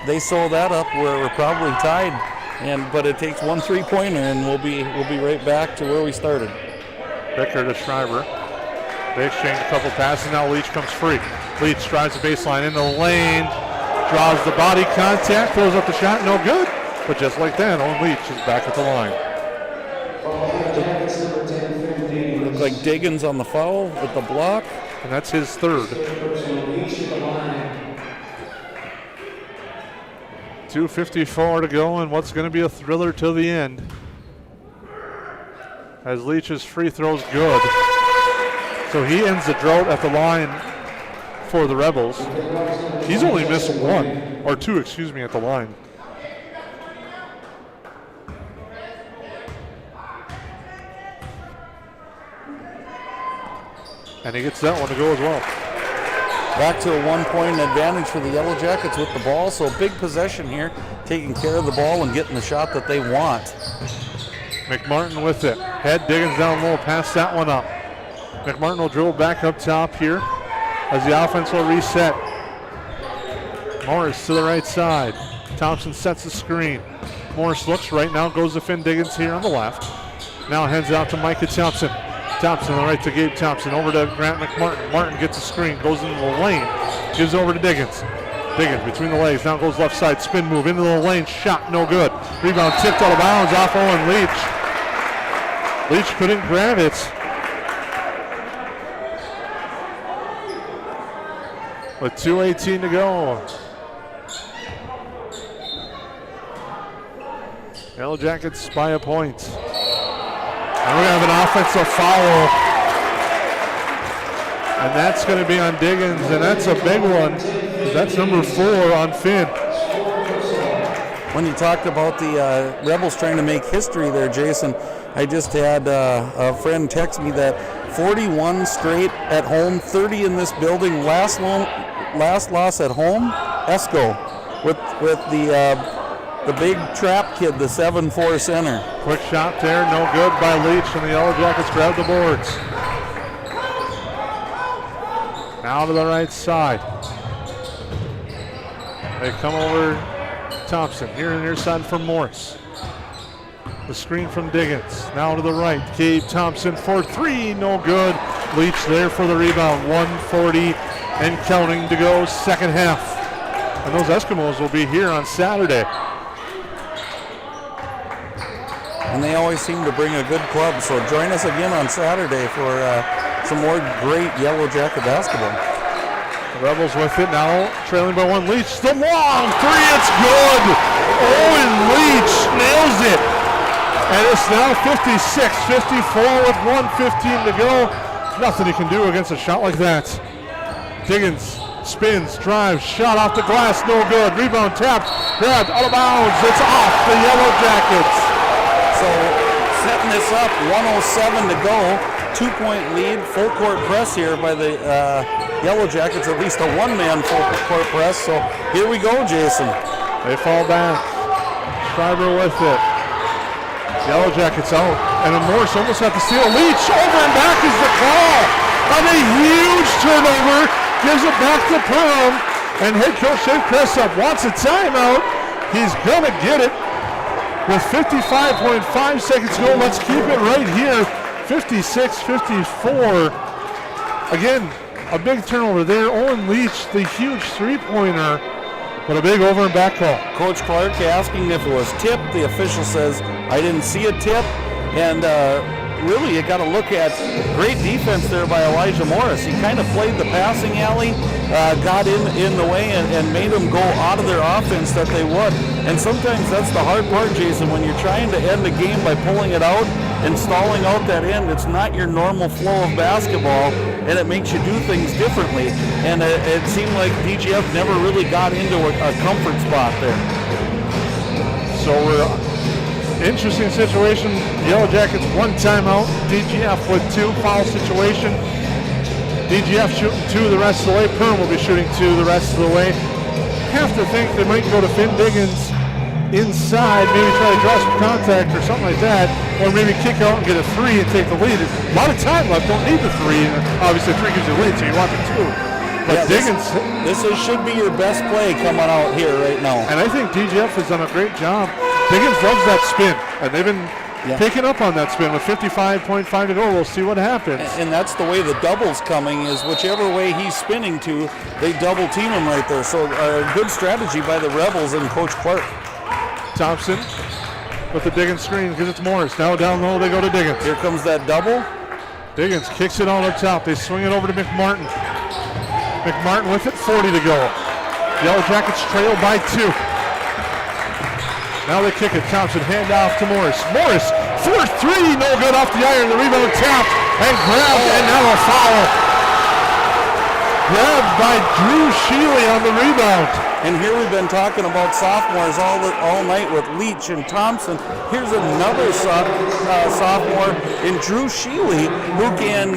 they sew that up where we're probably tied. But it takes 1 3-pointer, and we'll be right back to where we started. Becker to Schreiber. They exchange a couple passes. Now Leach comes free. Leach drives the baseline in the lane, draws the body contact, throws up the shot, no good. But just like that, Owen Leach is back at the line. Looks like Diggins on the foul with the block, and that's his 3rd. 2:54 to go, and what's going to be a thriller till the end. As Leach's free throw's good. So he ends the drought at the line for the Rebels. He's only missed 1, or 2, excuse me, at the line. And he gets that one to go as well. Back to a 1-point advantage for the Yellow Jackets with the ball. So a big possession here, taking care of the ball and getting the shot that they want. McMartin with it. Head Diggins down low, pass that one up. McMartin will dribble back up top here as the offense will reset. Morris to the right side. Thompson sets the screen. Morris looks right now, goes to Finn Diggins here on the left. Now hands out to Micah Thompson. Thompson on the right to Gabe Thompson, over to Grant McMartin. Martin gets the screen, goes into the lane, gives over to Diggins. Diggins between the legs, now goes left side, spin move into the lane, shot no good. Rebound tipped out of bounds off Owen Leach. Leach couldn't grab it. With 2:18 to go. Yellow Jackets by a point. And we're going to have an offensive foul. And that's going to be on Diggins, and that's a big one. That's number 4 on Finn. When you talked about the Rebels trying to make history there, Jason, I just had a friend text me that 41 straight at home, 30 in this building. Last loss at home, Esco, with the big trap kid, the 7'4" center. Quick shot there, no good by Leach, and the Yellow Jackets grab the boards. Now to the right side. They come over Thompson, here on the near side from Morris. The screen from Diggins, now to the right. Gabe Thompson for 3, no good. Leach there for the rebound, 1:40 and counting to go, second half. And those Eskimos will be here on Saturday. And they always seem to bring a good club, so join us again on Saturday for some more great Yellow Jacket basketball. The Rebels with it now, trailing by 1. Leach, the long 3, it's good! Owen Leach nails it! And it's now 56-54 with 1:15 to go. Nothing he can do against a shot like that. Diggins spins, drives, shot off the glass, no good. Rebound tapped, grabbed, out of bounds. It's off the Yellow Jackets. So setting this up, 1:07 to go, 2-point lead, full court press here by the Yellow Jackets, at least a one-man full court press. So here we go, Jason. They fall back. Schreiber with it. Yellow Jackets out, and then Morris almost had to steal. Leach over and back is the call on a huge turnover. Gives it back to Perham, and head coach Dave Cressup wants a timeout. He's gonna get it. With 55.5 seconds to go, let's keep it right here. 56-54. Again, a big turnover there. Owen Leach, the huge three-pointer, but a big over and back call. Coach Clark asking if it was tipped. The official says, I didn't see a tip. And really, you got to look at great defense there by Elijah Morris. He kind of played the passing alley, got in the way, and made them go out of their offense that they would. And sometimes that's the hard part, Jason, when you're trying to end the game by pulling it out and stalling out that end. It's not your normal flow of basketball, and it makes you do things differently. And it seemed like DGF never really got into a comfort spot there. So we're interesting situation. Yellow Jackets 1 timeout. DGF with 2 foul situation. DGF shooting 2 the rest of the way. Perham will be shooting 2 the rest of the way. Have to think they might go to Finn Diggins inside, maybe try to draw some contact or something like that, or maybe kick out and get a 3 and take the lead. A lot of time left. Don't need the 3. Obviously, 3 gives you a lead, so you want the 2. But yeah, Diggins, this should be your best play coming out here right now. And I think DGF has done a great job. Diggins loves that spin, and they've been picking up on that spin with 55.5 to go. We'll see what happens. And that's the way the double's coming, is whichever way he's spinning to, they double team him right there. So a good strategy by the Rebels and Coach Clark. Thompson with the Diggins screen because it's Morris. Now down low they go to Diggins. Here comes that double. Diggins kicks it on up top. They swing it over to McMartin. McMartin with it, 40 to go. Yellow Jackets trail by 2. Now they kick it. Thompson hand off to Morris. Morris, 4-3, no good off the iron. The rebound tapped and grabbed, and now a foul. Grabbed by Drew Sheely on the rebound. And here we've been talking about sophomores all night with Leach and Thompson. Here's another sophomore in Drew Sheely who can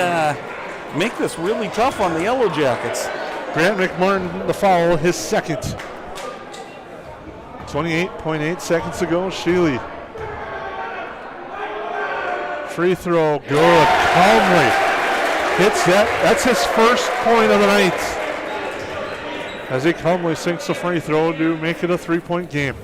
make this really tough on the Yellow Jackets. Grant McMartin, the foul, his second. 28.8 seconds to go. Sheely. Free throw, good. Calmly hits that. That's his first point of the night. As he calmly sinks the free throw to make it a 3-point game.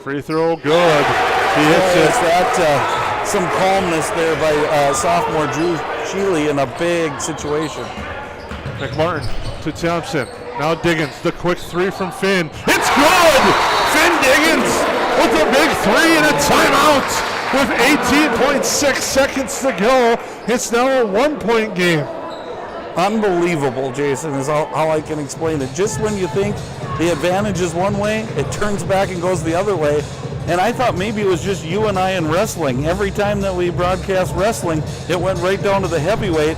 Free throw, good. He hits it. That some calmness there by sophomore Drew Sheely in a big situation. McMartin to Thompson. Now Diggins, the quick 3 from Finn. It's good! Finn Diggins with a big 3 and a timeout with 18.6 seconds to go. It's now a 1-point game. Unbelievable, Jason, is how I can explain it. Just when you think the advantage is one way, it turns back and goes the other way. And I thought maybe it was just you and I in wrestling. Every time that we broadcast wrestling, it went right down to the heavyweight.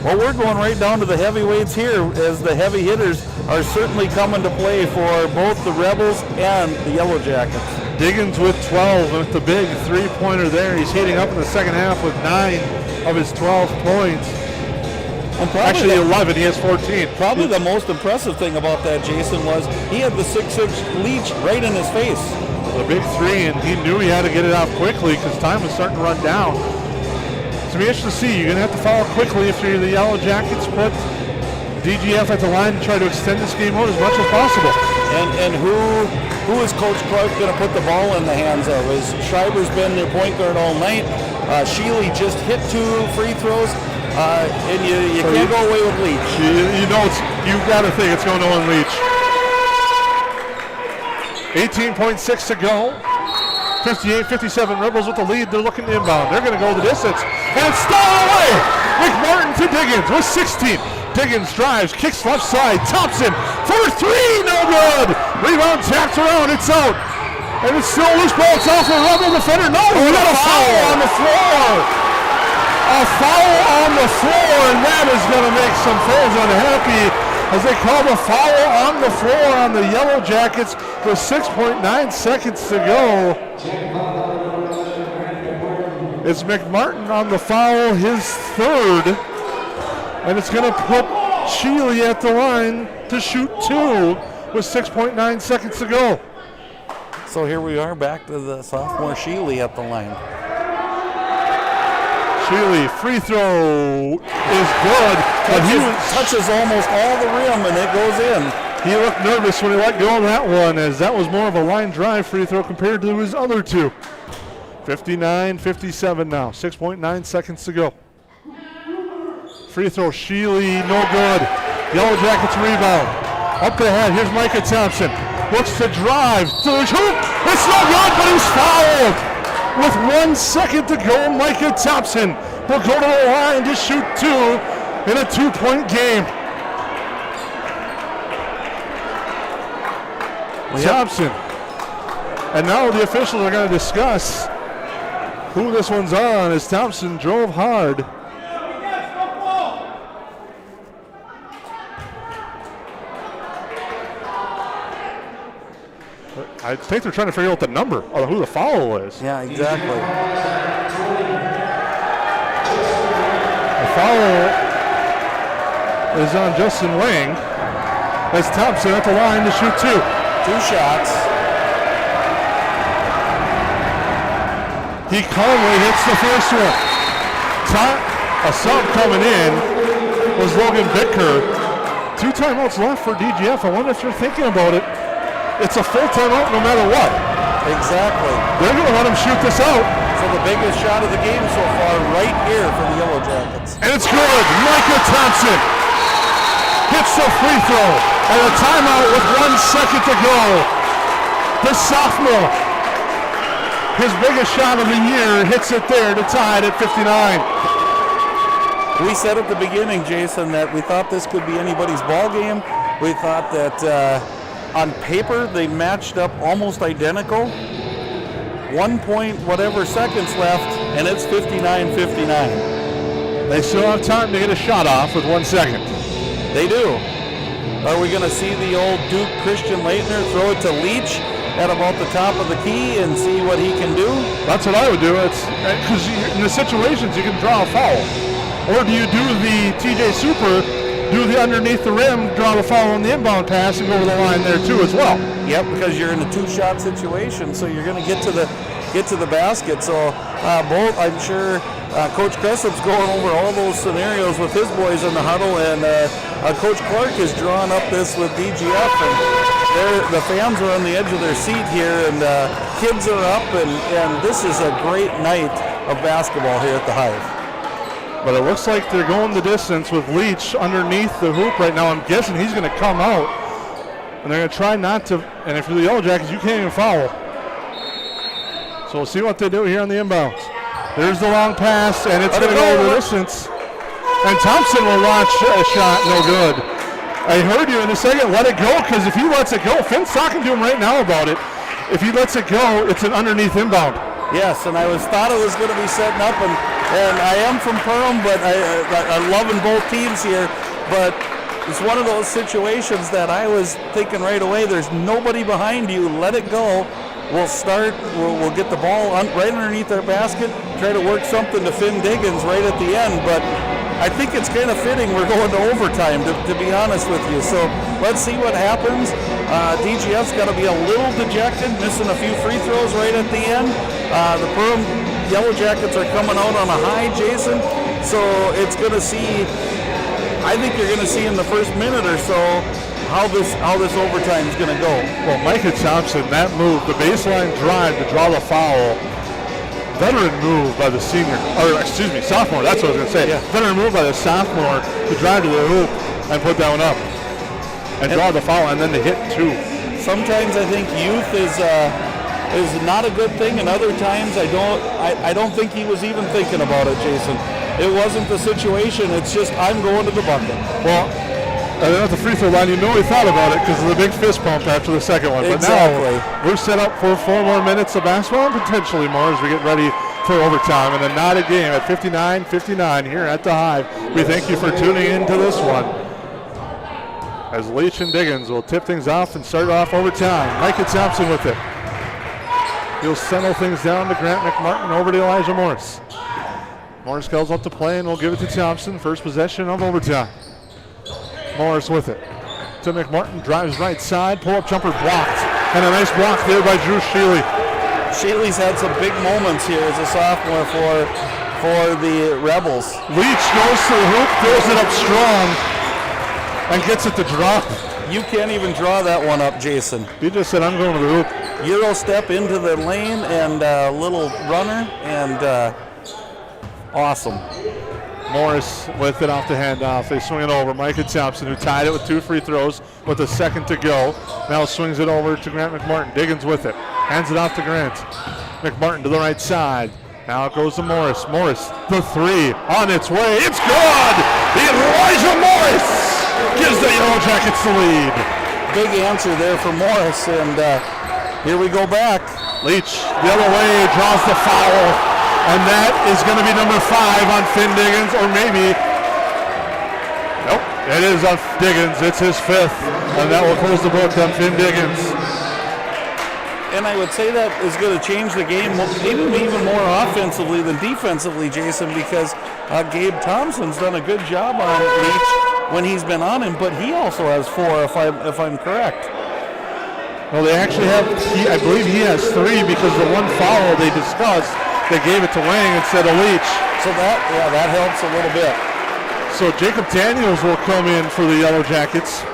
Well, we're going right down to the heavyweights here, as the heavy hitters are certainly coming to play for both the Rebels and the Yellow Jackets. Diggins with 12 with the big 3-pointer there. He's heating up in the second half with 9 of his 12 points. Actually 11, he has 14. Probably the most impressive thing about that, Jason, was he had the 6'6" Leach right in his face. The big 3, and he knew he had to get it out quickly because time was starting to run down. It's going to be interesting to see. You're going to have to foul quickly if you're the Yellow Jackets. Put DGF at the line and try to extend this game out as much as possible. And who is Coach Clark going to put the ball in the hands of? Is Schreiber's been their point guard all night? Sheely just hit 2 free throws, and you can't go away with Leach. You've got to think it's going on Leach. 18.6 to go. 58-57, Rebels with the lead. They're looking to inbound. They're going to go the distance. And it's stolen away. McMartin to Diggins with 16. Diggins drives, kicks left side. Thompson for 3, no good. Rebound taps around, it's out. And it's still loose ball. It's off the Rebel defender. No, we got a foul on the floor. A foul on the floor, and that is going to make some fans unhappy as they call the foul on the floor on the Yellow Jackets with 6.9 seconds to go. It's McMartin on the foul, his 3rd, and it's going to put Sheely at the line to shoot 2 with 6.9 seconds to go. So here we are back to the sophomore Sheely at the line. Sheely, free throw is good. But he touches almost all the rim and it goes in. He looked nervous when he let go of that one, as that was more of a line drive free throw compared to his other 2. 59-57 now. 6.9 seconds to go. Free throw, Sheely, no good. Yellow Jackets rebound. Up ahead, here's Micah Thompson. Looks to drive to the hoop. It's no good, but he's fouled. With 1 second to go, Micah Thompson will go to the line to shoot 2 in a 2-point game. Thompson. And now the officials are going to discuss who this one's on as Thompson drove hard. I think they're trying to figure out the number or who the foul is. Yeah, exactly. The foul is on Justin Lang. That's Thompson at the line to shoot 2. 2 shots. He calmly hits the first one. A sub coming in was Logan Bicker. 2 timeouts left for DGF. I wonder if you're thinking about it. It's a full timeout no matter what. Exactly. They're going to let him shoot this out. So the biggest shot of the game so far right here for the Yellow Jackets. And it's good. Micah Thompson hits the free throw. And a timeout with 1 second to go. The sophomore, his biggest shot of the year, hits it there to tie it at 59. We said at the beginning, Jason, that we thought this could be anybody's ball game. We thought that on paper they matched up almost identical. 1 point whatever seconds left, and it's 59-59. They still have time to get a shot off with 1 second. They do. Are we going to see the old Duke Christian Leitner throw it to Leach at about the top of the key and see what he can do? That's what I would do. It's because in the situations you can draw a foul. Or do you do the TJ Super, do the underneath the rim, draw the foul on the inbound pass, and go over the line there too as well? Yep, because you're in a 2-shot situation, so you're going to get to the basket. So both, I'm sure Coach Cressup's going over all those scenarios with his boys in the huddle, and Coach Clark is drawing up this with DGF, and the fans are on the edge of their seat here, and kids are up, and this is a great night of basketball here at the Hive. But it looks like they're going the distance with Leach underneath the hoop right now. I'm guessing he's going to come out, and they're going to try not to. And if you're the Yellow Jackets, you can't even foul. So we'll see what they do here on the inbounds. There's the long pass, and it's going to go the distance. And Thompson will launch a shot, no good. I heard you in a second, let it go, because if he lets it go, Finn's talking to him right now about it. If he lets it go, it's an underneath inbound. Yes, and I thought it was going to be setting up, and I am from Perham, but I'm loving both teams here. But it's one of those situations that I was thinking right away, there's nobody behind you, let it go. We'll get the ball right underneath our basket, try to work something to Finn Diggins right at the end, but I think it's kind of fitting we're going to overtime, to be honest with you. So let's see what happens. DGF's got to be a little dejected, missing a few free throws right at the end. The Perham Yellow Jackets are coming out on a high, Jason, so it's going to see, I think you're going to see in the first minute or so how this overtime is going to go. Well, Micah Thompson, that move, the baseline drive to draw the foul, veteran move by the sophomore, that's what I was going to say. Yeah. Veteran move by the sophomore to drive to the hoop and put that one up and draw the foul and then to hit 2. Sometimes I think youth is not a good thing, and other times I don't think he was even thinking about it, Jason. It wasn't the situation, it's just I'm going to the bucket. Well, at the free throw line, you know he thought about it because of the big fist pump after the second one. Exactly. But now we're set up for 4 more minutes of basketball and potentially more as we get ready for overtime. And a knotted game at 59-59 here at the Hive. We thank you for tuning in to this one. As Leach and Diggins will tip things off and start off overtime. Micah Thompson with it. He'll settle things down to Grant McMartin over to Elijah Morris. Morris calls up the play and we'll give it to Thompson. First possession of overtime. Morris with it. To McMartin, drives right side, pull-up jumper blocked. And a nice block there by Drew Sheely. Sheely's had some big moments here as a sophomore for the Rebels. Leach goes to the hoop, throws it up strong, and gets it to drop. You can't even draw that one up, Jason. He just said, I'm going to the hoop. Euro step into the lane and a little runner, and awesome. Morris with it off the handoff. They swing it over. Micah Thompson, who tied it with 2 free throws with a second to go, now swings it over to Grant McMartin. Diggins with it. Hands it off to Grant. McMartin to the right side. Now it goes to Morris. Morris, the 3 on its way. It's good! Elijah Morris gives the Yellow Jackets the lead. Big answer there for Morris, and here we go back. Leach the other way, draws the foul. And that is going to be number 5 on Finn Diggins, or maybe, nope, it is on Diggins. It's his 5th, and that will close the book on Finn Diggins. And I would say that is going to change the game even more offensively than defensively, Jason, because Gabe Thompson's done a good job on Leach when he's been on him, but he also has 4, if I'm correct. Well, they actually have, I believe he has 3 because the one foul they discussed, they gave it to Wang instead of Leach. So that helps a little bit. So Jacob Daniels will come in for the Yellow Jackets,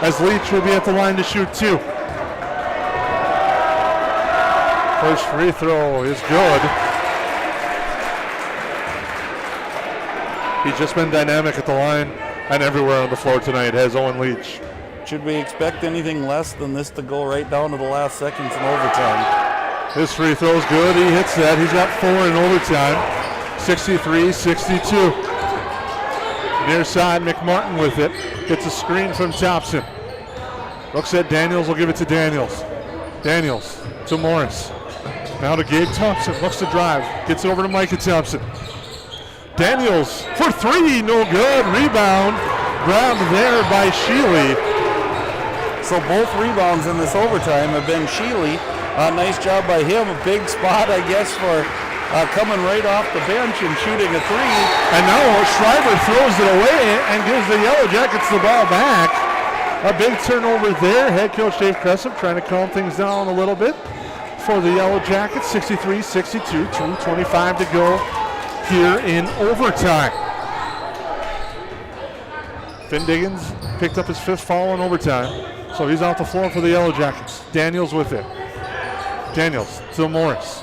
as Leach will be at the line to shoot 2. First free throw is good. He's just been dynamic at the line and everywhere on the floor tonight, has Owen Leach. Should we expect anything less than this to go right down to the last seconds in overtime? His free throw's good. He hits that. He's got 4 in overtime. 63-62. Near side, McMartin with it. Gets a screen from Thompson. Looks at Daniels. Will give it to Daniels. Daniels to Morris. Now to Gabe Thompson. Looks to drive. Gets it over to Micah Thompson. Daniels for 3. No good. Rebound. Grabbed there by Sheely. So both rebounds in this overtime have been Sheely. Nice job by him. A big spot, I guess, for coming right off the bench and shooting a 3. And now Schreiber throws it away and gives the Yellow Jackets the ball back. A big turnover there. Head coach Dave Cressup trying to calm things down a little bit for the Yellow Jackets. 63-62, 2:25 to go here in overtime. Finn Diggins picked up his 5th foul in overtime, so he's off the floor for the Yellow Jackets. Daniels with it. Daniels to Morris.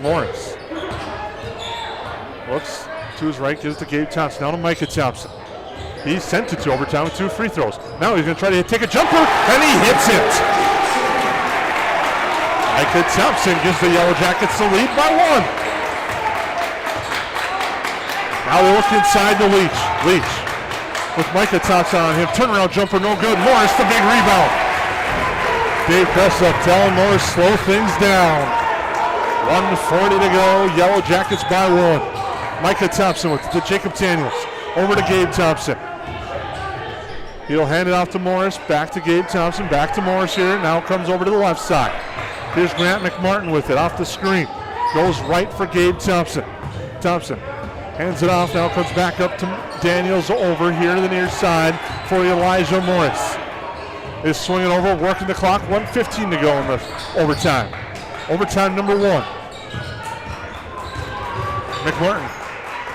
Morris looks to his right, gives to Gabe Thompson. Now to Micah Thompson. He sent it to overtime with 2 free throws. Now he's going to try to take a jumper, and he hits it. Micah Thompson gives the Yellow Jackets the lead by 1. Now they look inside to Leach. Leach with Micah Thompson on him. Turnaround jumper, no good. Morris, the big rebound. Dave Cressup telling Morris slow things down. 1:40 to go. Yellow Jackets by 1. Micah Thompson with to Jacob Daniels. Over to Gabe Thompson. He'll hand it off to Morris. Back to Gabe Thompson. Back to Morris here. Now comes over to the left side. Here's Grant McMartin with it off the screen. Goes right for Gabe Thompson. Thompson hands it off. Now comes back up to Daniels over here to the near side for Elijah Morris. Is swinging over, working the clock. 1:15 to go in the overtime. Overtime number 1. McMartin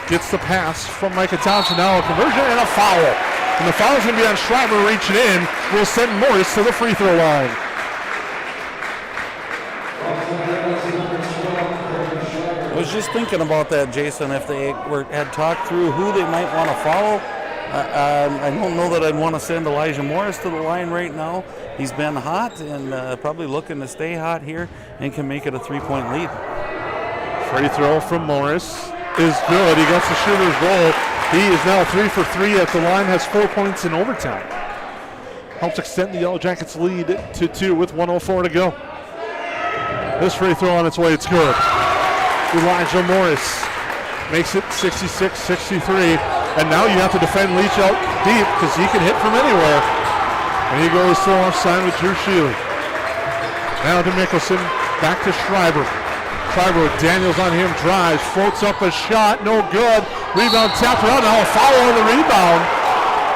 gets the pass from Micah Thompson. Now a conversion and a foul. And the foul is going to be on Schreiber reaching in. Will send Morris to the free throw line. I was just thinking about that, Jason, if they had talked through who they might want to follow. I don't know that I'd want to send Elijah Morris to the line right now. He's been hot and probably looking to stay hot here and can make it a 3-point lead. Free throw from Morris is good. He gets the shooter's goal. He is now 3 for 3 at the line, has 4 points in overtime. Helps extend the Yellow Jackets lead to 2 with 1:04 to go. This free throw on its way, it's good. Elijah Morris makes it 66-63. And now you have to defend Leach out deep because he can hit from anywhere. And he goes to offside with Drew Sheely. Now to Mickelson, back to Schreiber. Schreiber with Daniels on him, drives, floats up a shot, no good. Rebound tapped around, now a foul on the rebound.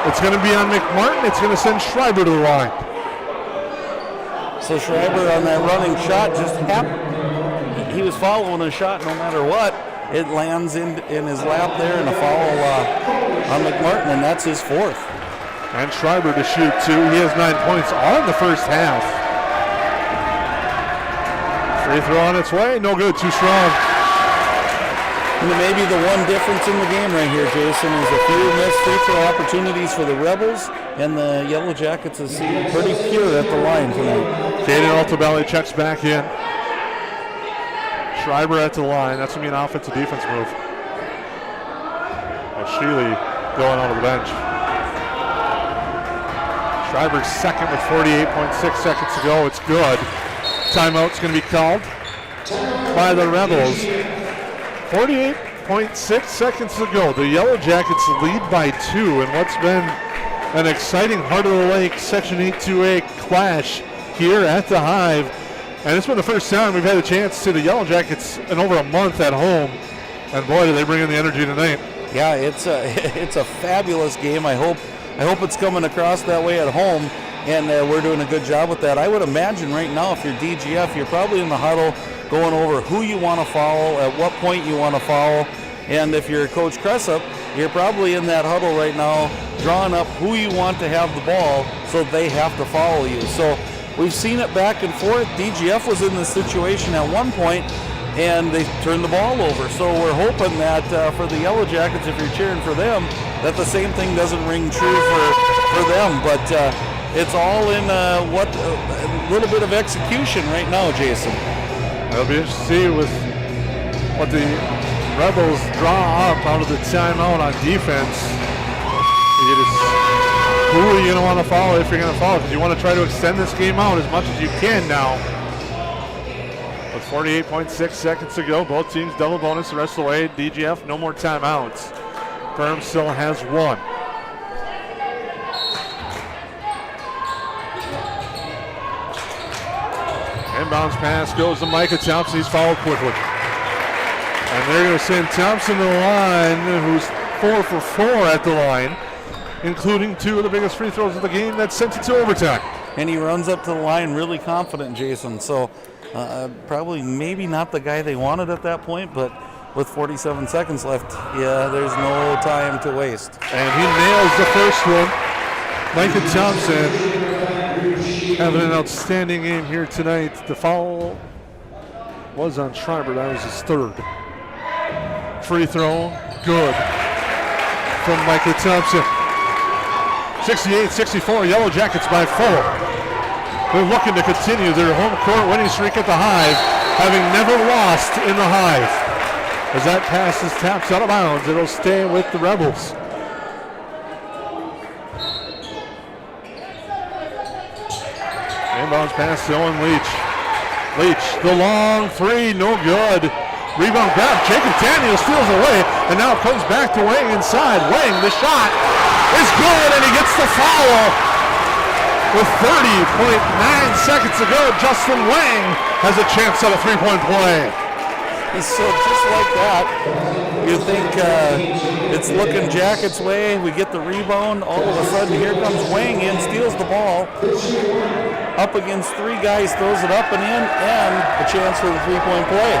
It's going to be on McMartin. It's going to send Schreiber to the line. So Schreiber on that running shot just happened. He was following a shot no matter what. It lands in his lap there, and a foul on McMartin, and that's his 4th. And Schreiber to shoot 2. He has 9 points all in the first half. Free throw on its way. No good. Too strong. And maybe the one difference in the game right here, Jason, is a few missed free throw opportunities for the Rebels, and the Yellow Jackets is pretty pure at the line tonight. Caden Altobelli checks back in. Schreiber at the line. That's going to be an offensive defense move. Sheely going on to the bench. Schreiber's second with 48.6 seconds to go. It's good. Timeout's going to be called by the Rebels. 48.6 seconds to go. The Yellow Jackets lead by 2 in what's been an exciting Heart of the Lake Section 8-2A clash here at the Hive. And it's been the first time we've had a chance to see the Yellow Jackets in over a month at home. And boy, do they bring in the energy tonight. Yeah, it's a fabulous game. I hope it's coming across that way at home, and we're doing a good job with that. I would imagine right now, if you're DGF, you're probably in the huddle going over who you want to foul, at what point you want to foul, and if you're Coach Cressup, you're probably in that huddle right now drawing up who you want to have the ball so they have to follow you. So we've seen it back and forth. DGF was in this situation at one point, and they turned the ball over. So we're hoping that for the Yellow Jackets, if you're cheering for them, that the same thing doesn't ring true for them. But it's all in a little bit of execution right now, Jason. It'll be interesting to see with what the Rebels draw up out of the timeout on defense. Who are you going to want to follow if you're going to follow? Because you want to try to extend this game out as much as you can now. With 48.6 seconds to go, both teams double bonus the rest of the way. DGF, no more timeouts. Perham still has one. Inbounds pass goes to Micah Thompson. He's fouled quickly. And they're going to send Thompson to the line, who's 4 for 4 at the line, including 2 of the biggest free throws of the game. That sent it to overtime. And he runs up to the line really confident, Jason. So probably maybe not the guy they wanted at that point, but with 47 seconds left, yeah, there's no time to waste. And he nails the first one. Micah Thompson having an outstanding game here tonight. The foul was on Schreiber. That was his third. Free throw, good from Micah Thompson. 68-64, Yellow Jackets by 4. They're looking to continue their home court winning streak at the Hive, having never lost in the Hive. As that pass is tapped out of bounds, it'll stay with the Rebels. Inbounds pass to Owen Leach. Leach, the long three, no good. Rebound grab, Jacob Daniel steals away, and now comes back to Wang inside. Wang, the shot is good, and he gets the foul. With 30.9 seconds to go, Justin Wang has a chance at a three-point play. So just like that, you think it's looking Jackets' way. We get the rebound. All of a sudden, here comes Wang in, steals the ball. Up against 3 guys, throws it up and in, and a chance for the three-point play.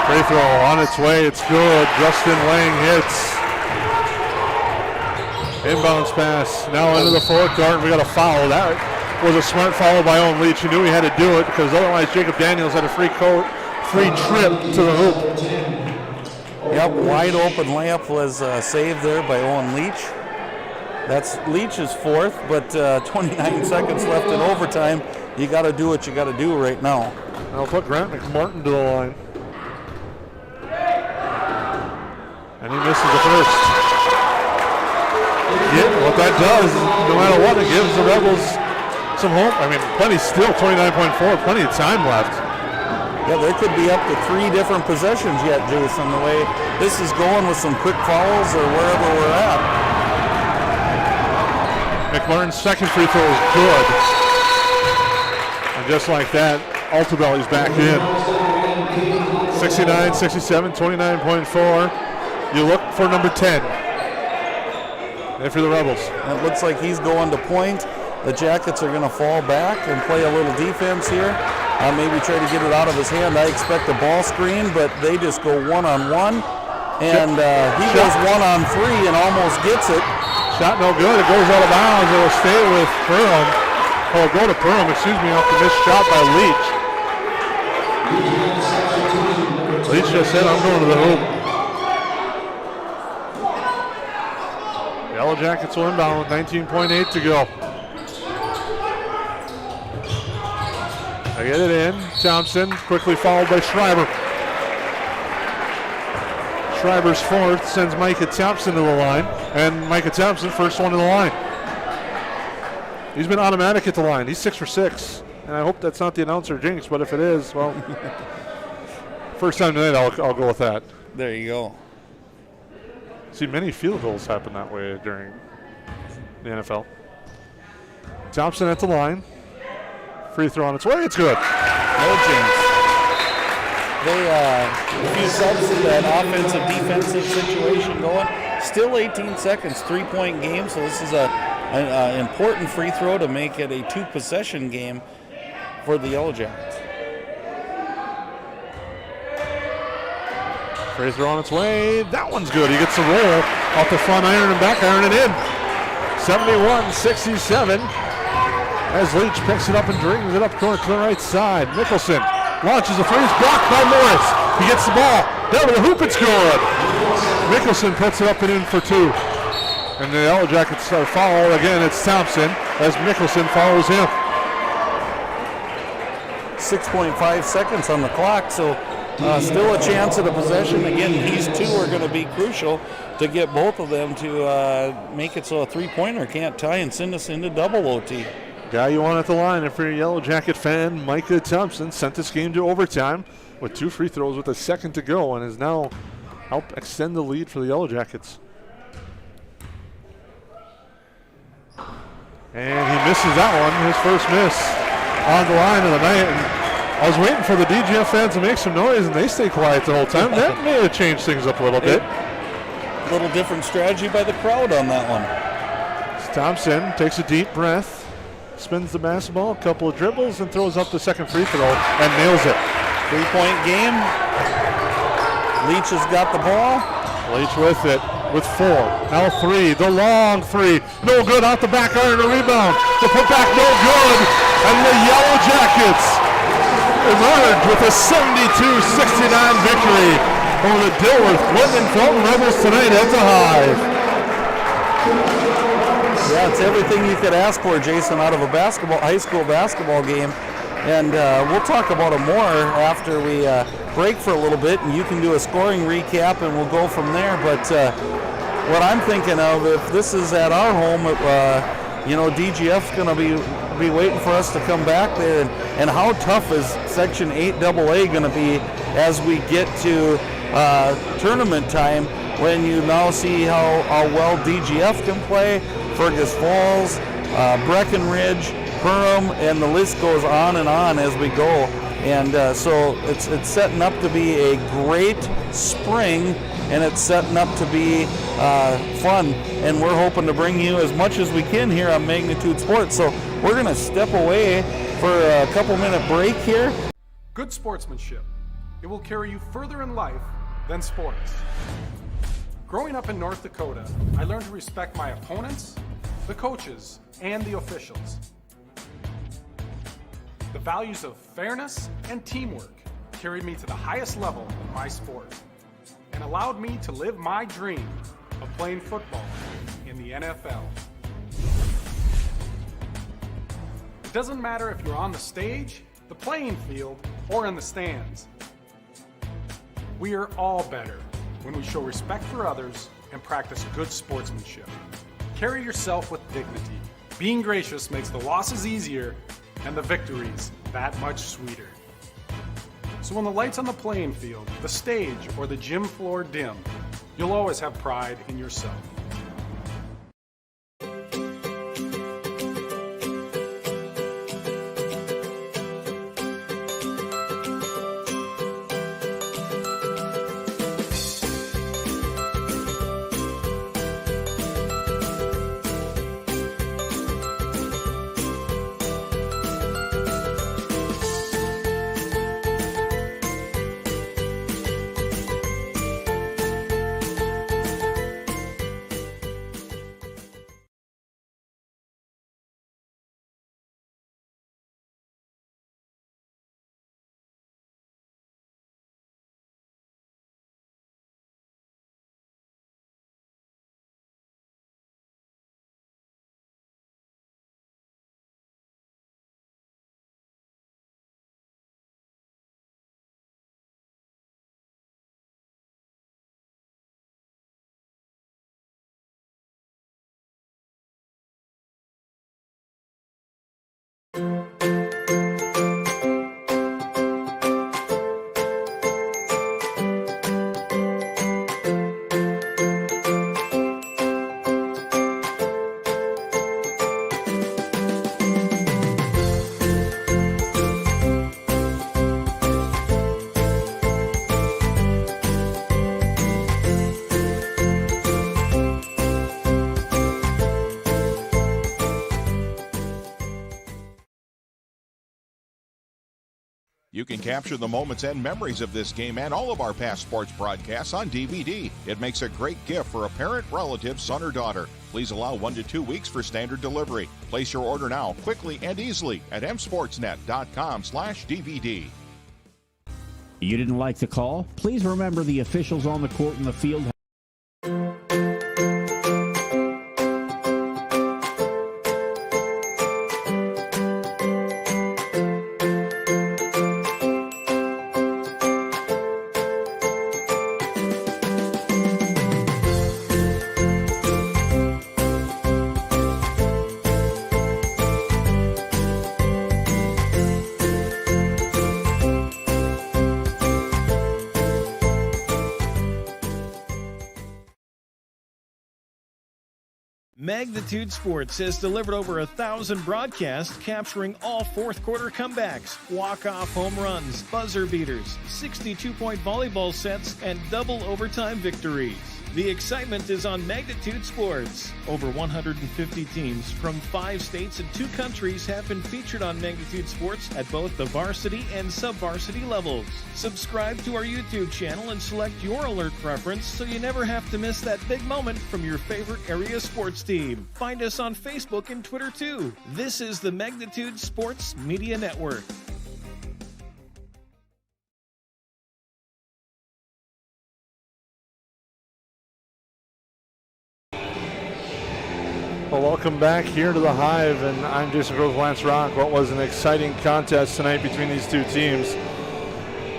Free throw on its way. It's good. Justin Wang hits. Inbounds pass. Now into the forecourt. We got a foul. That was a smart foul by Owen Leach. He knew he had to do it because otherwise Jacob Daniels had a free trip to the hoop. Yep, wide open layup was saved there by Owen Leach. That's Leach's fourth, but 29 seconds left in overtime. You got to do what you got to do right now. I'll put Grant McMartin to the line. And he misses the first. Yeah, what that does, no matter what, it gives the Rebels some hope. I mean, plenty still, 29.4, plenty of time left. Yeah, there could be up to 3 different possessions yet, Jason, the way this is going with some quick fouls or wherever we're at. McMartin's second free throw is good. And just like that, Altobelli's back in. 69-67, 29.4. You look for number 10. And for the Rebels. And it looks like he's going to point. The Jackets are going to fall back and play a little defense here. Maybe try to get it out of his hand. I expect a ball screen, but they just go one-on-one. And he goes 1-on-3 and almost gets it. Shot no good. It goes out of bounds. It will stay with Perham. Oh, go to Perham, excuse me, off the missed shot by Leach. Leach just said, I'm going to the hoop. Yellow Jackets will inbound with 19.8 to go. They get it in. Thompson quickly followed by Schreiber. Schreiber's fourth sends Micah Thompson to the line, and Micah Thompson first one to the line. He's been automatic at the line. He's 6 for 6, and I hope that's not the announcer jinx, but if it is, well, first time tonight, I'll go with that. There you go. See, many field goals happen that way during the NFL. Thompson at the line. Free throw on its way. It's good. No jinx. They few subs in that offensive defensive situation going. Still 18 seconds, 3-point game. So this is an important free throw to make it a 2-possession game for the Yellow Jackets. Free throw on its way. That one's good. He gets the roll off the front iron and back iron and in. 71-67. As Leach picks it up and brings it up court to the right side. Mickelson launches a three. It's blocked by Morris. He gets the ball down to the hoop. It's good. Mickelson puts it up and in for 2. And the Yellow Jackets are fouled. Again, it's Thompson as Mickelson follows him. 6.5 seconds on the clock, so still a chance at a possession. Again, these two are going to be crucial to get both of them to make it so a three-pointer can't tie and send us into double OT. Guy you want at the line, if you're a Yellow Jacket fan, Micah Thompson sent this game to overtime with 2 free throws with a second to go and has now helped extend the lead for the Yellow Jackets. And he misses that one, his first miss on the line of the night. And I was waiting for the DGF fans to make some noise, and they stay quiet the whole time. That may have changed things up a little bit. A little different strategy by the crowd on that one. Thompson takes a deep breath. Spins the basketball, a couple of dribbles, and throws up the second free throw and nails it. 3-point game. Leach has got the ball. Leach with it with 4. Now 3, the long 3. No good, out the back iron, a rebound. The putback, no good. And the Yellow Jackets emerge with a 72-69 victory over the Dilworth Glyndon Felton Rebels tonight at the Hive. Yeah, it's everything you could ask for, Jason, out of a high school basketball game. And we'll talk about it more after we break for a little bit, and you can do a scoring recap, and we'll go from there. But what I'm thinking of, if this is at our home, DGF's going to be waiting for us to come back there. And how tough is Section 8AA going to be as we get to tournament time, when you now see how well DGF can play, Fergus Falls, Breckenridge, Perham, and the list goes on and on as we go. And so it's setting up to be a great spring, and it's setting up to be fun. And we're hoping to bring you as much as we can here on Magnitude Sports. So we're going to step away for a couple-minute break here. Good sportsmanship. It will carry you further in life than sports. Growing up in North Dakota, I learned to respect my opponents, the coaches, and the officials. The values of fairness and teamwork carried me to the highest level in my sport and allowed me to live my dream of playing football in the NFL. It doesn't matter if you're on the stage, the playing field, or in the stands. We are all better when we show respect for others and practice good sportsmanship. Carry yourself with dignity. Being gracious makes the losses easier and the victories that much sweeter. So when the lights on the playing field, the stage, or the gym floor dim, you'll always have pride in yourself. You can capture the moments and memories of this game and all of our past sports broadcasts on DVD. It makes a great gift for a parent, relative, son, or daughter. Please allow 1 to 2 weeks for standard delivery. Place your order now, quickly and easily at msportsnet.com/DVD. You didn't like the call? Please remember the officials on the court and the field. Magnitude Sports has delivered over 1,000 broadcasts capturing all fourth quarter comebacks, walk-off home runs, buzzer beaters, 62-point volleyball sets, and double overtime victories. The excitement is on Magnitude Sports. Over 150 teams from 5 states and 2 countries have been featured on Magnitude Sports at both the varsity and sub-varsity levels. Subscribe to our YouTube channel and select your alert preference so you never have to miss that big moment from your favorite area sports team. Find us on Facebook and Twitter too. This is the Magnitude Sports Media Network. Well, welcome back here to the Hive, and I'm Jason Groves, Lance Rock. What was an exciting contest tonight between these two teams.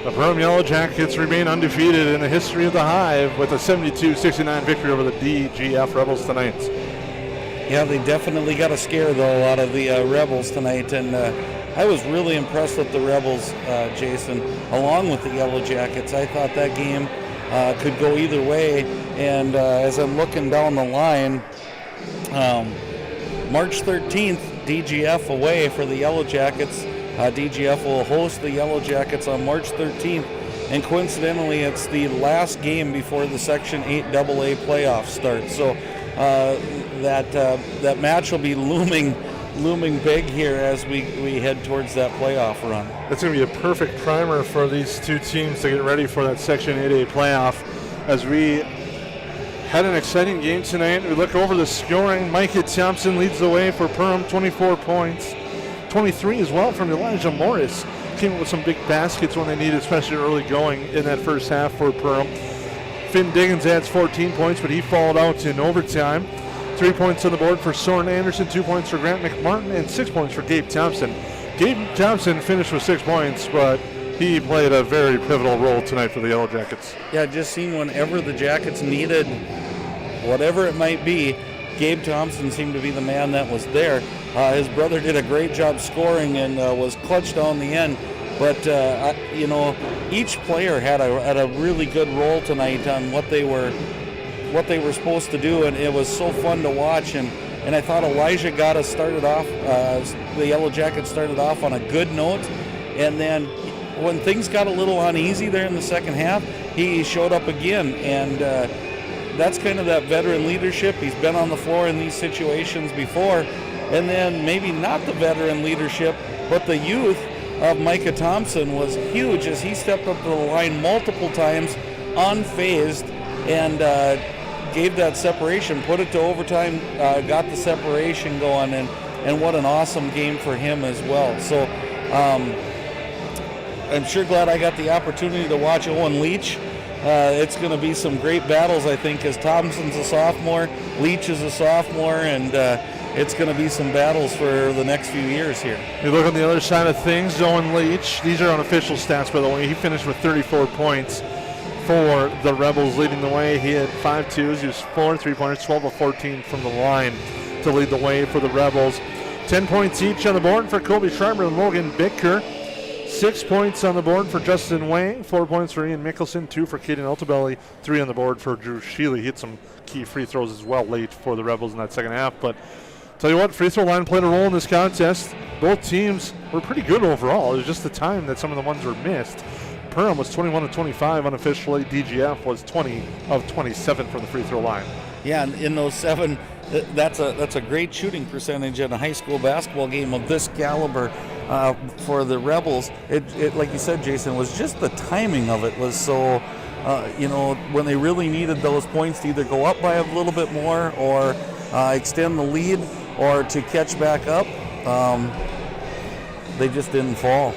The Perham Yellow Jackets remain undefeated in the history of the Hive with a 72-69 victory over the DGF Rebels tonight. Yeah, they definitely got a scare, though, out of the Rebels tonight, and I was really impressed with the Rebels, Jason, along with the Yellow Jackets. I thought that game could go either way, and as I'm looking down the line, March 13th, DGF away for the Yellow Jackets. DGF will host the Yellow Jackets on March 13th, and coincidentally, it's the last game before the Section 8 AA playoffs start. So that match will be looming big here as we head towards that playoff run. It's going to be a perfect primer for these two teams to get ready for that Section 8A playoff. As we had an exciting game tonight. We look over the scoring. Micah Thompson leads the way for Perham, 24 points. 23 as well from Elijah Morris. Came up with some big baskets when they needed, especially early going in that first half for Perham. Finn Diggins adds 14 points, but he followed out in overtime. 3 points on the board for Soren Anderson, 2 points for Grant McMartin, and 6 points for Gabe Thompson. Gabe Thompson finished with 6 points, but he played a very pivotal role tonight for the Yellow Jackets. Yeah, just seen whenever the Jackets needed whatever it might be, Gabe Thompson seemed to be the man that was there. His brother did a great job scoring and was clutch down the end. But, each player had a really good role tonight on what they were supposed to do, and it was so fun to watch. And I thought Elijah got us started off, the Yellow Jackets started off on a good note. And then when things got a little uneasy there in the second half, he showed up again. And that's kind of that veteran leadership. He's been on the floor in these situations before. And then maybe not the veteran leadership, but the youth of Micah Thompson was huge as he stepped up to the line multiple times, unfazed, and gave that separation, put it to overtime, got the separation going, and what an awesome game for him as well. So I'm sure glad I got the opportunity to watch Owen Leach. It's going to be some great battles, I think, as Thompson's a sophomore, Leach is a sophomore, and it's going to be some battles for the next few years here. You look on the other side of things, Owen Leach, these are unofficial stats, by the way. He finished with 34 points for the Rebels, leading the way. He had 5 twos, he was 4 3-pointers, 12 of 14 from the line to lead the way for the Rebels. 10 points each on the board for Kobe Schreiber and Logan Bicker. 6 points on the board for Justin Wang, 4 points for Ian Mickelson, 2 for Caden Altobelli, 3 on the board for Drew Shealy. He hit some key free throws as well late for the Rebels in that second half. But tell you what, free throw line played a role in this contest. Both teams were pretty good overall. It was just the time that some of the ones were missed. Perham was 21 of 25 unofficially. DGF was 20 of 27 from the free throw line. Yeah, and in those 7, that's a great shooting percentage in a high school basketball game of this caliber for the Rebels. It like you said, Jason, was just the timing of it was so, when they really needed those points to either go up by a little bit more or extend the lead or to catch back up, they just didn't fall.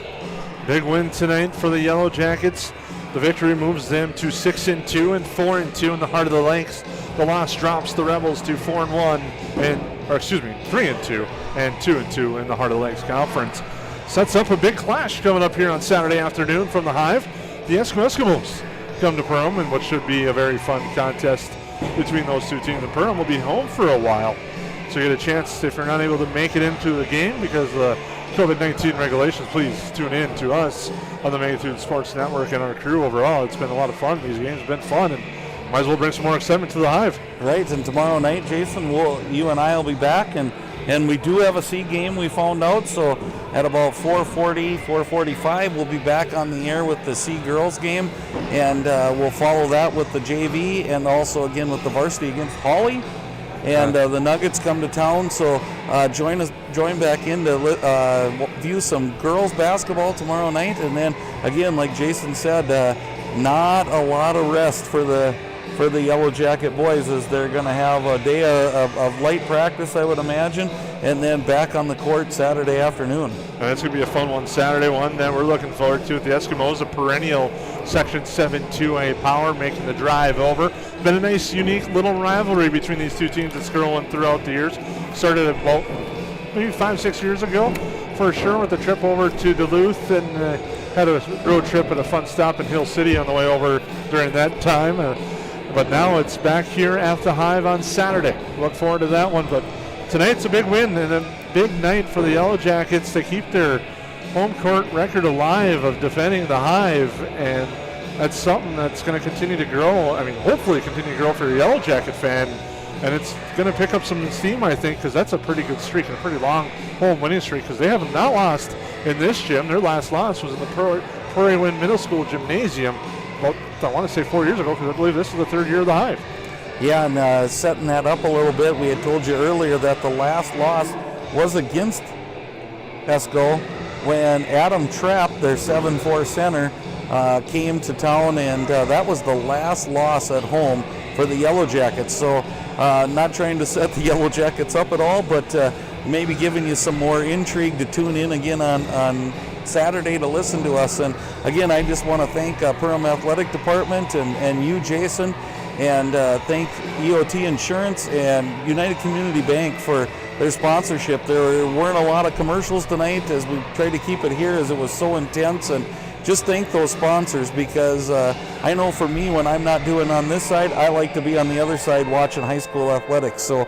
Big win tonight for the Yellow Jackets. The victory moves them to 6-2 and 4-2 in the Heart of the Lakes. The loss drops the Rebels to 4-1 3-2 and 2-2 in the Heart of the Lakes Conference. Sets up a big clash coming up here on Saturday afternoon from the Hive. The Eskimos come to Perham in what should be a very fun contest between those two teams. And Perham will be home for a while, so you get a chance if you're not able to make it into the game because of the COVID-19 regulations. Please tune in to us on the Magnitude Sports Network and our crew overall. It's been a lot of fun. These games have been fun, and might as well bring some more excitement to the Hive. Right, and tomorrow night, Jason, you and I will be back, and we do have a C game we found out, so at about 4:40, 4:45, we'll be back on the air with the C girls game, and we'll follow that with the JV and also again with the varsity against Hawley. And the Nuggets come to town, so join back in to view some girls basketball tomorrow night. And then again, like Jason said, not a lot of rest for the Yellow Jacket boys, as they're going to have a day of light practice, I would imagine, and then back on the court Saturday afternoon. And it's going to be a fun one, Saturday one that we're looking forward to. The Eskimos, a perennial Section 7-2A power, making the drive over. Been a nice, unique little rivalry between these two teams that's growing throughout the years. Started about maybe 5-6 years ago, for sure, with a trip over to Duluth, and had a road trip and a fun stop in Hill City on the way over during that time. But now it's back here at the Hive on Saturday. Look forward to that one. But tonight's a big win and a big night for the Yellow Jackets to keep their home court record alive of defending the Hive. And that's something that's going to continue to grow. I mean, hopefully continue to grow for the Yellow Jacket fan. And it's going to pick up some steam, I think, because that's a pretty good streak and a pretty long home winning streak, because they have not lost in this gym. Their last loss was in the Prairie Wind Middle School Gymnasium. About, I want to say 4 years ago, because I believe this is the 3rd year of the Hive. Yeah, and setting that up a little bit, we had told you earlier that the last loss was against Esco when Adam Trapp, their 7'4" center, came to town, and that was the last loss at home for the Yellow Jackets. So not trying to set the Yellow Jackets up at all, but maybe giving you some more intrigue to tune in again on Saturday to listen to us. And again, I just want to thank Perham Athletic Department and you, Jason, and thank EOT Insurance and United Community Bank for their sponsorship. There weren't a lot of commercials tonight as we tried to keep it here as it was so intense, and just thank those sponsors, because I know for me, when I'm not doing on this side, I like to be on the other side watching high school athletics. So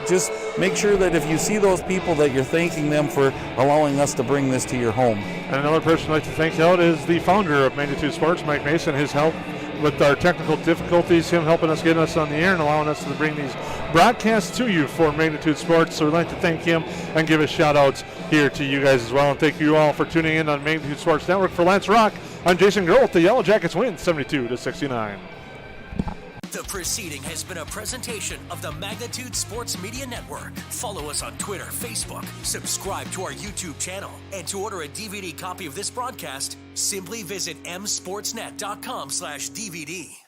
just make sure that if you see those people that you're thanking them for allowing us to bring this to your home. And another person I'd like to thank out is the founder of Magnitude Sports, Mike Mason. His help with our technical difficulties, him helping us get us on the air and allowing us to bring these broadcasts to you for Magnitude Sports. So we'd like to thank him and give a shout out here to you guys as well. And thank you all for tuning in on Magnitude Sports Network. For Lance Rock, I'm Jason Grohl. The Yellow Jackets win 72-69. The proceeding has been a presentation of the Magnitude Sports Media Network. Follow us on Twitter, Facebook, subscribe to our YouTube channel, and to order a DVD copy of this broadcast, simply visit msportsnet.com/DVD.